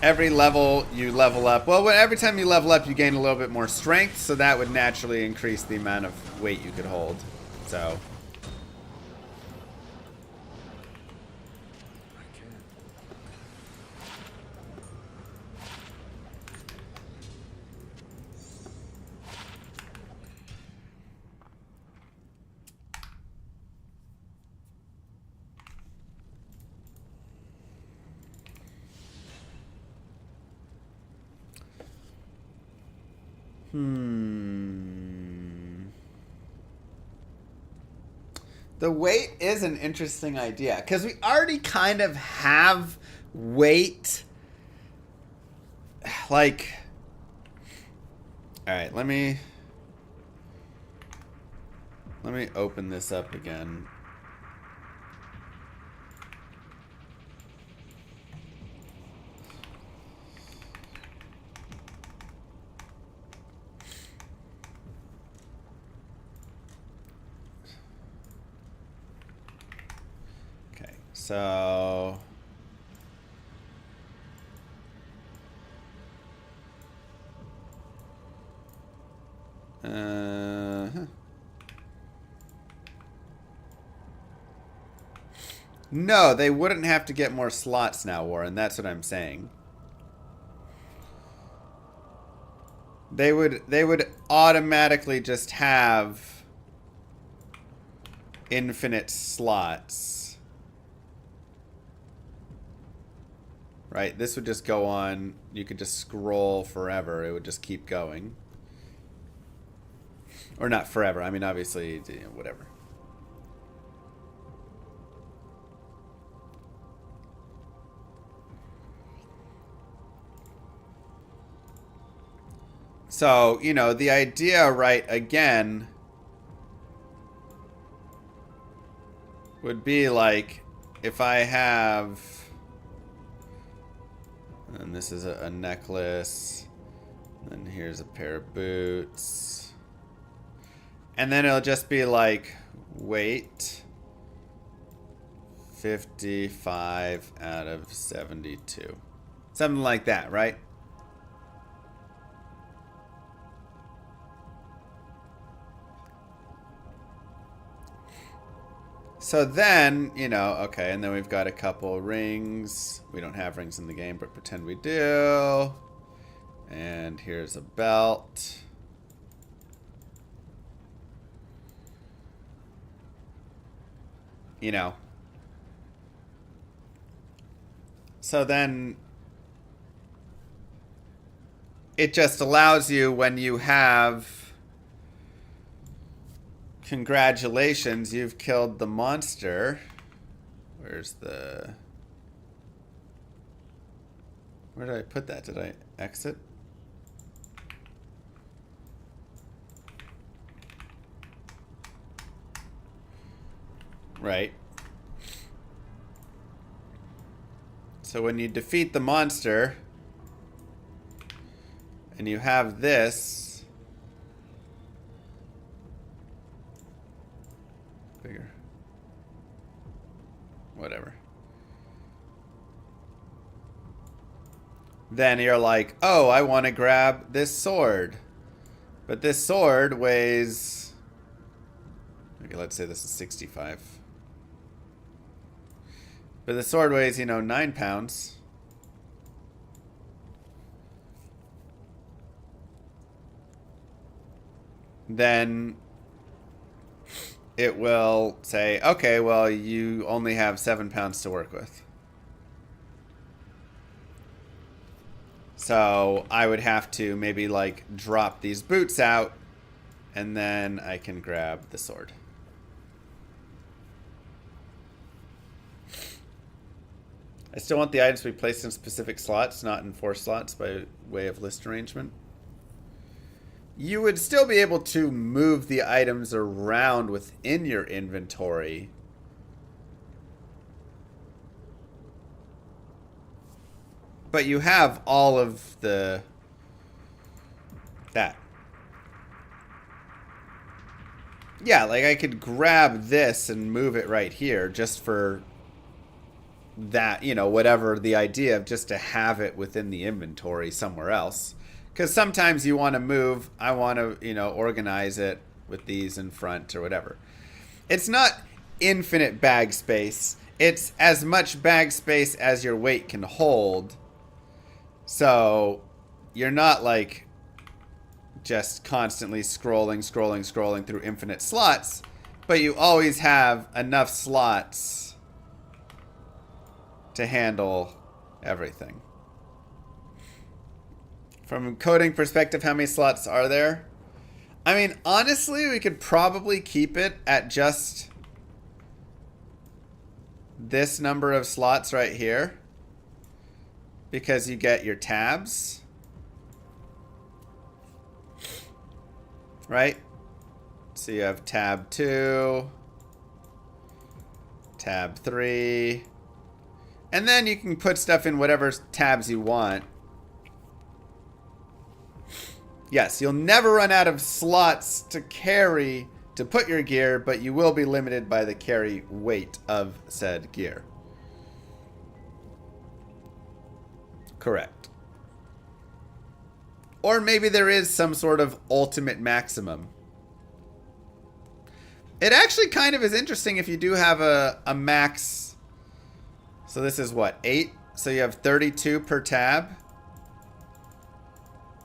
Every level you level up. Well, every time you level up, you gain a little bit more strength, so that would naturally increase the amount of weight you could hold. So. The weight is an interesting idea, because we already kind of have weight. Like, all right, let me open this up again. So no, they wouldn't have to get more slots now, Warren. That's what I'm saying. They would automatically just have infinite slots. Right, this would just go on. You could just scroll forever. It would just keep going. Or not forever. I mean, obviously, you know, whatever. So, you know, the idea, right, again, would be like, if I have... And this is a necklace. And here's a pair of boots. And then it'll just be like, weight 55 out of 72. Something like that, right? So then, you know, okay, and then we've got a couple rings. We don't have rings in the game, but pretend we do. And here's a belt. You know. So then it just allows you, when you have... Congratulations, you've killed the monster. Where's the... Where did I put that? Did I exit? Right. So when you defeat the monster, and you have this... Bigger. Whatever. then you're like, oh, I want to grab this sword. But this sword weighs... Okay, let's say this is 65. But the sword weighs, 9 pounds. Then it will say, okay, well, you only have 7 pounds to work with. So I would have to maybe like drop these boots out, and then I can grab the sword. I still want the items to be placed in specific slots, not in 4 slots by way of list arrangement. You would still be able to move the items around within your inventory. But you have all of that. Yeah, like I could grab this and move it right here just for that, whatever the idea of just to have it within the inventory somewhere else. Because sometimes you want to move, I want to, organize it with these in front or whatever. It's not infinite bag space. It's as much bag space as your weight can hold. So you're not like just constantly scrolling through infinite slots, but you always have enough slots to handle everything. From a coding perspective, how many slots are there? I mean, honestly, we could probably keep it at just this number of slots right here, because you get your tabs, right? So you have tab 2, tab 3, and then you can put stuff in whatever tabs you want. Yes, you'll never run out of slots to carry to put your gear, but you will be limited by the carry weight of said gear. Correct. Or maybe there is some sort of ultimate maximum. It actually kind of is interesting if you do have a max. So this is what, 8? So you have 32 per tab.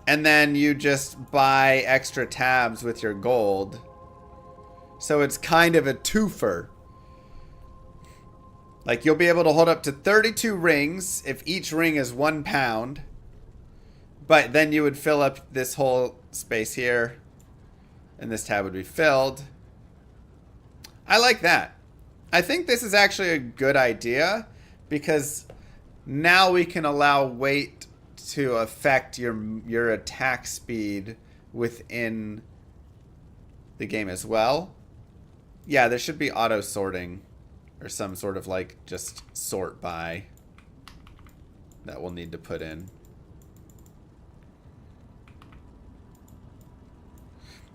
And then you just buy extra tabs with your gold. So it's kind of a twofer. Like you'll be able to hold up to 32 rings if each ring is 1 pound. But then you would fill up this whole space here. And this tab would be filled. I like that. I think this is actually a good idea. Because now we can allow weight to affect your attack speed within the game as well. Yeah, there should be auto sorting or some sort of like just sort by that we'll need to put in.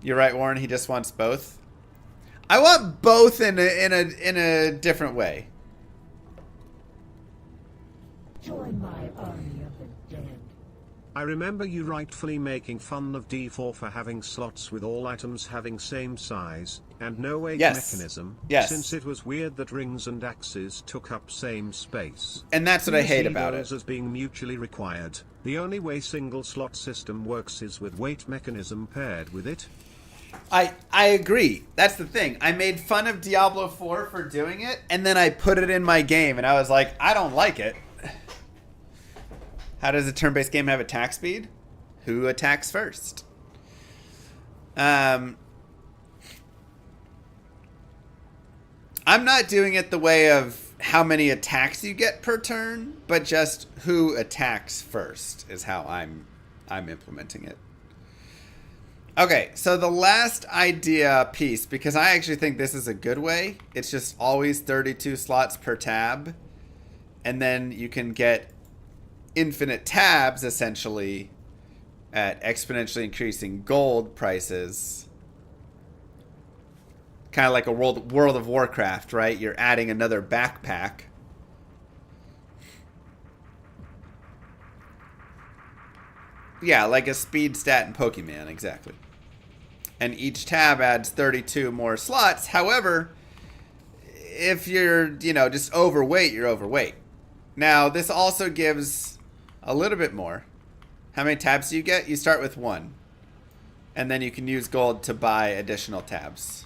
You're right, Warren. He just wants both. I want both in a different way. Join my army of the dead. I remember you rightfully making fun of D4 for having slots with all items having same size, and no weight mechanism, since it was weird that rings and axes took up same space. And that's what I hate about it. As being mutually required. The only way single slot system works is with weight mechanism paired with it. I agree. That's the thing. I made fun of Diablo 4 for doing it, and then I put it in my game, and I was like, I don't like it. How does a turn-based game have attack speed? Who attacks first? I'm not doing it the way of how many attacks you get per turn, but just who attacks first is how I'm implementing it. Okay, so the last idea piece, because I actually think this is a good way. It's just always 32 slots per tab. And then you can get infinite tabs, essentially, at exponentially increasing gold prices. Kind of like a World of Warcraft, right? You're adding another backpack. Yeah, like a speed stat in Pokemon, exactly. And each tab adds 32 more slots. However, if you're, just overweight, you're overweight. Now, this also gives a little bit more. How many tabs do you get? You start with 1. And then you can use gold to buy additional tabs.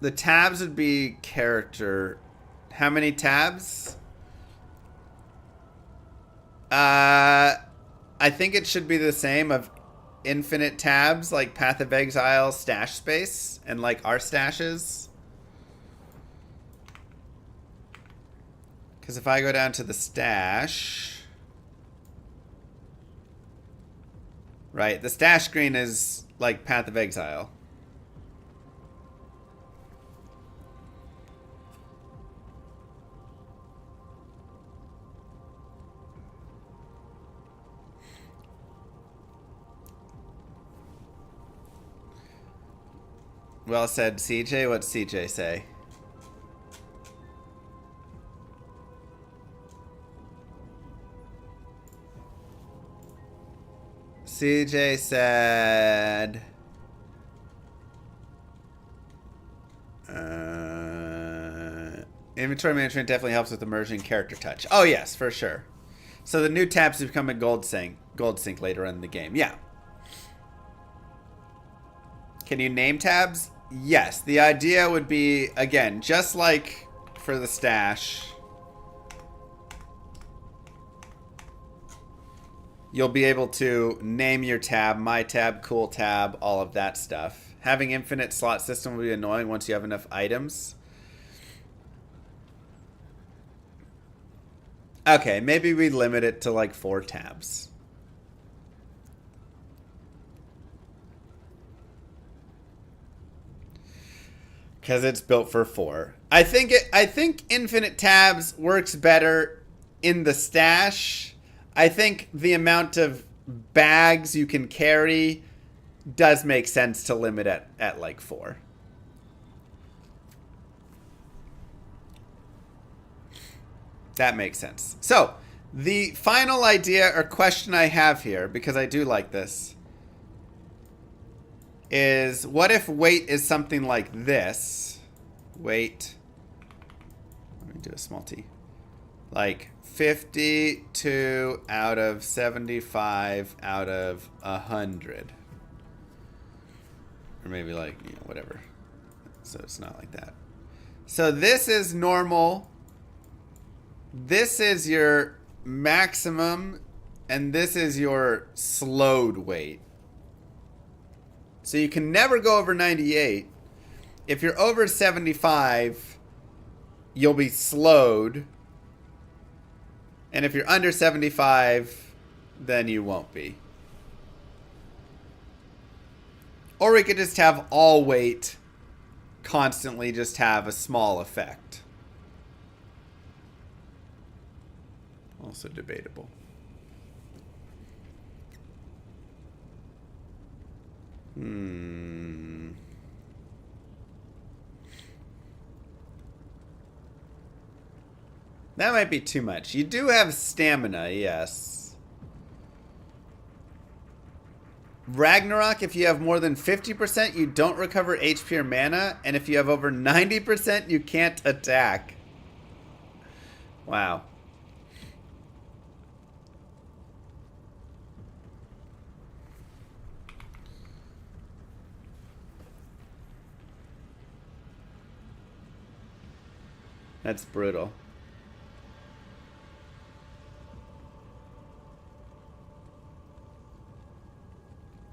The tabs would be character. How many tabs? I think it should be the same of infinite tabs, like Path of Exile, stash space, and like our stashes. Because if I go down to the stash, right, the stash screen is like Path of Exile. Well said, CJ. What's CJ say? CJ said... inventory management definitely helps with immersion character touch. Oh, yes, for sure. So the new tabs become a gold sync later in the game. Yeah. Can you name tabs? Yes. The idea would be, again, just like for the stash, you'll be able to name your tab, my tab, cool tab, all of that stuff. Having infinite slot system will be annoying once you have enough items. Okay, maybe we limit it to like 4 tabs. Because it's built for 4. I think infinite tabs works better in the stash. I think the amount of bags you can carry does make sense to limit at like 4. That makes sense. So, the final idea or question I have here, because I do like this, is what if weight is something like this? Weight. Let me do a small t. Like 52 out of 75 out of 100. Or maybe like, whatever. So it's not like that. So this is normal. This is your maximum. And this is your slowed weight. So you can never go over 98. If you're over 75, you'll be slowed. And if you're under 75, then you won't be. Or we could just have all weight constantly just have a small effect. Also debatable. That might be too much. You do have stamina, yes. Ragnarok, if you have more than 50%, you don't recover HP or mana. And if you have over 90%, you can't attack. Wow. That's brutal.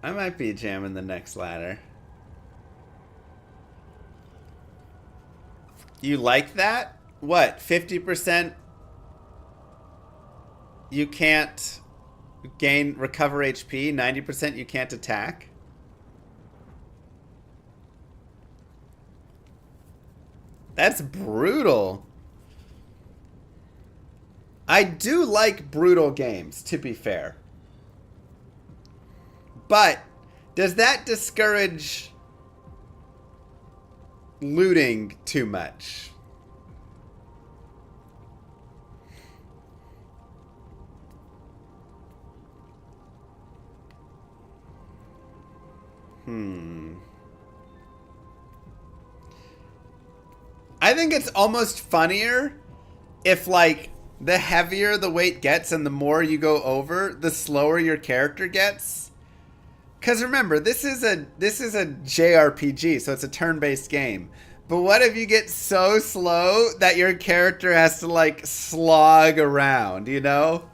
I might be jamming the next ladder. You like that? What? 50% you can't recover HP, 90% you can't attack? That's brutal. I do like brutal games, to be fair. But does that discourage looting too much? I think it's almost funnier if, like, the heavier the weight gets and the more you go over, the slower your character gets. Because remember, this is a JRPG, so it's a turn-based game. But what if you get so slow that your character has to, like, slog around, you know?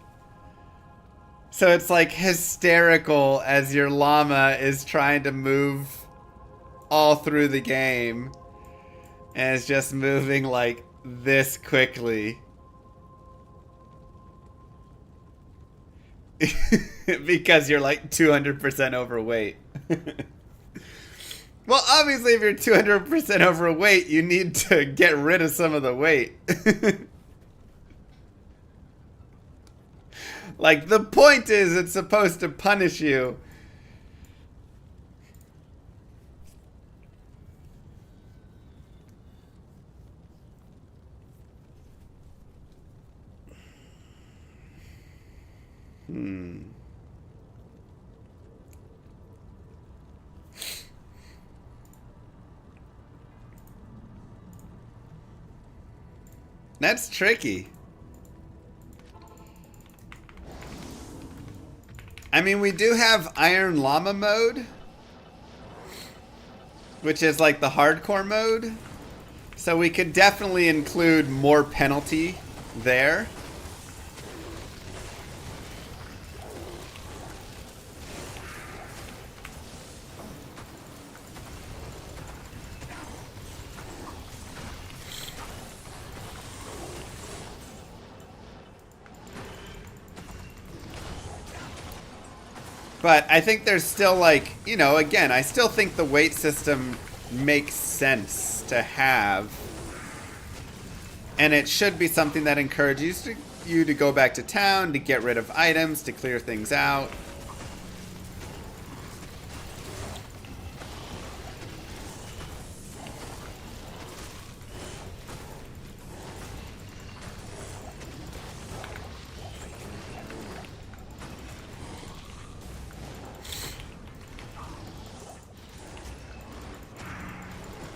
So it's, like, hysterical as your llama is trying to move all through the game. And it's just moving, like, this quickly. Because you're, like, 200% overweight. Well, obviously, if you're 200% overweight, you need to get rid of some of the weight. Like, the point is, it's supposed to punish you. That's tricky. I mean, we do have Iron Llama mode, which is like the hardcore mode. So we could definitely include more penalty there. But I think there's still, like, you know, again, I still think the weight system makes sense to have. And it should be something that encourages you to go back to town, to get rid of items, to clear things out.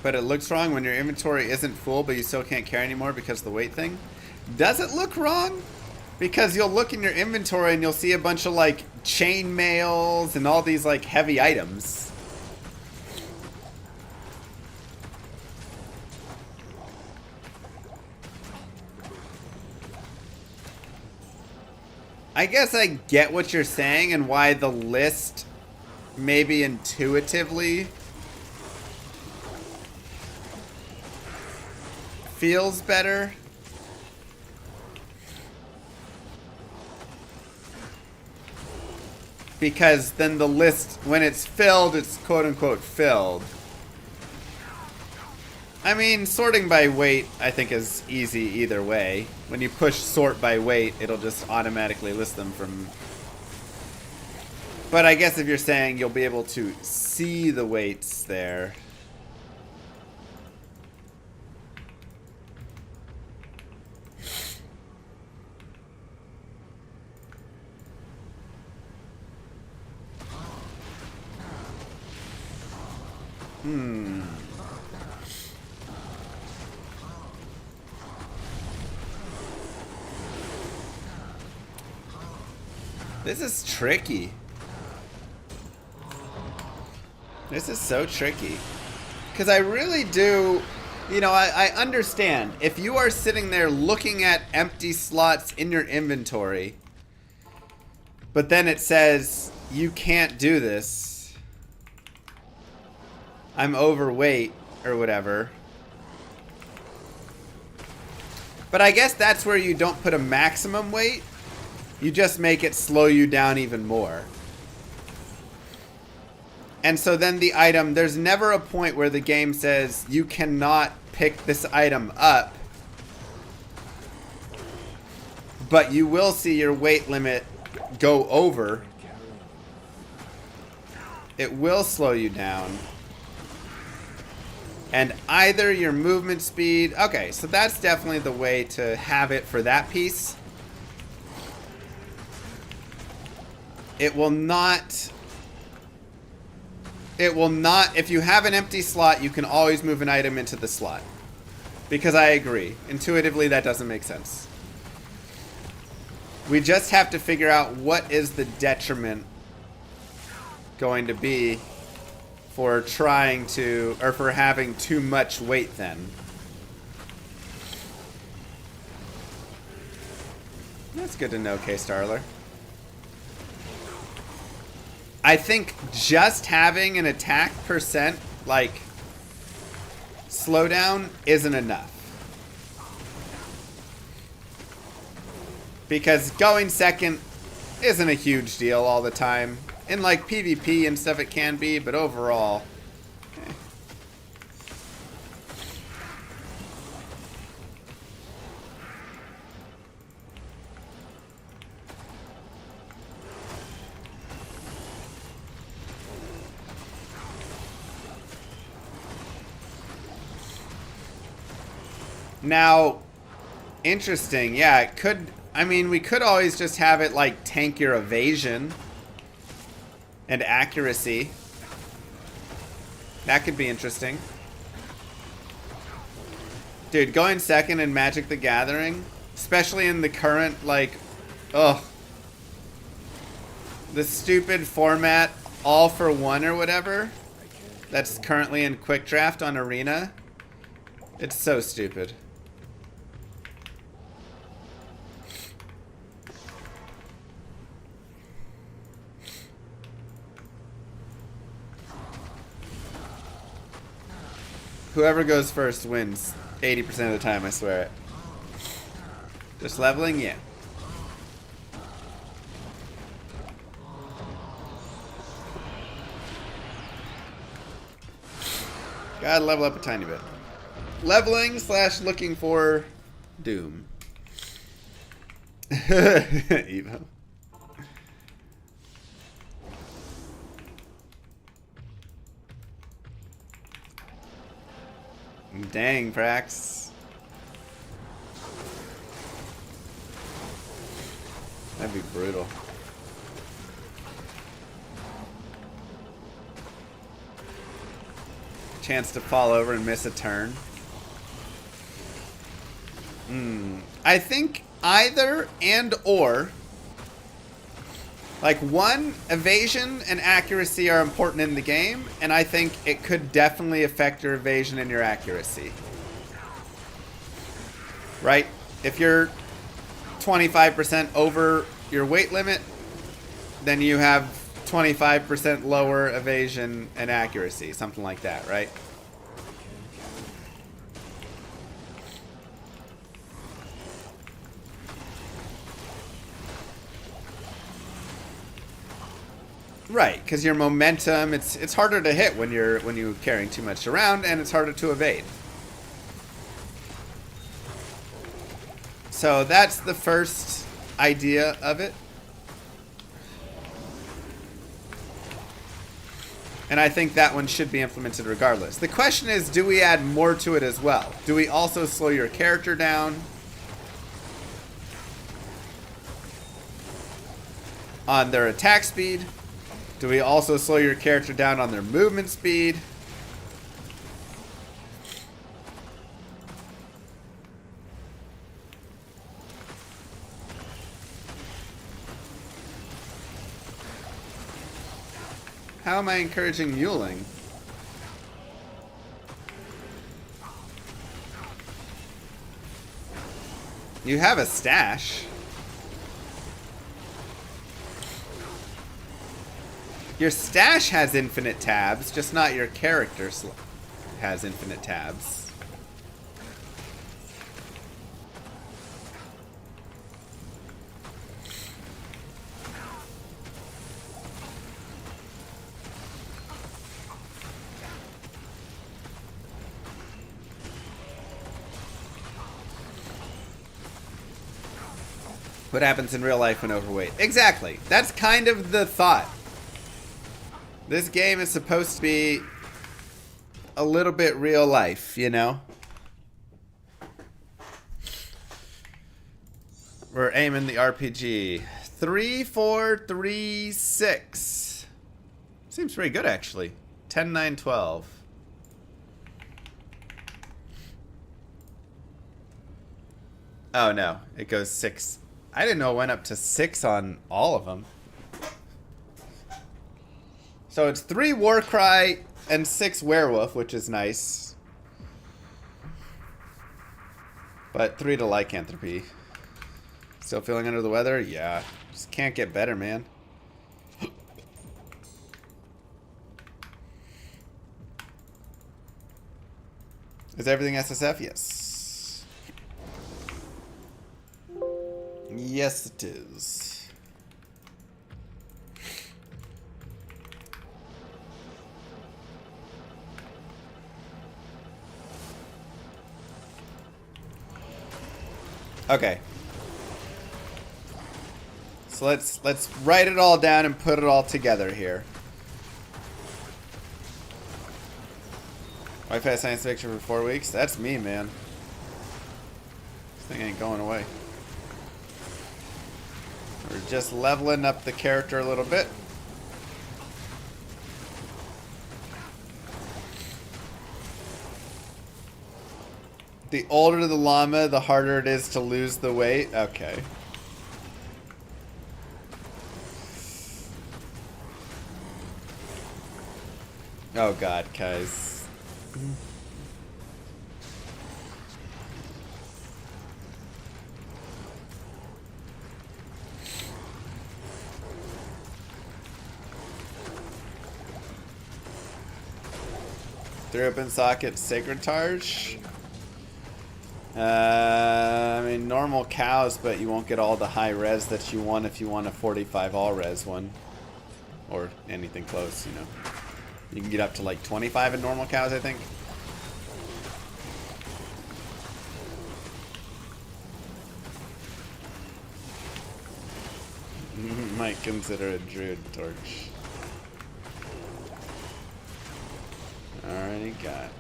But it looks wrong when your inventory isn't full, but you still can't carry anymore because of the weight thing. Does it look wrong? Because you'll look in your inventory and you'll see a bunch of, like, chain mails and all these, like, heavy items. I guess I get what you're saying and why the list maybe intuitively feels better. Because then the list, when it's filled, it's quote-unquote filled. I mean, sorting by weight, I think, is easy either way. When you push sort by weight, it'll just automatically list them from... But I guess if you're saying you'll be able to see the weights there... This is tricky. This is so tricky. Because I really do, you know, I understand. If you are sitting there looking at empty slots in your inventory, but then it says, you can't do this. I'm overweight or whatever. But I guess that's where you don't put a maximum weight. You just make it slow you down even more. And so then the item, there's never a point where the game says you cannot pick this item up. But you will see your weight limit go over. It will slow you down. And either your movement speed... Okay, so that's definitely the way to have it for that piece. It will not it will not, if you have an empty slot, you can always move an item into the slot. Because I agree. Intuitively, that doesn't make sense. We just have to figure out what is the detriment going to be for trying to, or for having too much weight then. That's good to know, K-Starler. I think just having an attack percent, like, slowdown isn't enough. Because going second isn't a huge deal all the time. In, like, PvP and stuff it can be, but overall... eh. Now, interesting. Yeah, it could... I mean, we could always just have it, like, tank your evasion and accuracy. That could be interesting. Dude, going second in Magic the Gathering, especially in the current, like, ugh. The stupid format, all for one or whatever, that's currently in Quick Draft on Arena. It's so stupid. Whoever goes first wins 80% of the time, I swear it. Just leveling? Yeah. Gotta level up a tiny bit. Leveling / looking for Doom. Evo. Dang, Prax. That'd be brutal. Chance to fall over and miss a turn. I think either and or. Like, one, evasion and accuracy are important in the game, and I think it could definitely affect your evasion and your accuracy. Right? If you're 25% over your weight limit, then you have 25% lower evasion and accuracy, something like that, right? Right, because your momentum, it's harder to hit when you're carrying too much around, and it's harder to evade. So that's the first idea of it. And I think that one should be implemented regardless. The question is, do we add more to it as well? Do we also slow your character down on their attack speed? Do we also slow your character down on their movement speed? How am I encouraging muling? You have a stash. Your stash has infinite tabs, just not your character has infinite tabs. What happens in real life when overweight? Exactly. That's kind of the thought. This game is supposed to be a little bit real life, you know? We're aiming the RPG. 3, 4, 3, 6. Seems pretty good, actually. 10, 9, 12. Oh no, it goes 6. I didn't know it went up to 6 on all of them. So it's 3 Warcry and 6 Werewolf, which is nice. But 3 to Lycanthropy. Still feeling under the weather? Yeah. Just can't get better, man. Is everything SSF? Yes. Yes, it is. Okay. So let's write it all down and put it all together here. Wi-Fi science fiction for 4 weeks? That's me, man. This thing ain't going away. We're just leveling up the character a little bit. The older the llama, the harder it is to lose the weight. Okay. Oh god, guys. Through open socket, Sacred Targe. I mean, normal cows, but you won't get all the high res that you want if you want a 45 all res one. Or anything close, you know. You can get up to like 25 in normal cows, I think. Might consider a druid torch. Already got.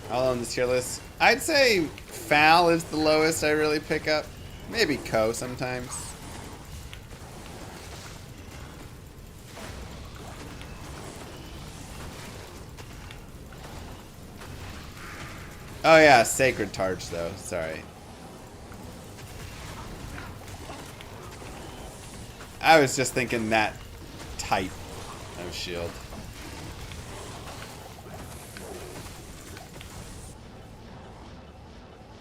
How low on this tier list? I'd say Foul is the lowest I really pick up. Maybe Co sometimes. Oh yeah, Sacred Targe though. Sorry. I was just thinking that type of shield.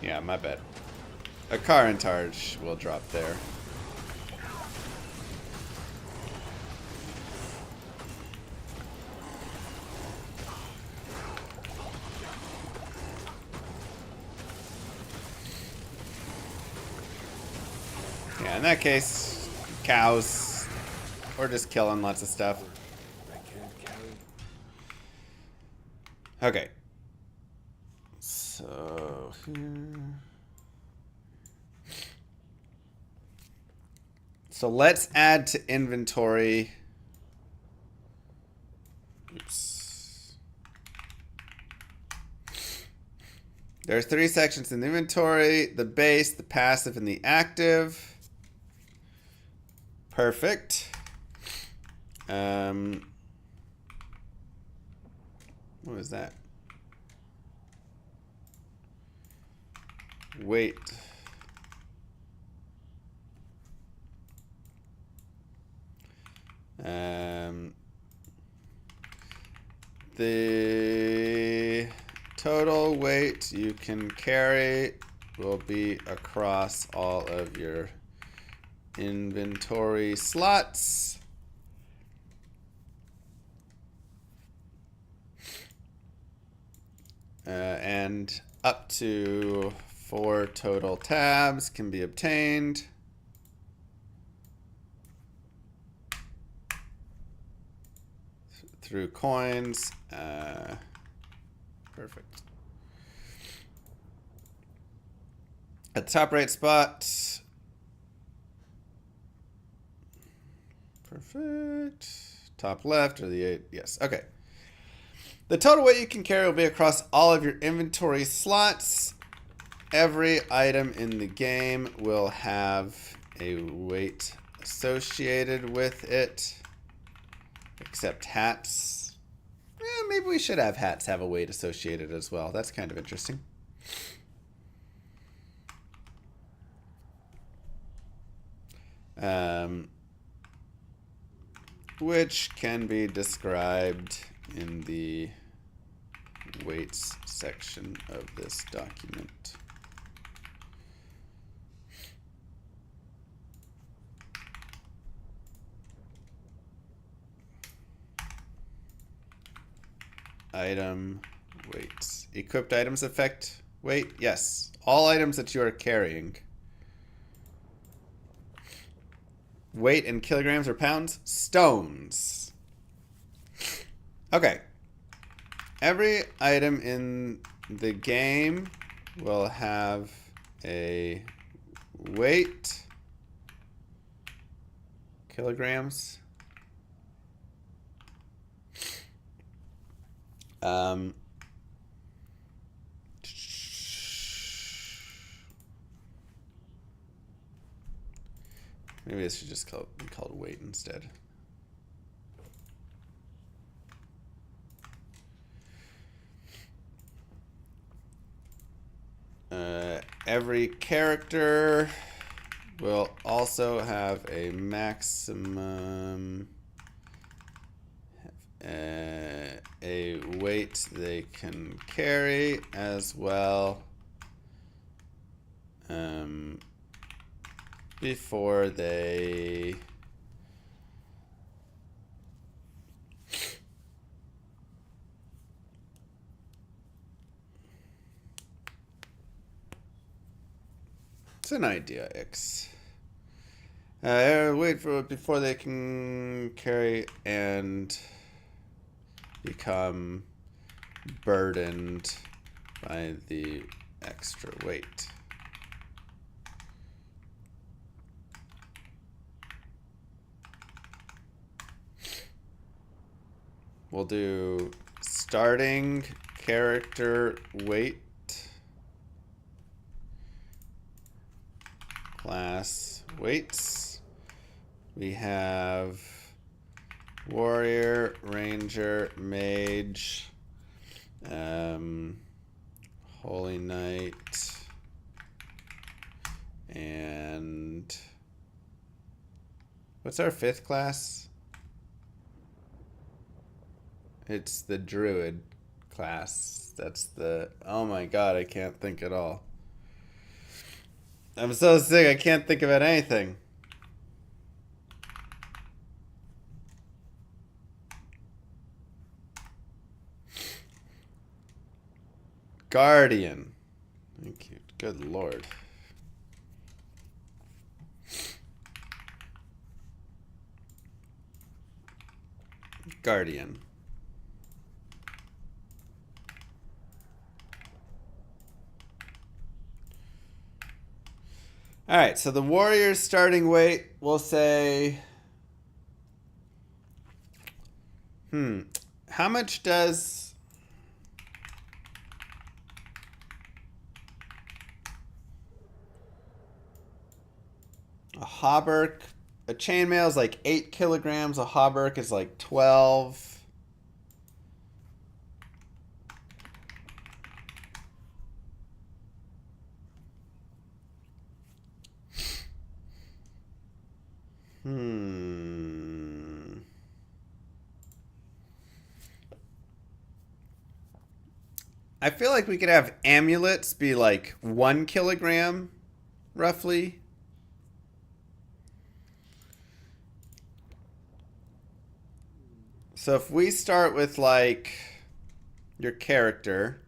Yeah, my bad. A car and Targe will drop there. Yeah, in that case, cows, or just killing lots of stuff. Okay. So here. So let's add to inventory. Oops. There's 3 sections in the inventory: the base, the passive, and the active. Perfect. What was that? Wait. The total weight you can carry will be across all of your inventory slots. And up to 4 total tabs can be obtained. Through coins. Perfect. At the top right spot. Perfect. Top left or the 8. Yes. Okay. The total weight you can carry will be across all of your inventory slots. Every item in the game will have a weight associated with it. Except hats. Maybe we should have hats have a weight associated as well. That's kind of interesting. Which can be described in the weights section of this document. Item weights. Equipped items affect weight? Yes. All items that you are carrying. Weight in kilograms or pounds? Stones. Okay. Every item in the game will have a weight. Kilograms. Maybe this should just be called weight instead. Every character will also have a maximum a weight they can carry as well before they it's an idea, X. Wait for before they can carry and become burdened by the extra weight. We'll do starting character weight class weights. We have warrior, ranger, mage, holy knight, and what's our 5th class? It's the druid class. That's the, oh my god, I can't think at all. I'm so sick, I can't think about anything. Guardian. Thank you. Good lord. Guardian. All right, so the warrior's starting weight, we'll say, how much does a hauberk, a chainmail is like 8 kilograms, a hauberk is like 12. I feel like we could have amulets be like 1 kilogram, roughly. So if we start with like your character,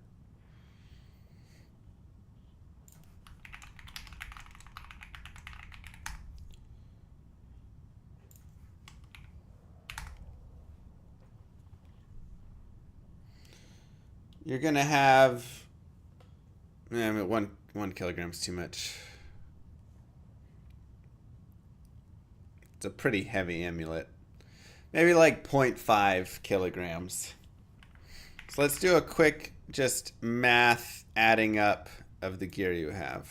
you're gonna have, I mean, one kilogram's too much. It's a pretty heavy amulet. Maybe like 0.5 kilograms. So let's do a quick just math adding up of the gear you have.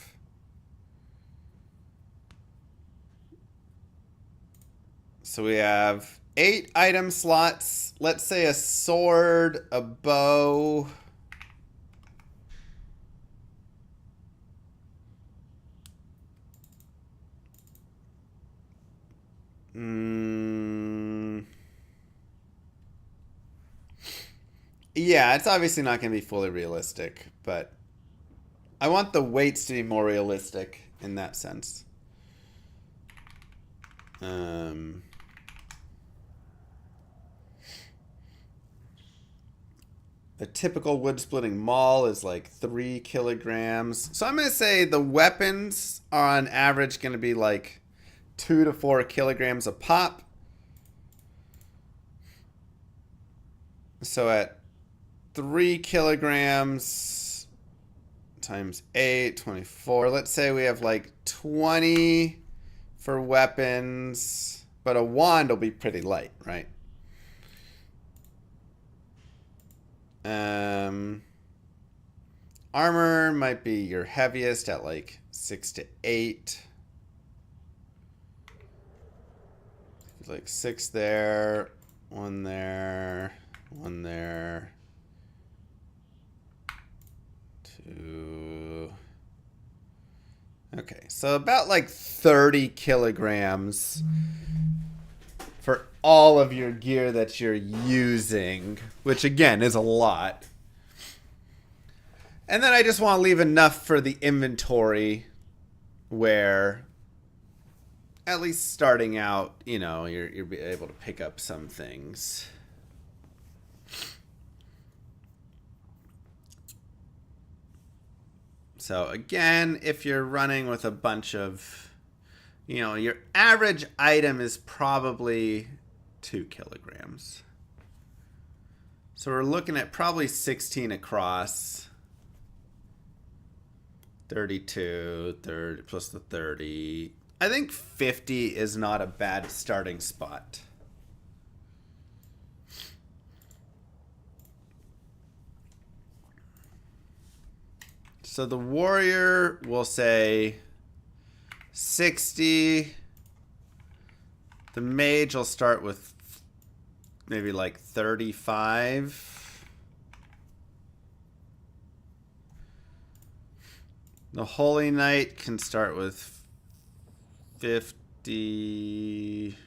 So So we have 8 item slots. Let's say a sword, a bow. Yeah, it's obviously not going to be fully realistic, but I want the weights to be more realistic in that sense. The typical wood splitting maul is like 3 kilograms. So I'm going to say the weapons are on average going to be like 2 to 4 kilograms a pop. So at 3 kilograms times 8, 24. Let's say we have like 20 for weapons, but a wand will be pretty light, right? Armor might be your heaviest at like 6 to 8. Like 6 there, 1 there, 1 there, 2. Okay, so about like 30 kilograms for all of your gear that you're using, which again is a lot. And then I just want to leave enough for the inventory where, at least starting out, you know, you're able to pick up some things. So again, if you're running with a bunch of, you know, your average item is probably 2 kilograms. So we're looking at probably 16 across. 32, 30 plus the 30. I think 50 is not a bad starting spot. So the warrior will say 60. The mage will start with maybe like 35. The Holy Knight can start with 50.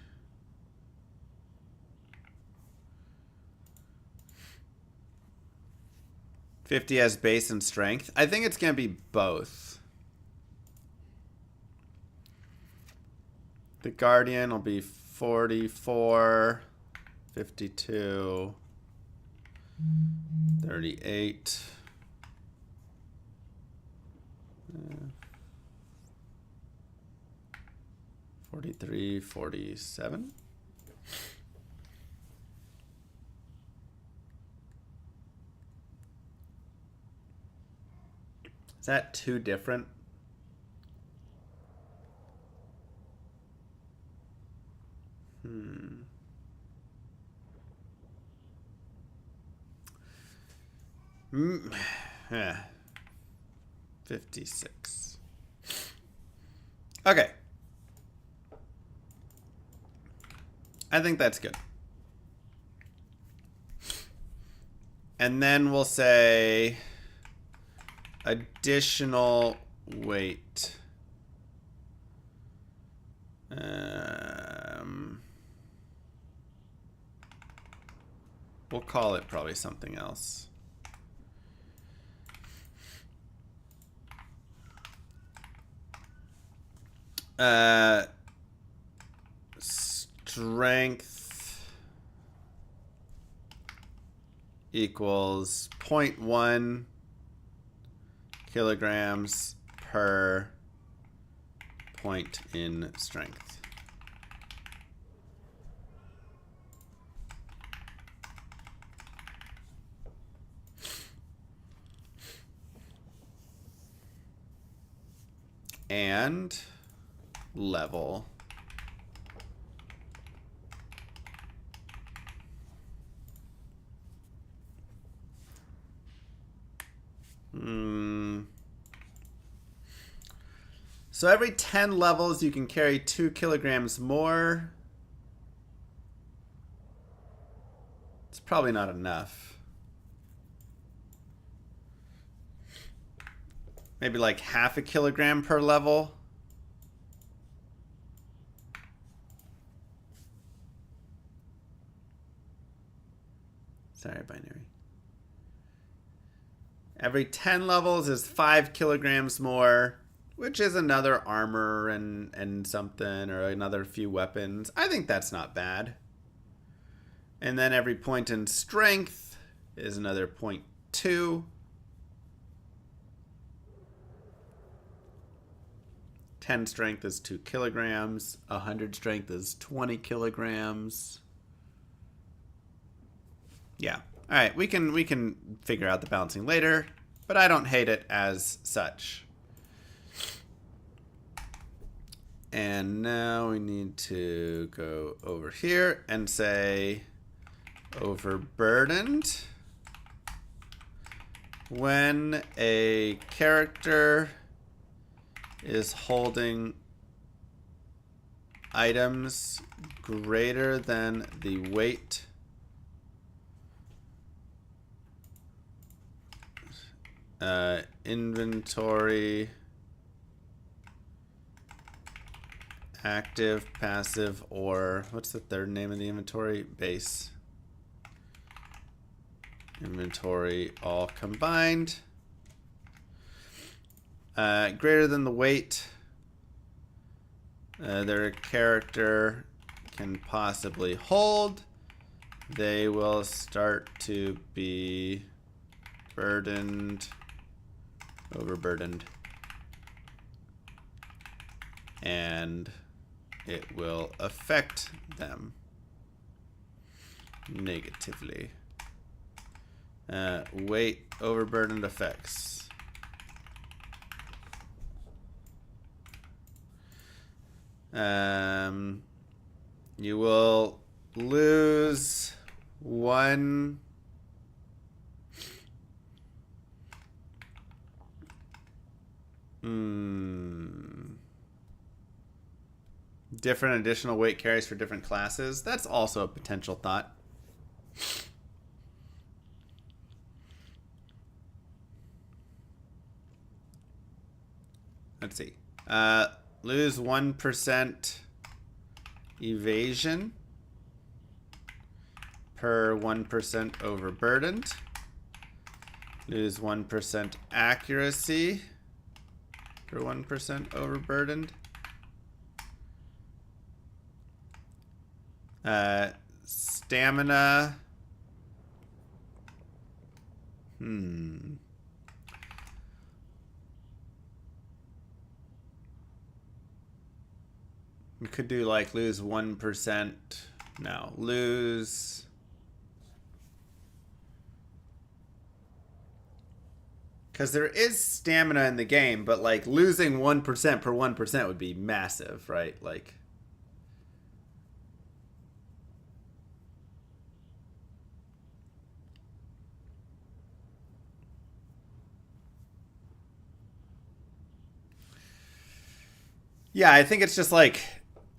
As base and strength. I think it's going to be both. The Guardian will be 44, 52, 38. 43, 47. Is that too different? Yeah. 56. Okay. I think that's good. And then we'll say additional weight. We'll call it probably something else. Strength equals 0.1 kilograms per point in strength. And level. So every 10 levels you can carry 2 kilograms more. It's probably not enough. Maybe like 0.5 kilogram per level. Sorry, binary. Every 10 levels is 5 kilograms more, which is another armor and something, or another few weapons. I think that's not bad. And then every point in strength is another 0.2. 10 strength is 2 kilograms. 100 strength is 20 kilograms. Yeah. All right, we can figure out the balancing later, but I don't hate it as such. And now we need to go over here and say overburdened. When a character is holding items greater than the weight inventory, active, passive, or what's the third name of the inventory? Base. Inventory all combined. Greater than the weight their character can possibly hold, they will start to be burdened, overburdened, and it will affect them negatively. Weight overburdened effects. You will lose 1 different additional weight carries for different classes. That's also a potential thought. Let's see. Lose 1% evasion per 1% overburdened. Lose 1% accuracy per 1% overburdened. Stamina. We could do like lose 1%. No, lose. Because there is stamina in the game, but like losing 1% per 1% would be massive, right? Like. Yeah, I think it's just like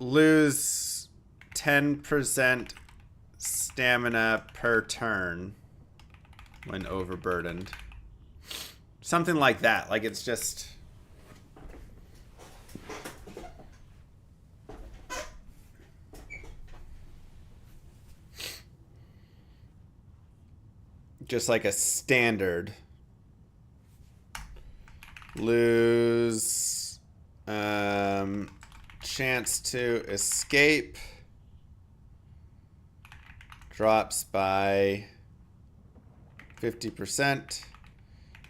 lose 10% stamina per turn when overburdened. Something like that. Like it's just... just like a standard. Lose... chance to escape drops by 50%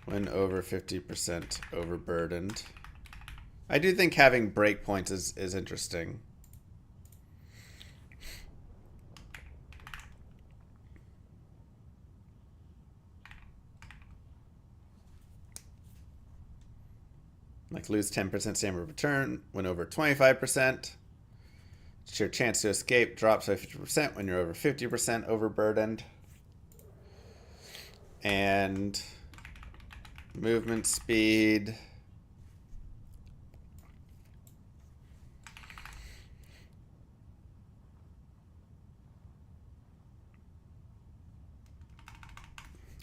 when over 50% overburdened. I do think having breakpoints is interesting. Like lose 10% stamina per turn when over 25%. Your chance to escape drops by 50% when you're over 50% overburdened. And movement speed.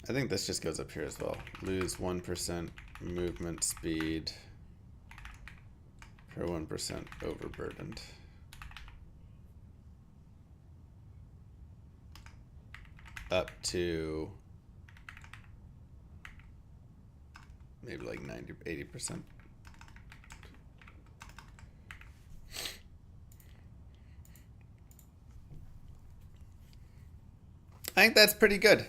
I think this just goes up here as well. Lose 1% movement speed per 1% overburdened. Up to maybe like 90, 80%. I think that's pretty good.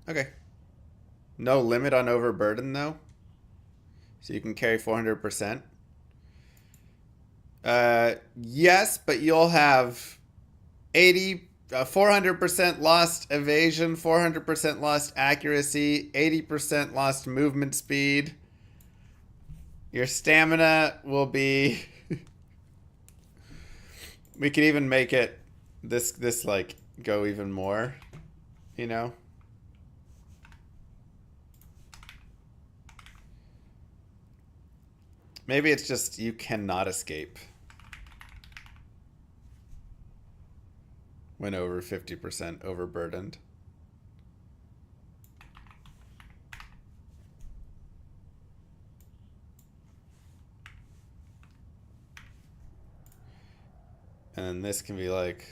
Okay. No limit on overburden though. So you can carry 400%. Yes, but you'll have 400% lost evasion, 400% lost accuracy, 80% lost movement speed. Your stamina will be... We could even make it this like go even more, you know? Maybe it's just you cannot escape when over 50% overburdened. And then this can be like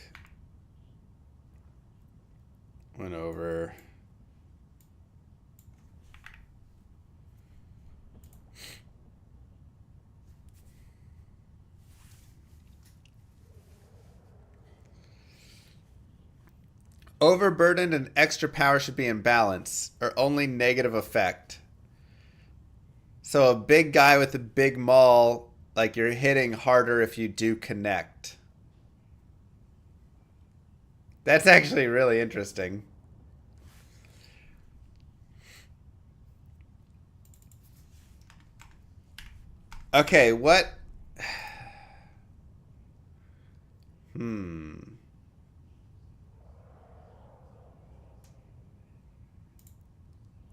when over overburdened and extra power should be in balance or only negative effect. So a big guy with a big maul, like you're hitting harder if you do connect. That's actually really interesting. Okay, what?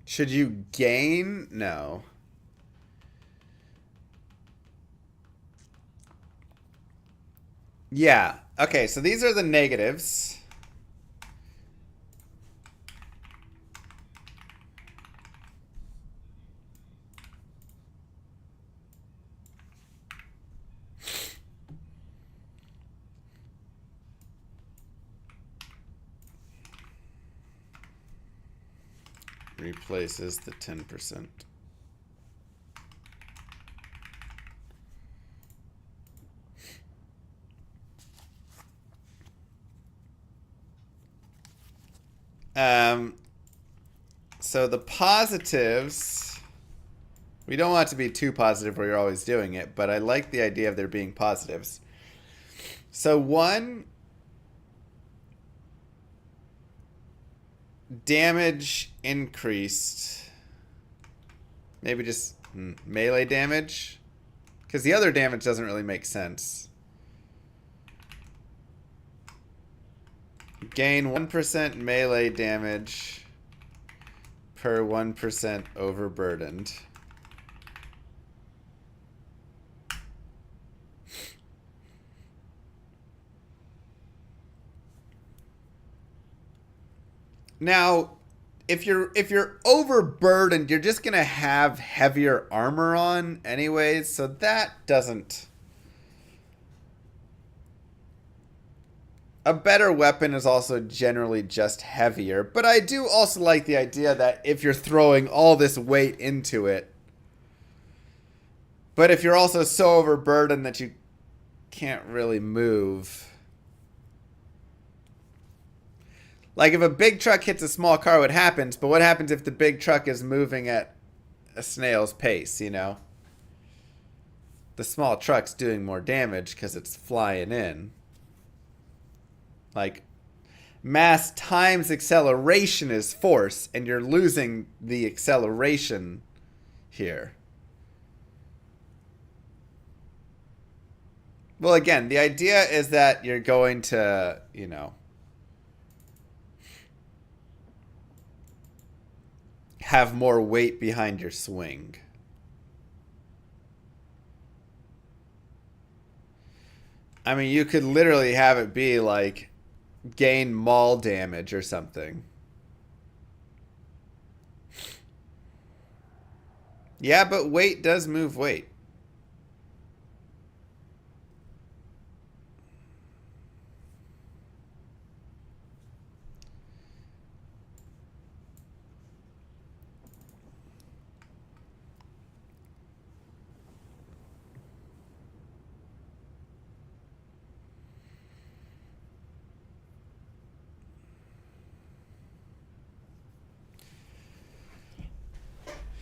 Should you gain? No. Yeah. Okay, so these are the negatives. Replaces the 10%. So the positives, we don't want it to be too positive where you're always doing it, but I like the idea of there being positives. So one, damage increased. Maybe just melee damage, because the other damage doesn't really make sense. Gain 1% melee damage per 1% overburdened. Now, if you're overburdened, you're just gonna have heavier armor on anyways, so that doesn't... A better weapon is also generally just heavier, but I do also like the idea that if you're throwing all this weight into it, but if you're also so overburdened that you can't really move... Like, if a big truck hits a small car, what happens? But what happens if the big truck is moving at a snail's pace, you know? The small truck's doing more damage because it's flying in. Like, mass times acceleration is force, and you're losing the acceleration here. Well, again, the idea is that you're going to, you know... have more weight behind your swing. I mean, you could literally have it be like gain maul damage or something. Yeah, but weight does move weight.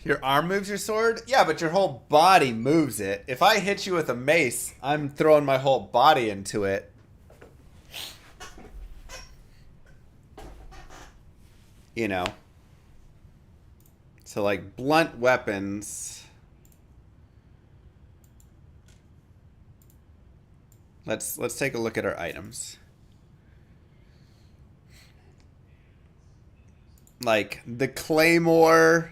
Your arm moves your sword? Yeah, but your whole body moves it. If I hit you with a mace, I'm throwing my whole body into it. You know. So like blunt weapons. Let's take a look at our items. Like the claymore,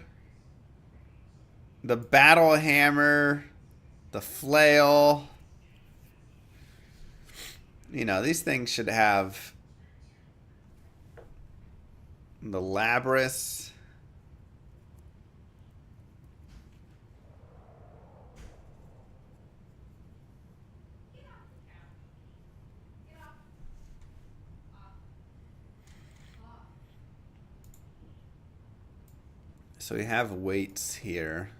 the battle hammer, the flail. You know, these things should have the labrys. So we have weights here.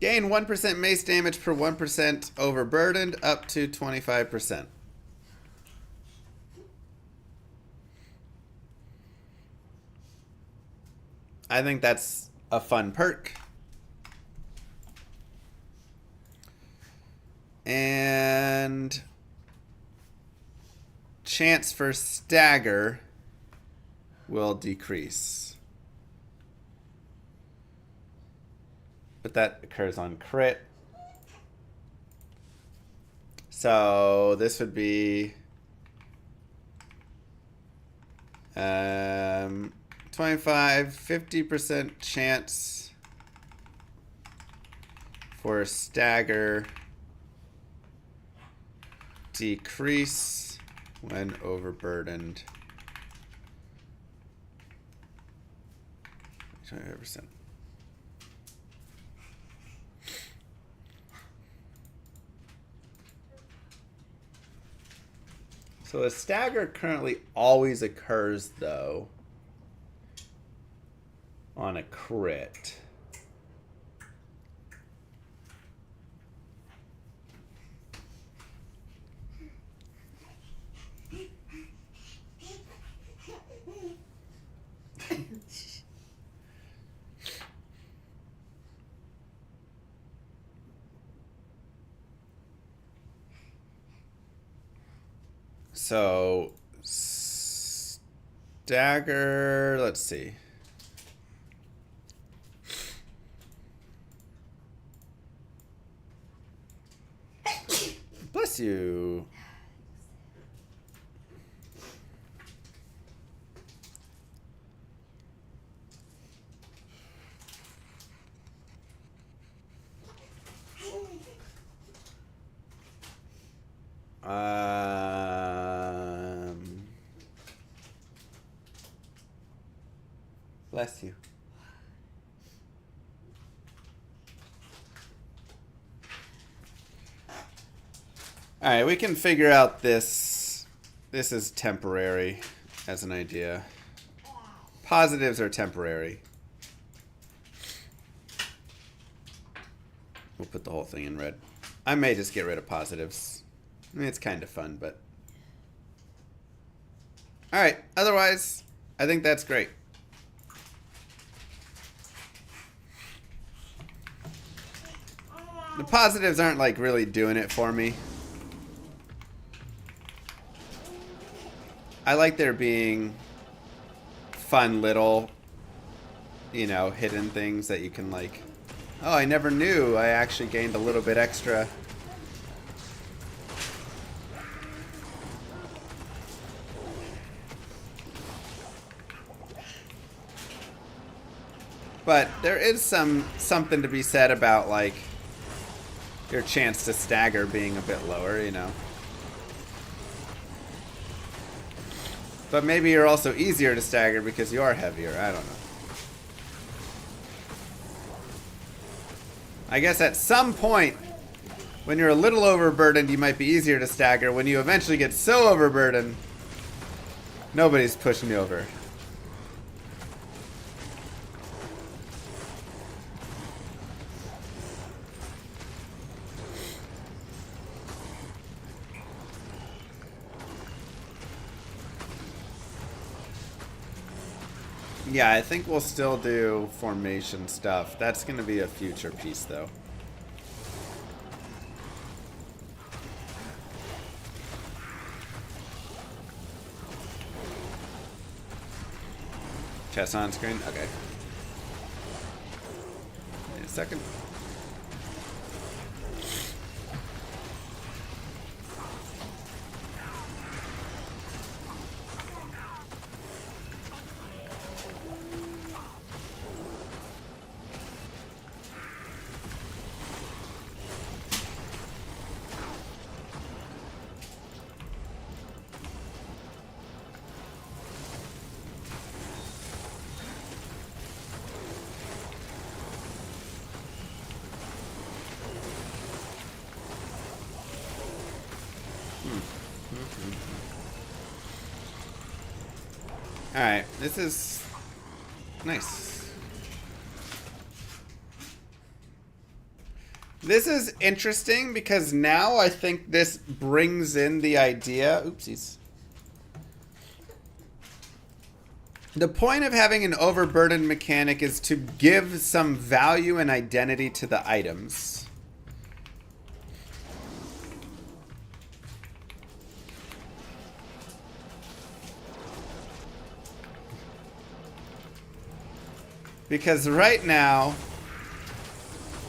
Gain 1% mace damage per 1% overburdened up to 25%. I think that's a fun perk. And chance for stagger will decrease. But that occurs on crit. So this would be 50% chance for stagger decrease when overburdened. 25%. So a stagger currently always occurs, though, on a crit. So, stagger, let's see. Bless you. Bless you. All right, we can figure out this. This is temporary as an idea. Positives are temporary. We'll put the whole thing in red. I may just get rid of positives. I mean, it's kind of fun, but... All right, otherwise, I think that's great. The positives aren't, like, really doing it for me. I like there being fun little, you know, hidden things that you can, like... Oh, I never knew I actually gained a little bit extra. But there is something to be said about, like, your chance to stagger being a bit lower, you know. But maybe you're also easier to stagger because you are heavier. I don't know. I guess at some point, when you're a little overburdened, you might be easier to stagger. When you eventually get so overburdened, nobody's pushing you over. Yeah, I think we'll still do formation stuff. That's going to be a future piece, though. Chest on screen? Okay. Wait a second. Alright, this is nice. This is interesting because now I think this brings in the idea. Oopsies. The point of having an overburdened mechanic is to give some value and identity to the items. Because right now,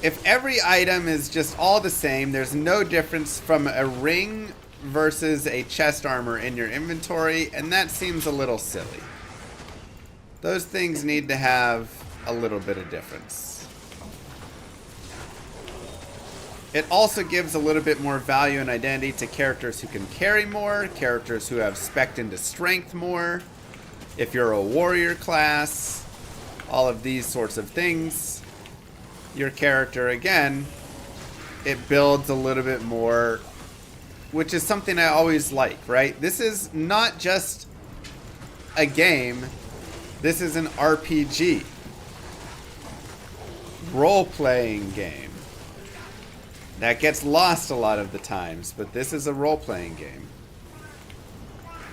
if every item is just all the same, there's no difference from a ring versus a chest armor in your inventory, and that seems a little silly. Those things need to have a little bit of difference. It also gives a little bit more value and identity to characters who can carry more, characters who have spec'd into strength more, if you're a warrior class, all of these sorts of things. Your character, again, it builds a little bit more, which is something I always like, right? This is not just a game, this is an RPG. Role-playing game. That gets lost a lot of the times, but this is a role-playing game.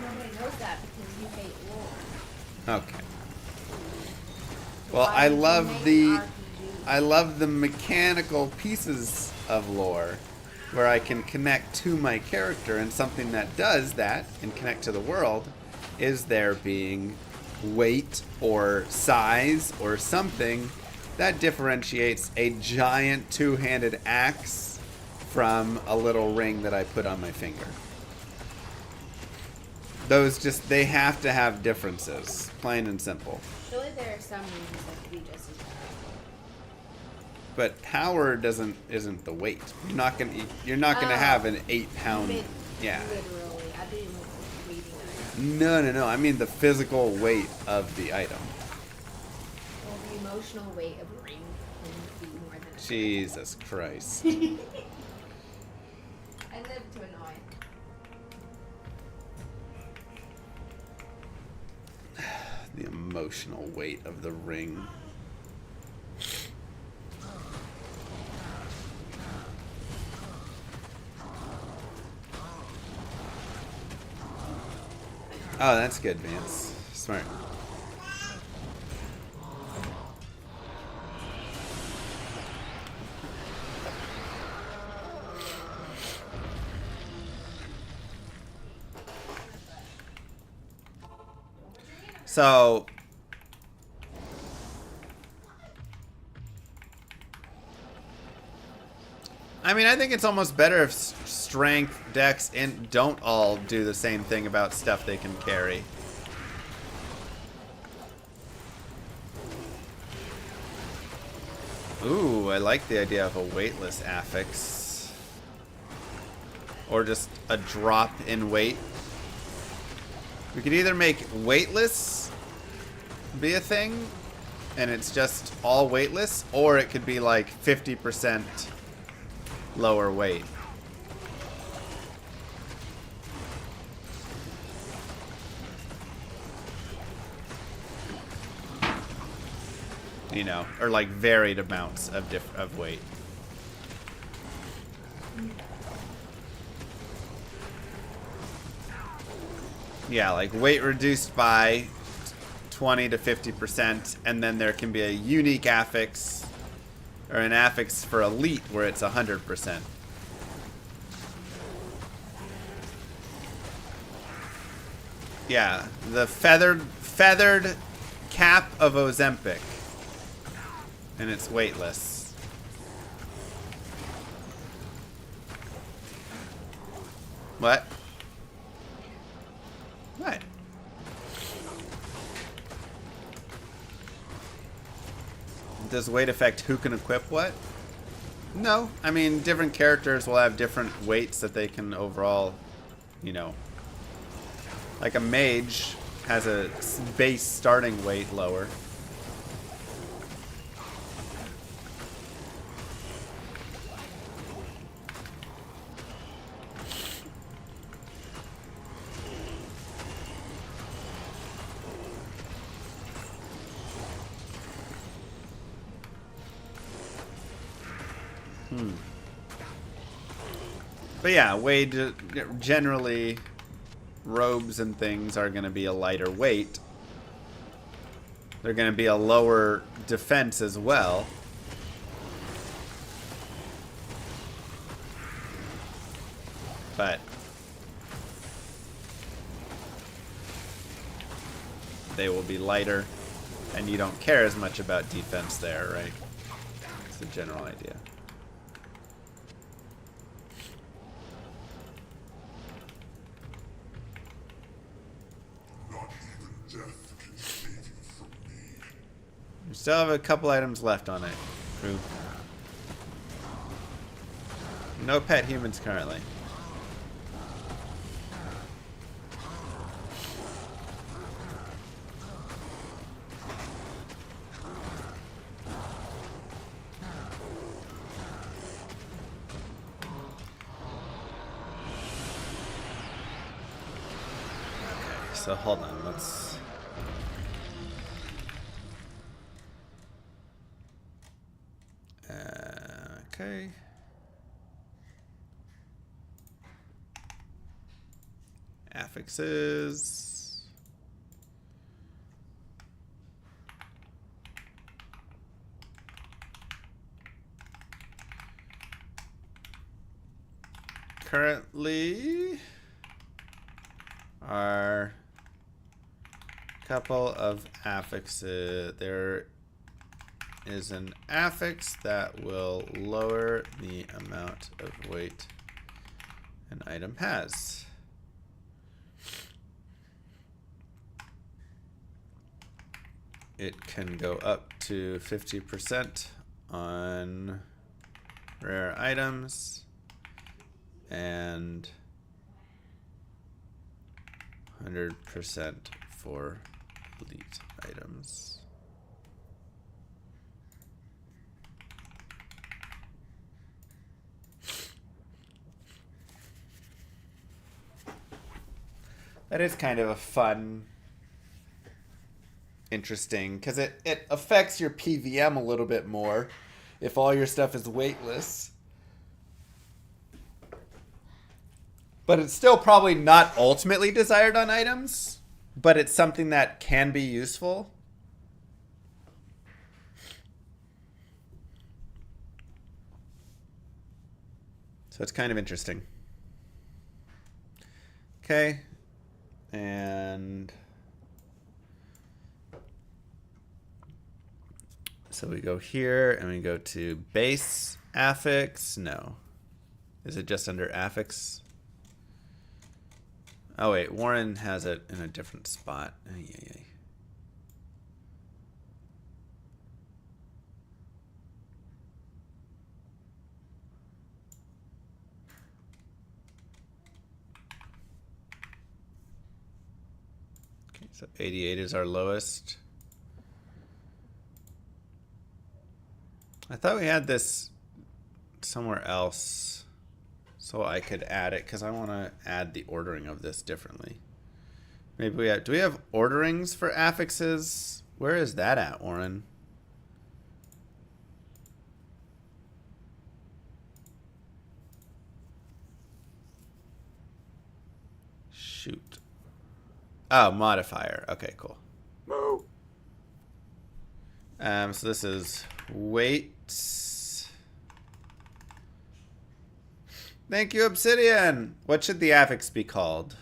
Nobody knows that because you hate lore. Okay. Well, I love the mechanical pieces of lore where I can connect to my character, and something that does that and connect to the world is there being weight or size or something that differentiates a giant two-handed axe from a little ring that I put on my finger. Those just, they have to have differences, plain and simple. Surely there are some reasons that could be just as bad. But power isn't the weight. You're not gonna have an 8-pound. Yeah. Literally, I didn't know weighting item. No. I mean the physical weight of the item. Well, the emotional weight of a ring can be more than. Jesus Christ. I live to annoy. The emotional weight of the ring. Oh, that's good, Vance. Smart. So, I mean, I think it's almost better if strength, dex, and don't all do the same thing about stuff they can carry. Ooh, I like the idea of a weightless affix. Or just a drop in weight. We could either make weightless be a thing, and it's just all weightless, or it could be like 50% lower weight. You know, or like varied amounts of weight. Yeah, like weight reduced by 20 to 50%, and then there can be a unique affix, or an affix for elite where it's 100%. Yeah, the feathered cap of Ozempic, and it's weightless. What? What? Does weight affect who can equip what? No. I mean, different characters will have different weights that they can overall, you know. Like a mage has a base starting weight lower. But yeah, generally, robes and things are going to be a lighter weight. They're going to be a lower defense as well. But they will be lighter, and you don't care as much about defense there, right? It's the general idea. We still have a couple items left on it, crew. No pet humans currently. Okay, so hold on, let's... Okay. Affixes. Currently are a couple of affixes. There is an affix that will lower the amount of weight an item has. It can go up to 50% on rare items and 100% for elite items. That is kind of a fun, interesting, because it affects your PVM a little bit more if all your stuff is weightless. But it's still probably not ultimately desired on items, but it's something that can be useful. So it's kind of interesting. Okay. And so we go here and we go to base affix. No. Is it just under affix? Oh wait, Warren has it in a different spot. Ay, ay, ay. So 88 is our lowest. I thought we had this somewhere else so I could add it because I want to add the ordering of this differently. Maybe we have, do we have orderings for affixes? Where is that at, Warren? Shoot. Oh, modifier. Okay, cool. So this is weight. Thank you, Obsidian. What should the affix be called?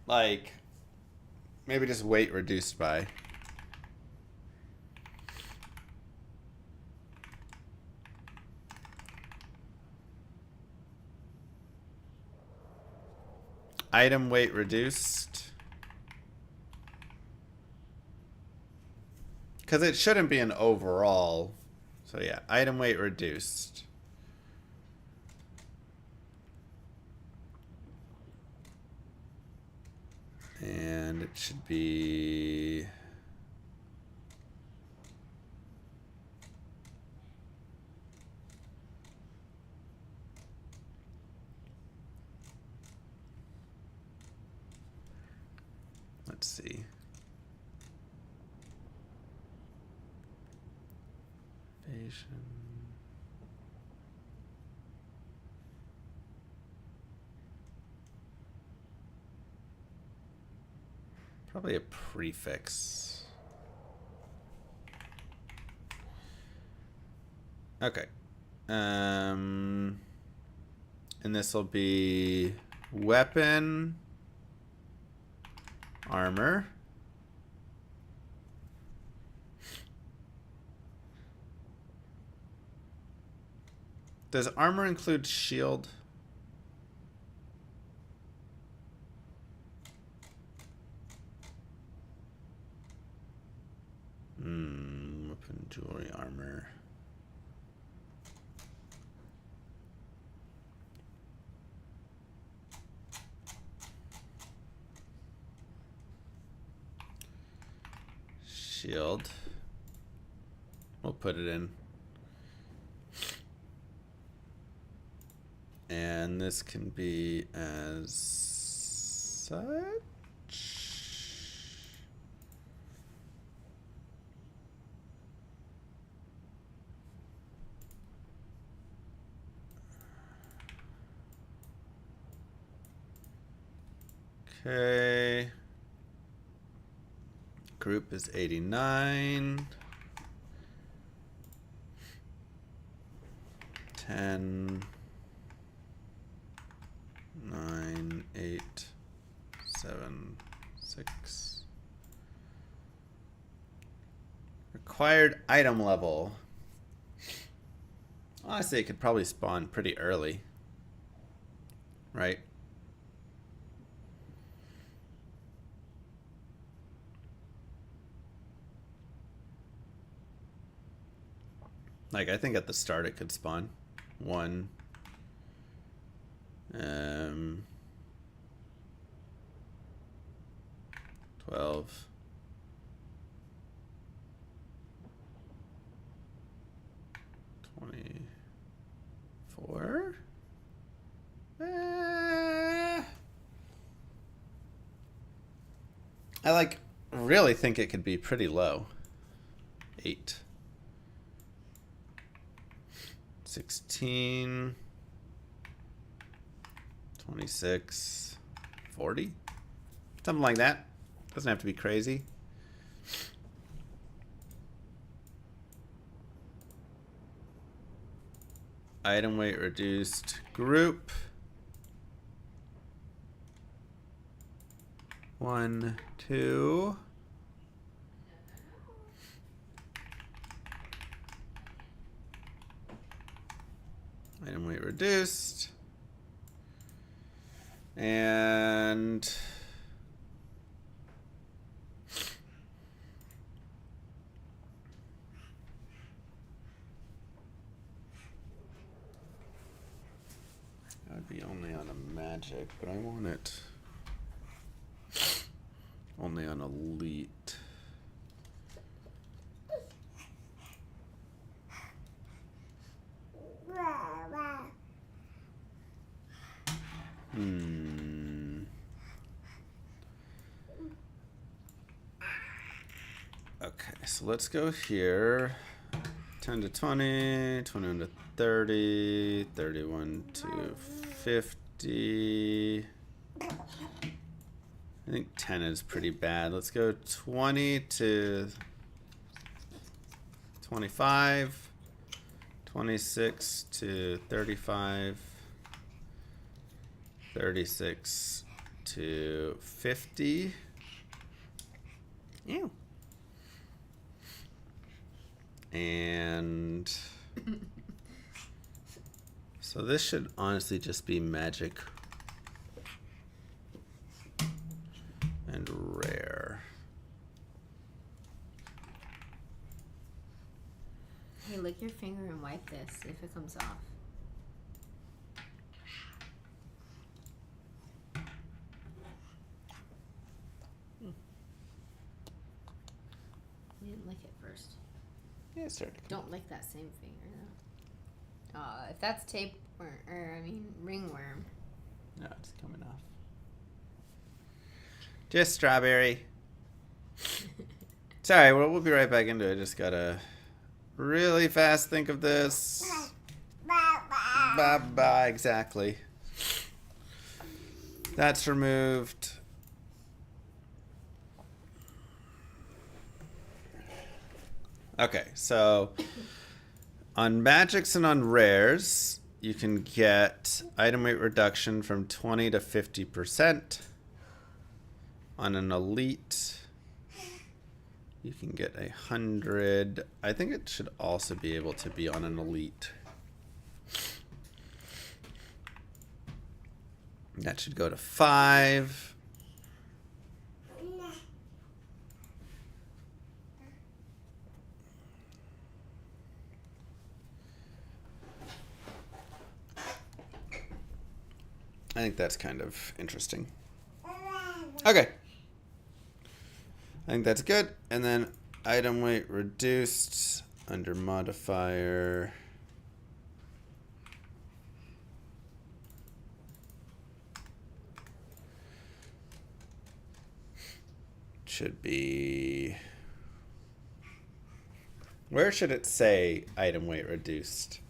Like, maybe just weight reduced by. Item weight reduced. Because it shouldn't be an overall. So yeah, item weight reduced. And it should be... Let's see. Probably a prefix. Okay. And this will be weapon, armor. Does armor include shield? Weapon, jewelry, armor. Shield. We'll put it in. And this can be as such. Okay. Group is 89. 10. 9, 8, 7, 6. Required item level. Honestly, it could probably spawn pretty early. Right? Like, I think at the start it could spawn 1. 12. 24. I like really think it could be pretty low. 8. 16. 26, 40, something like that. Doesn't have to be crazy. Item weight reduced. Group. 1, 2. Item weight reduced. And be only on a magic, but I want it only on elite. Okay, so let's go here. 10 to 20, 21 to 30, 31 to 50. I think 10 is pretty bad. Let's go 20 to 25, 26 to 35, 36 to 50. Ew. And so this should honestly just be magic and rare. Hey, lick your finger and wipe this, see if it comes off. You didn't lick it first. Yeah, it started to come. Don't lick that same finger though. If that's tapeworm, or I mean ringworm. No, it's coming off. Just strawberry. Sorry, we'll be right back into it. Just gotta really fast think of this. Bye, exactly. That's removed. Okay, so on magics and on rares, you can get item weight reduction from 20 to 50%. On an elite, you can get 100. I think it should also be able to be on an elite. That should go to 5. I think that's kind of interesting. Okay. I think that's good. And then item weight reduced under modifier. Should be... Where should it say item weight reduced?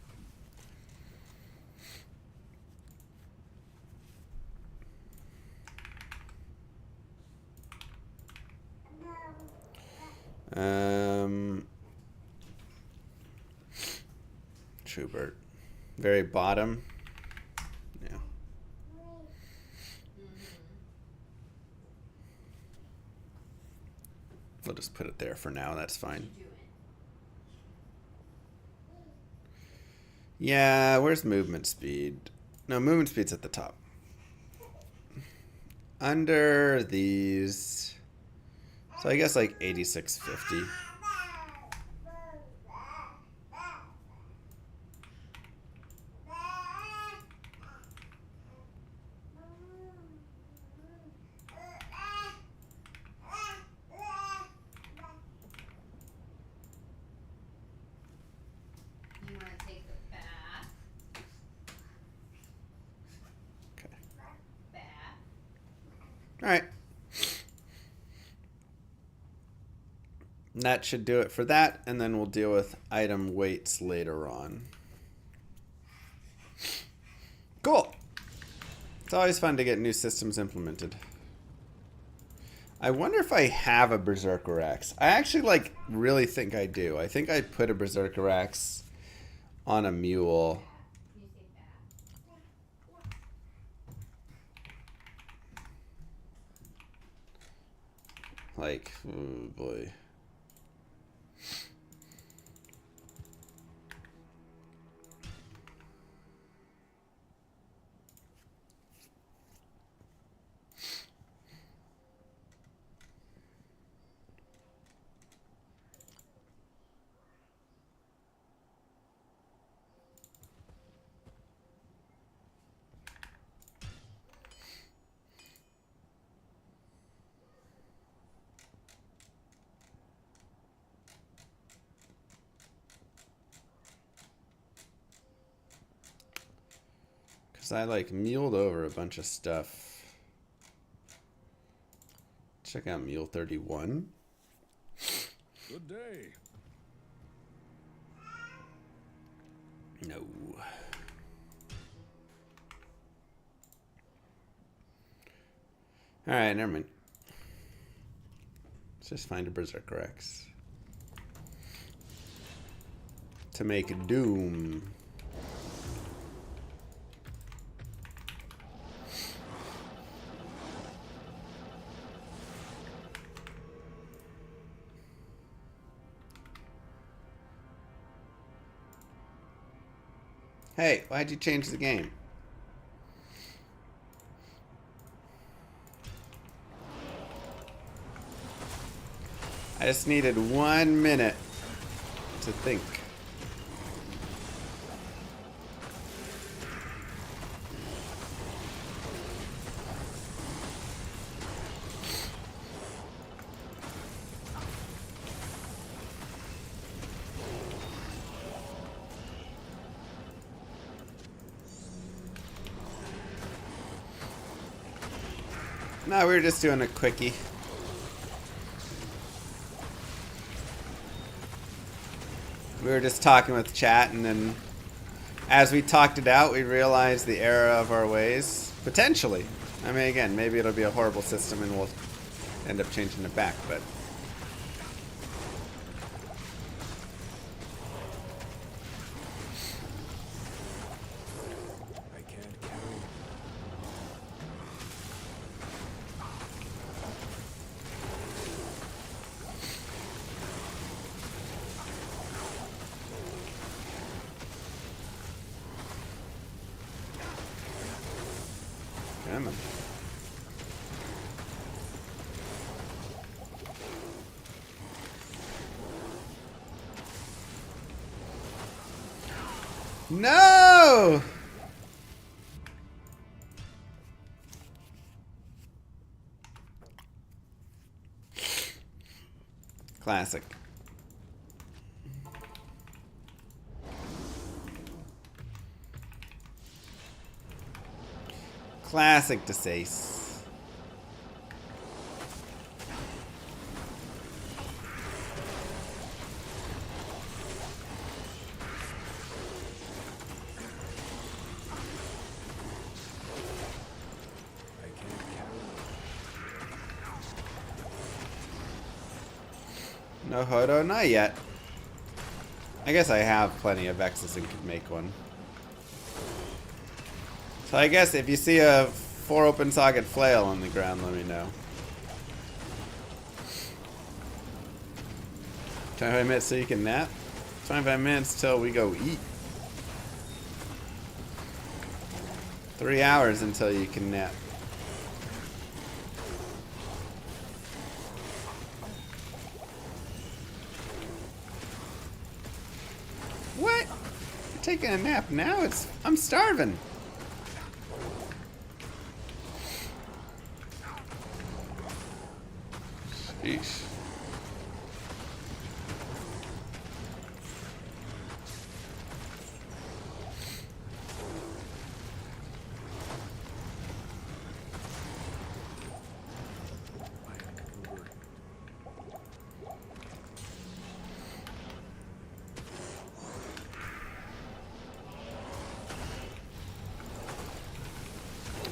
Schubert. Very bottom. Yeah. We'll just put it there for now. That's fine. Yeah, where's movement speed? No, movement speed's at the top. Under these... So I guess like 8650. You want to take the bath? Okay. Bath. All right. That should do it for that, and then we'll deal with item weights later on. Cool. It's always fun to get new systems implemented. I wonder if I have a Berserker Axe. I actually really think I do. I think I put a Berserker Axe on a mule. Like, oh boy. Because I like muled over a bunch of stuff. Check out Mule 31. Good day. No. Alright, never mind. Let's just find a Berserker Rex. To make Doom. Hey, why'd you change the game? I just needed 1 minute to think. No, we were just doing a quickie. We were just talking with chat, and then as we talked it out, we realized the error of our ways. Potentially. I mean, again, maybe it'll be a horrible system and we'll end up changing it back, but... Come on. No! Classic. Classic DeSace. No Hodo? Not yet. I guess I have plenty of X's and could make one. So I guess if you see a 4 open socket flail on the ground, let me know. 25 minutes so you can nap? 25 minutes till we go eat. 3 hours until you can nap. What? You're taking a nap now? I'm starving. Sheesh.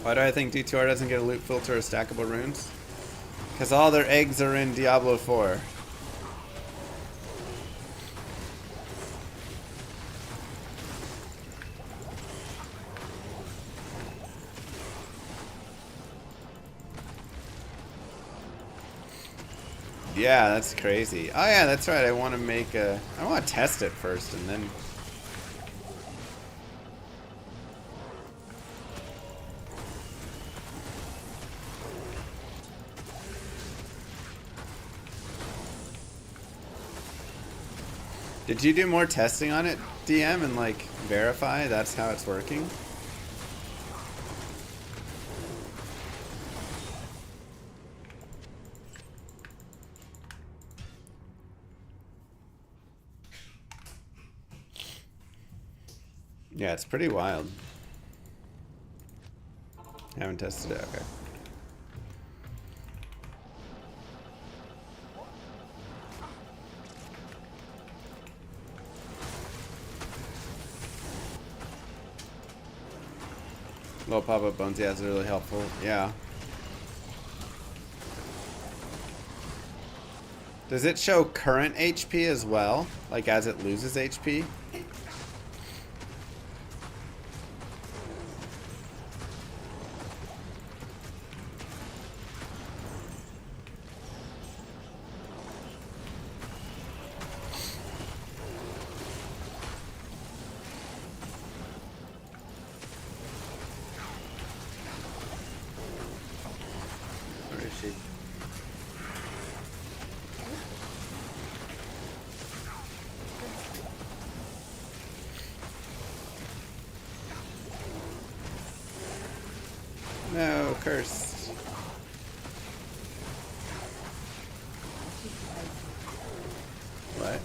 Why do I think D2R doesn't get a loot filter or stackable runes? Because all their eggs are in Diablo 4. Yeah, that's crazy. Oh yeah, that's right. I want to make a... I want to test it first and then... Did you do more testing on it, DM, and like verify that's how it's working? Yeah, it's pretty wild. Haven't tested it. Okay. Little pop-up bones, yeah, it's really helpful. Yeah. Does it show current HP as well? Like as it loses HP? Where is she? No, cursed. What?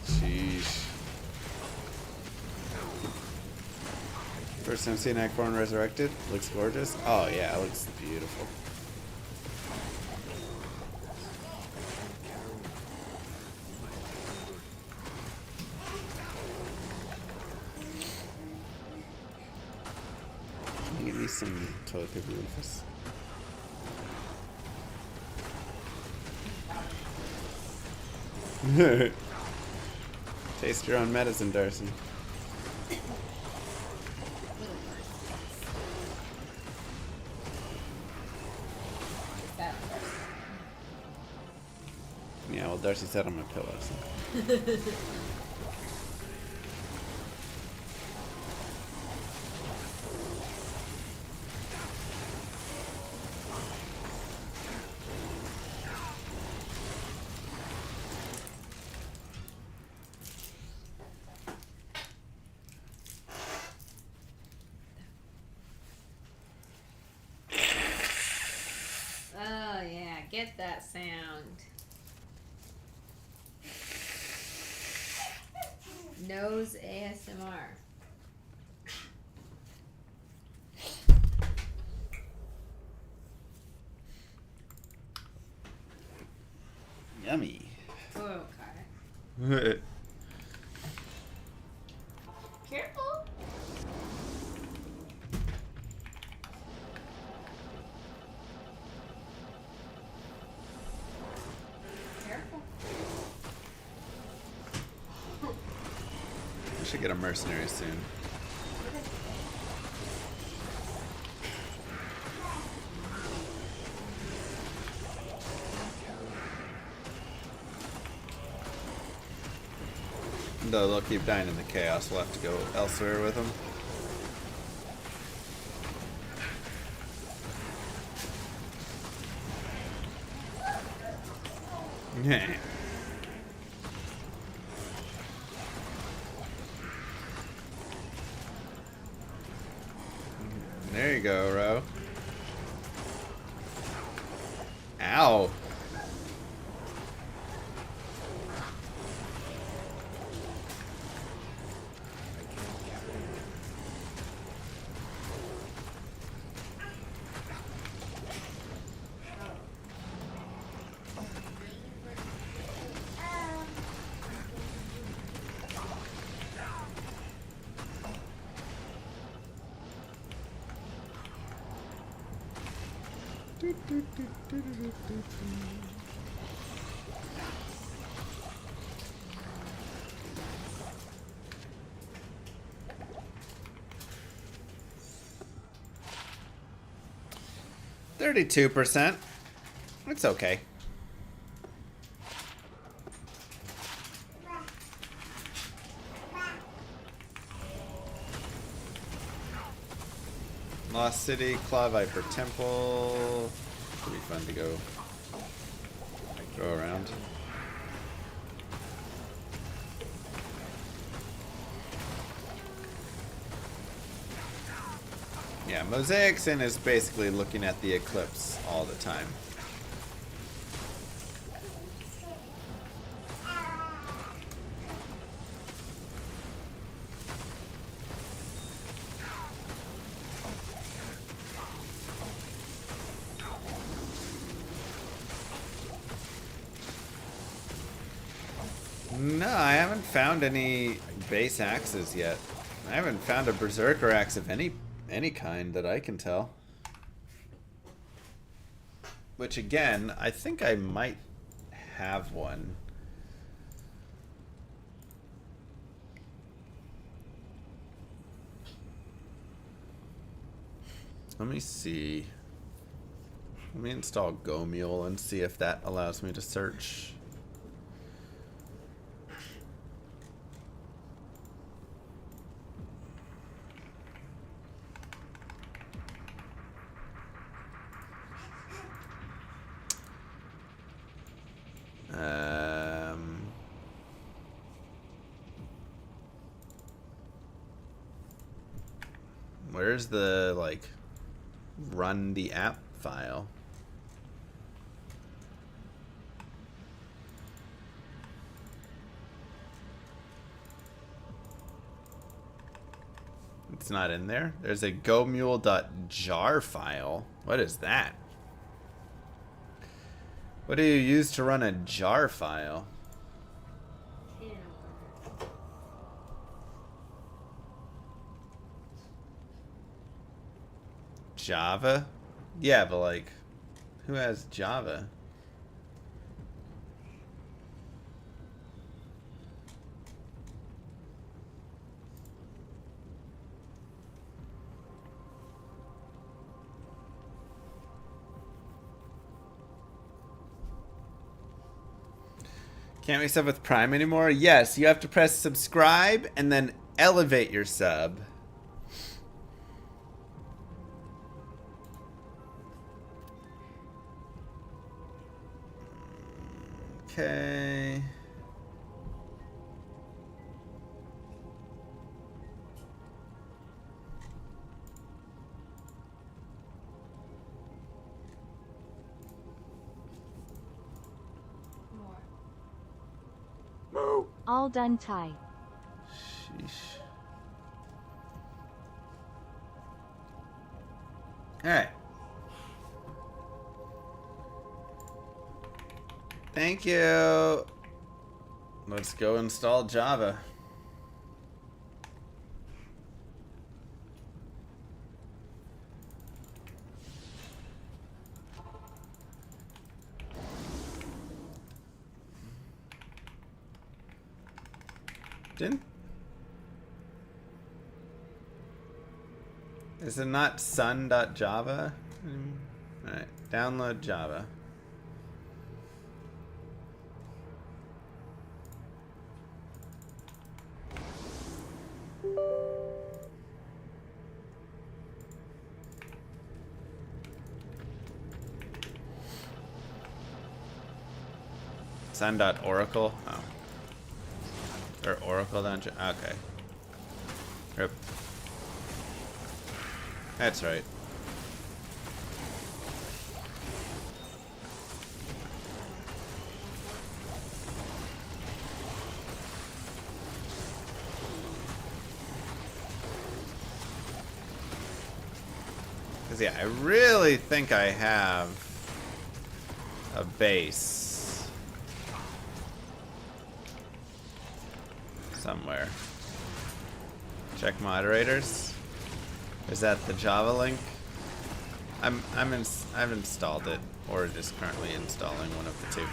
Sheesh. First time seeing Acorn Resurrected. Looks gorgeous. Oh yeah, it looks beautiful. Give me some toilet paper Rufus. Taste your own medicine, Darcy. Yeah, well, Darcy sat on my pillow, so. Oh yeah, get that sound. Nose ASMR. Yummy. Okay. Careful. Careful. I should get a mercenary soon. Though they'll keep dying in the chaos, we'll have to go elsewhere with them. There you go, Ro. Ow. %. It's okay. Lost City, Claw Viper Temple. Should be fun to go around. Yeah, Mosaic Sin is basically looking at the eclipse all the time. haven't found any base axes yet. I haven't found a berserker axe of any kind that I can tell. Which again, I think I might have one. Let me see. Let me install GoMule and see if that allows me to search. Where's the, like, run the app file? It's not in there. There's a gomule.jar file. What is that? What do you use to run a jar file? Java? Yeah, but like, who has Java? Can't we sub with Prime anymore? Yes, you have to press subscribe and then elevate your sub. Okay. All done, Ty. Sheesh. Alright. Thank you. Let's go install Java. Is it not sun.java? Alright, download Java. Sun.oracle? Oh. Or Oracle Dungeon? Okay. Rip. That's right. Because, yeah, I really think I have a base somewhere. Check moderators. Is that the Java link? I've installed it, or just currently installing one of the two.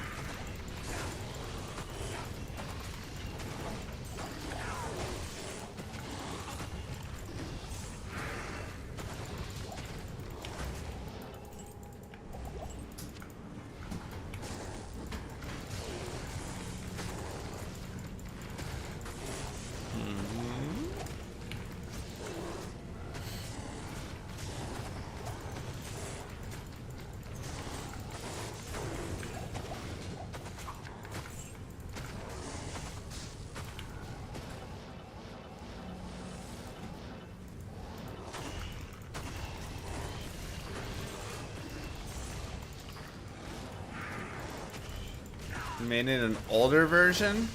Made it an older version?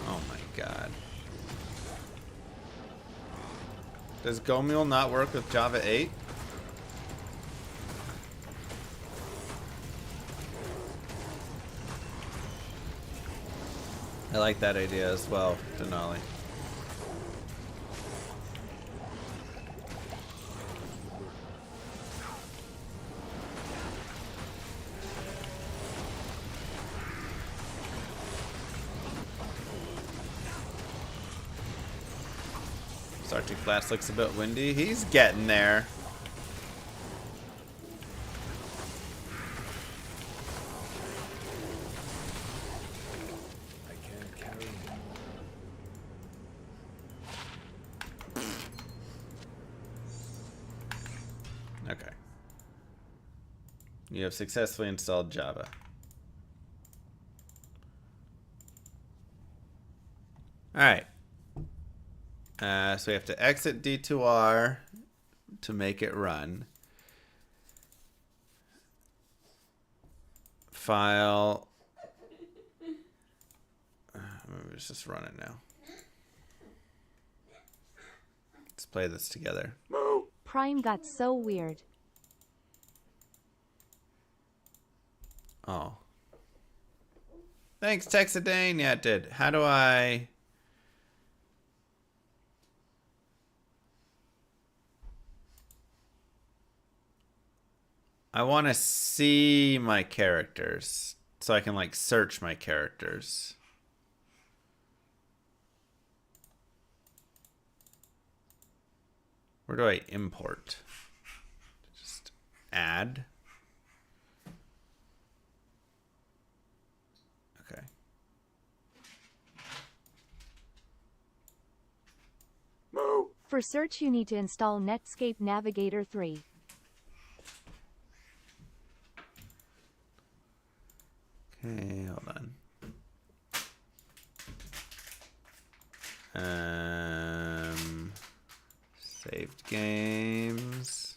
Oh my god. Does GoMule not work with Java 8? I like that idea as well, Denali. Arctic Blast looks a bit windy. He's getting there. I can't carry it. Okay. You have successfully installed Java. Alright. So we have to exit D2R to make it run. File. Let's just run it now. Let's play this together. Prime got so weird. Oh. Thanks, Texadane. Yeah, it did. How do I... I want to see my characters so I can like search my characters. Where do I import? Just add. Okay. For search you need to install Netscape Navigator 3. Okay, hold on. Saved games.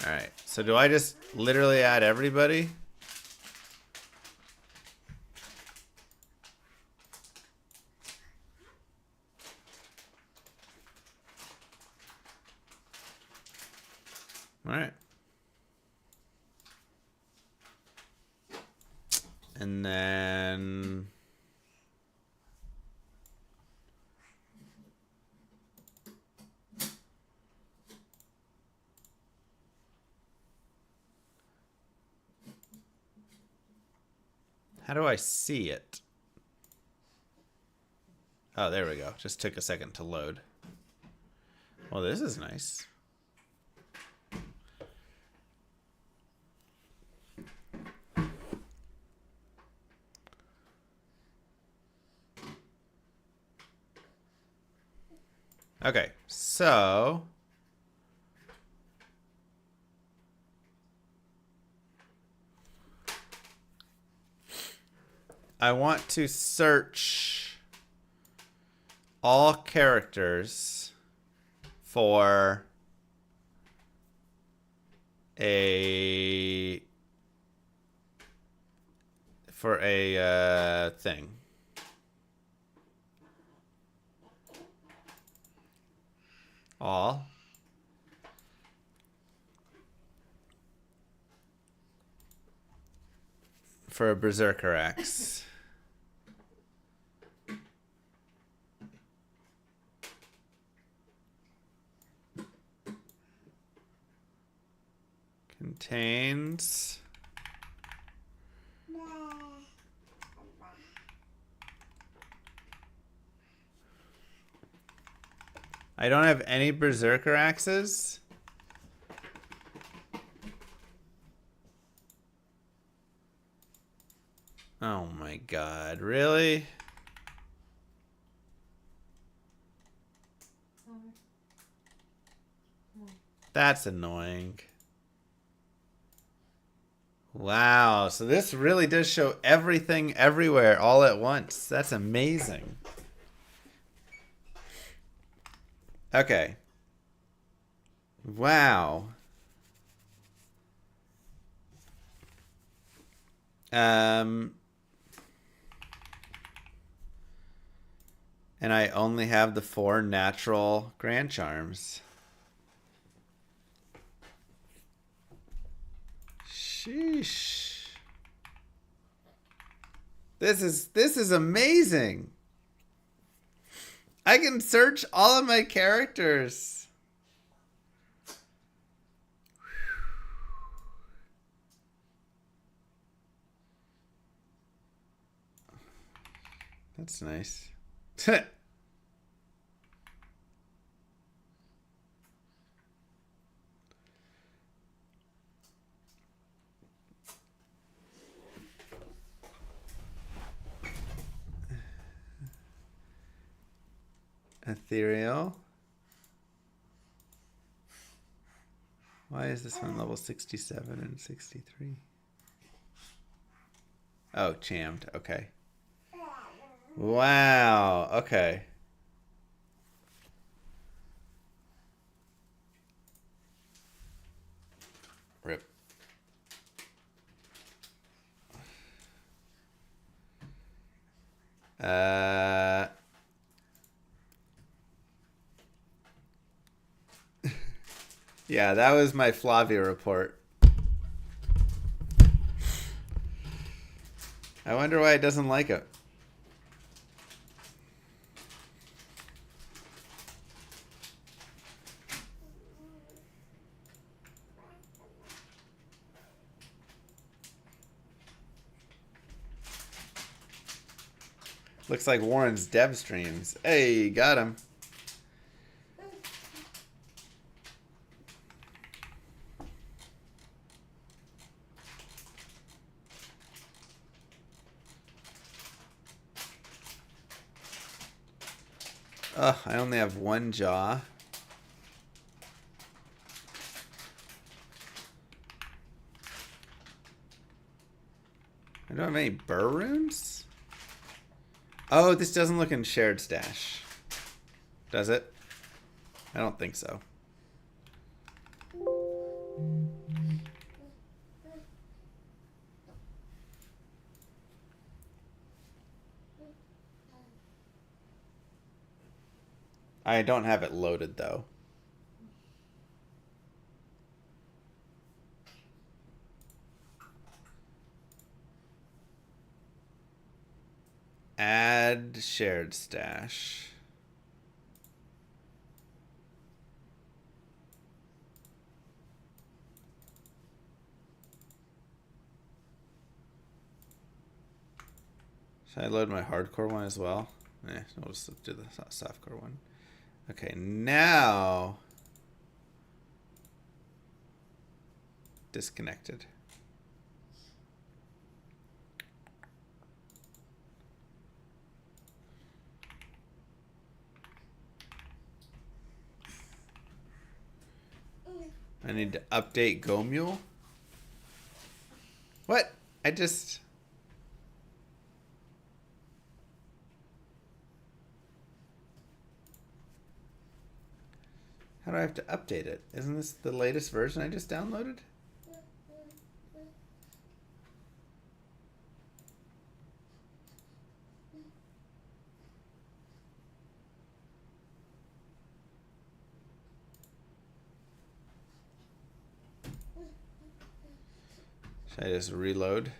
All right. So do I just literally add everybody? All right. And then how do I see it? Oh, there we go. Just took a second to load. Well, this is nice. Okay, so I want to search all characters for a thing. All. For a Berserker axe. Contains I don't have any Berserker axes. Oh my god, really? That's annoying. Wow, so this really does show everything everywhere all at once. That's amazing. Okay. Wow. And I only have the 4 natural grand charms. Sheesh. This is amazing. I can search all of my characters. That's nice. Ethereal. Why is this one level 67 and 63? Oh, chammed. Okay. Wow. Okay. Rip. Yeah, that was my Flavia report. I wonder why it doesn't like it. Looks like Warren's dev streams. Hey, got him. Ugh, I only have one jaw. I don't have any burr runes? Oh, this doesn't look in shared stash. Does it? I don't think so. I don't have it loaded though. Add shared stash. Should I load my hardcore one as well? I'll just do the softcore one. Okay, now disconnected. I need to update GoMule. What? I just... How do I have to update it? Isn't this the latest version I just downloaded? Should I just reload?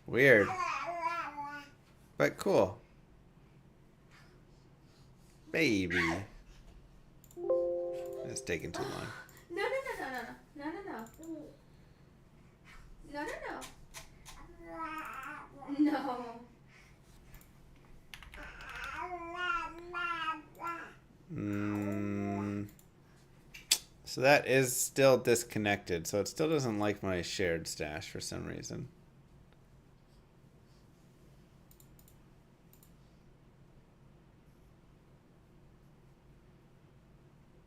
Weird. But cool. Baby. It's taking too long. No. So that is still disconnected. So it still doesn't like my shared stash for some reason.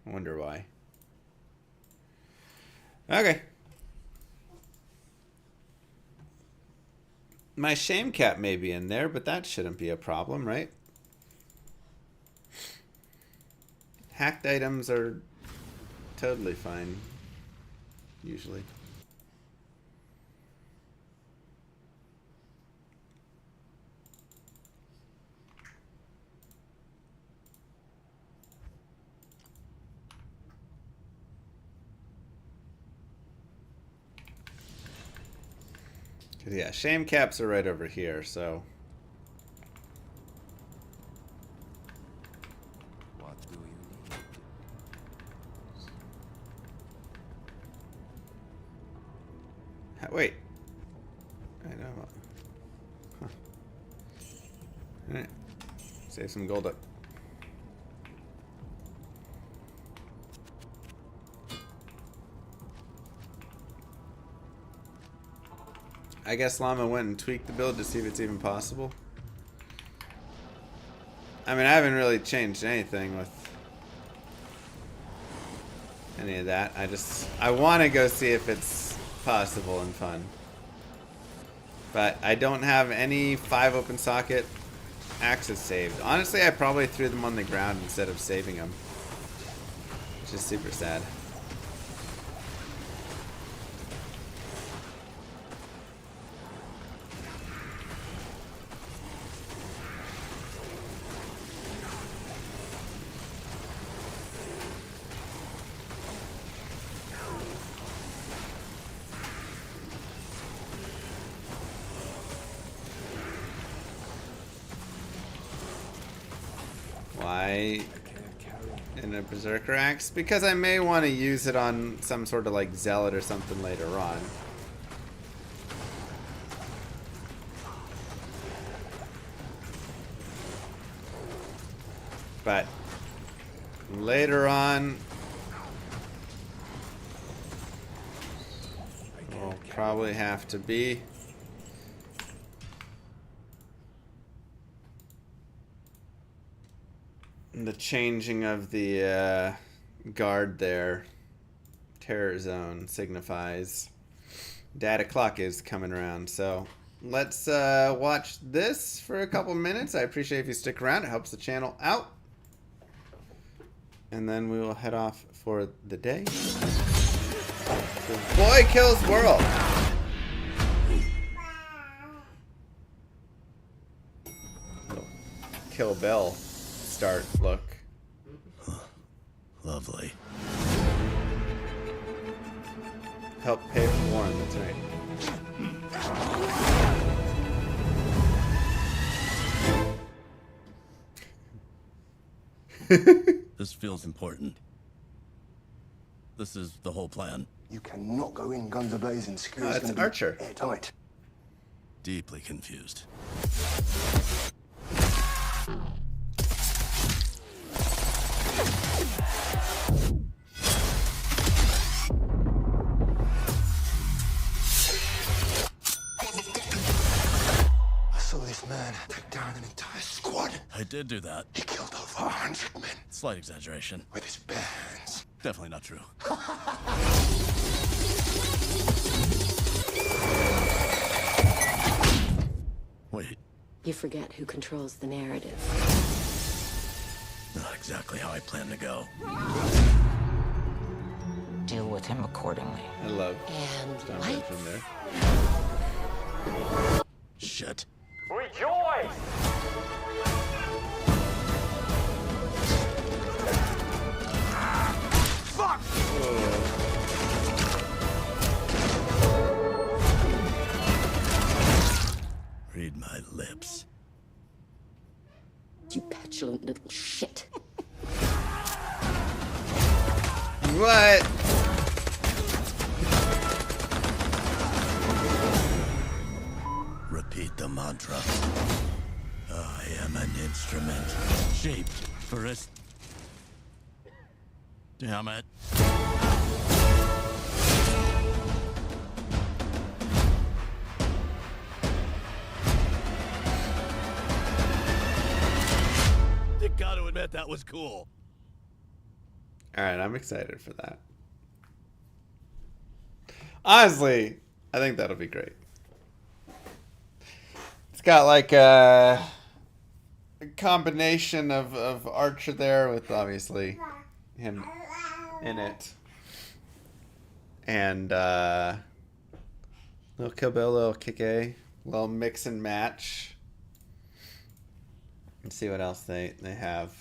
I wonder why. Okay. My shame cap may be in there, but that shouldn't be a problem, right? Hacked items are totally fine. usually. Yeah, shame caps are right over here, so. What do you need? Wait. I know. Huh. Alright. Save some gold up. I guess Llama went and tweaked the build to see if it's even possible. I mean, I haven't really changed anything with any of that. I want to go see if it's possible and fun. But I don't have any 5 open socket axes saved. Honestly, I probably threw them on the ground instead of saving them. Which is super sad. Why in a berserker axe? Because I may want to use it on some sort of like zealot or something later on. But later on, we'll probably have to be the changing of the guard there. Terror zone signifies data clock is coming around. So let's watch this for a couple minutes. I appreciate if you stick around. It helps the channel out. And then we will head off for the day. The boy kills world. Kill Bill start look. Lovely. Help pay for Warren, that's right. This feels important. This is the whole plan. You cannot go in guns a-blazing. Security's It's gonna be Archer. airtight. Deeply confused. I saw this man take down an entire squad. I did do that. He killed over 100 men Slight exaggeration. with his bare hands. Definitely not true. Wait, You forget who controls the narrative. not exactly how I plan to go. Deal with him accordingly. I love And Stone lights. from there. Shit. Rejoice! Fuck! Read my lips. You petulant little shit. What? Repeat the mantra. I am an instrument shaped for a... Damn it. You gotta admit that was cool. Alright, I'm excited for that. Honestly, I think that'll be great. It's got like a combination of Archer there with obviously him in it. and little Kill Bill, little Kick A, little mix and match. Let's see what else they have.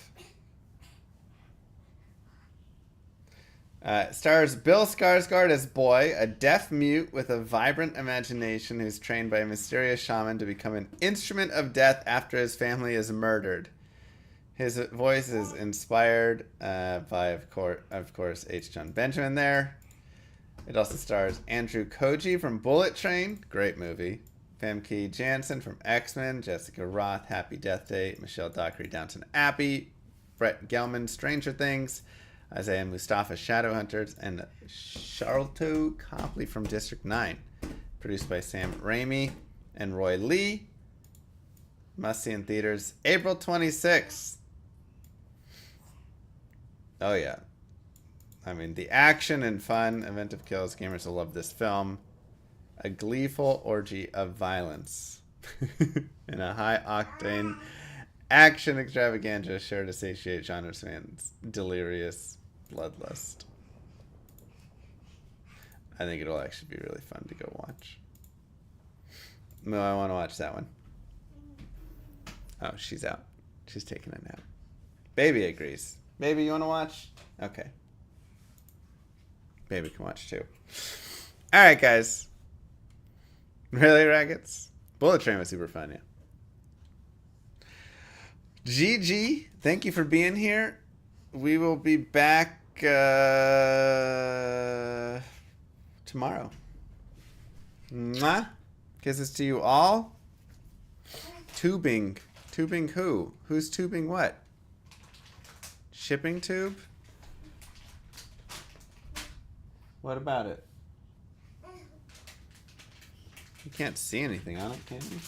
Stars Bill Skarsgård as Boy, a deaf mute with a vibrant imagination who's trained by a mysterious shaman to become an instrument of death after his family is murdered. His voice is inspired by, of course, H. John Benjamin there. It also stars Andrew Koji from Bullet Train, great movie. Famke Janssen from X-Men, Jessica Roth, Happy Death Day, Michelle Dockery, Downton Abbey, Brett Gelman, Stranger Things, Isaiah Mustafa, Shadowhunters, and Charlton Copley from District 9. Produced by Sam Raimi and Roy Lee. Must see in theaters April 26th. Oh yeah. I mean, the action and fun, inventive kills, gamers will love this film. A gleeful orgy of violence. In a high-octane action extravaganza sure to satiate genre fans' delirious bloodlust. I think it'll actually be really fun to go watch. No, I want to watch that one. Oh, she's out. She's taking a nap. Baby agrees. Baby, you want to watch? Okay. Baby can watch too. Alright, guys. Really, Raggets? Bullet Train was super fun, yeah. GG, thank you for being here. We will be back tomorrow. Mwah. Kisses to you all. Tubing. Tubing who? Who's tubing what? Shipping tube? What about it? You can't see anything on it, can you?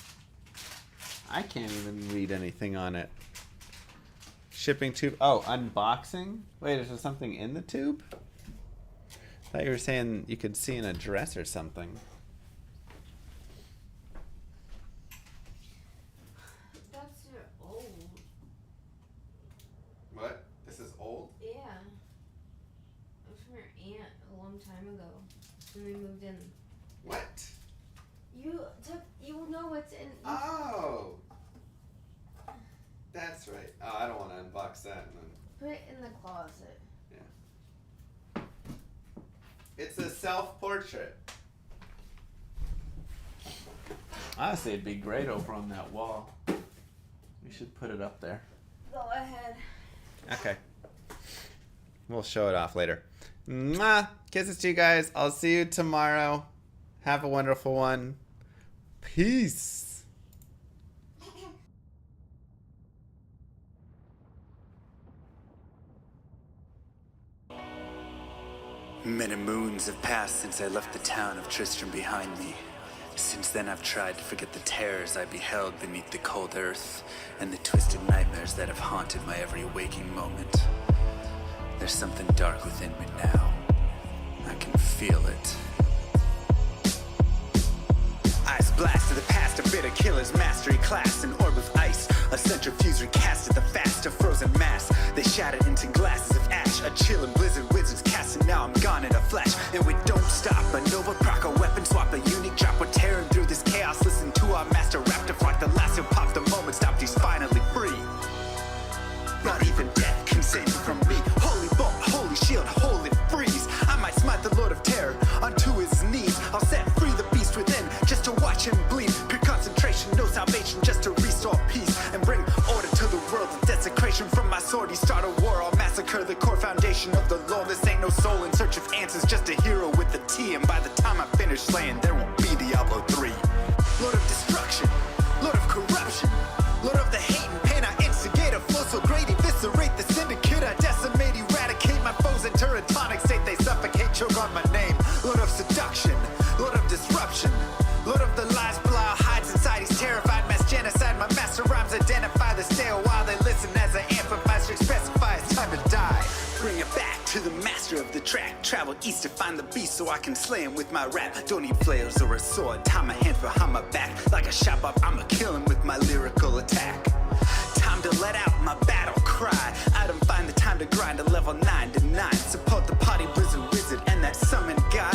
I can't even read anything on it. Shipping tube. Oh, unboxing? Wait, is there something in the tube? I thought you were saying you could see an address or something. That's old. What? This is old? Yeah. It was from your aunt a long time ago when we moved in. What? You know what's in. Oh! That's right. Oh, I don't want to unbox that. And then... Put it in the closet. Yeah. It's a self-portrait. Honestly, it'd be great over on that wall. We should put it up there. Go ahead. Okay. We'll show it off later. Mwah! Kisses to you guys. I'll see you tomorrow. Have a wonderful one. Peace. Many moons have passed since I left the town of Tristram behind me. Since then I've tried to forget the terrors I beheld beneath the cold earth and the twisted nightmares that have haunted my every waking moment. There's something dark within me now. I can feel it. Ice blast of the past, a bitter killer's mastery class, an orb of ice, a centrifuge recast at the fast, a frozen mass. They shattered into glasses of ash, a chill and blizzard wizards cast, and now I'm gone in a flash. And we don't stop, a nova proc, a weapon swap, a unique drop. We're tearing through this chaos. Listen to our master raptor flock, the last who popped the moment stopped. He's finally free. Not even death can save from me. Holy bolt, holy shield, holy freeze. I might smite the Lord of Terror unto his knees. I'll set free the beast within just to watch him bleed. Pure concentration, no salvation, just to restore peace and bring order to the world. The desecration from my sword, he start a war. I'll massacre the core foundation of the law. This ain't no soul in search of answers, just a hero with a T. And by the time I finish slaying, there won't be Diablo 3. Lord of destruction, Lord of corruption, Lord of the hate and pain. I instigate a flow so great, eviscerate the syndicate. I decimate, eradicate my foes in turretonic state. They suffocate, choke on my name. Lord of seduction, Lord of disruption, Lord of the lies Belial hides inside. He's terrified, mass genocide. My master rhymes identify the stale while they listen as I amplify, specify it's time to die. Bring it back to the master of the track. Travel east to find the beast so I can slay him with my rap. Don't need flails or a sword. Tie my hands behind my back. Like a shop up, I'ma kill him with my lyrical attack. Time to let out my battle cry. I don't find the time to grind a level 9 to 9. Support the party blizzard wizard and that summon god.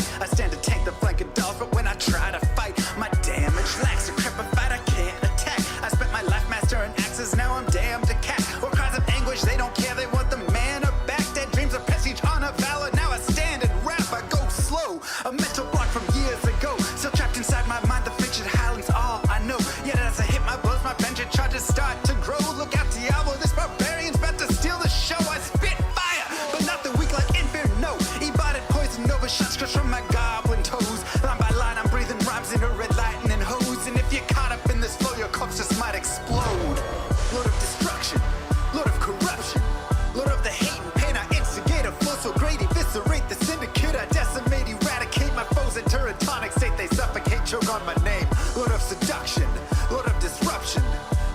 shots crush from my goblin toes. Line by line, I'm breathing rhymes in a red lightning hose. And if you're caught up in this flow, your corpse just might explode. Load of destruction, load of corruption, load of the hate and pain. I instigate a flow so great, eviscerate the syndicate. I decimate, eradicate my foes in teratonic state. They suffocate, choke on my name. Load of seduction, load of disruption,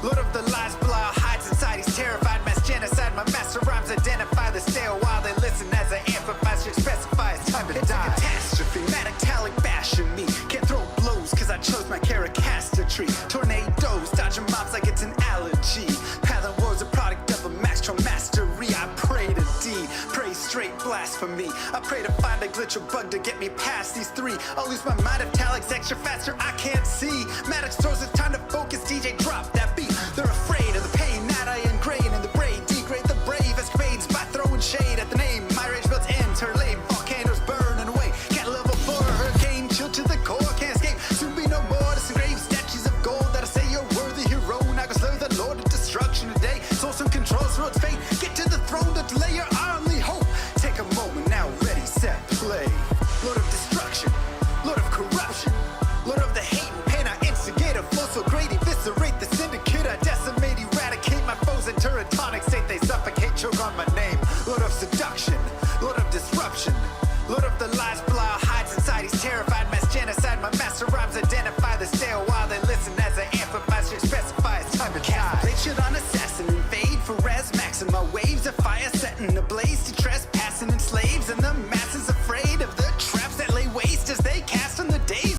load of the lies Belial hides inside. He's terrified, mass genocide. My master rhymes identify the stale while they listen as I amplify. Should specify it's time to die. It's a catastrophe, metallic bashing me. Can't throw blows cause I chose my characteristry. Tornadoes, dodging mobs like it's an allergy. Pattern war's a product of a master mastery. I pray to D, pray straight blasphemy. I pray to find a glitch or bug to get me past these three. I'll lose my mind if Talik's extra faster, I can't see. Maddox throws, it's time to focus. DJ drop that beat. They're afraid of the pain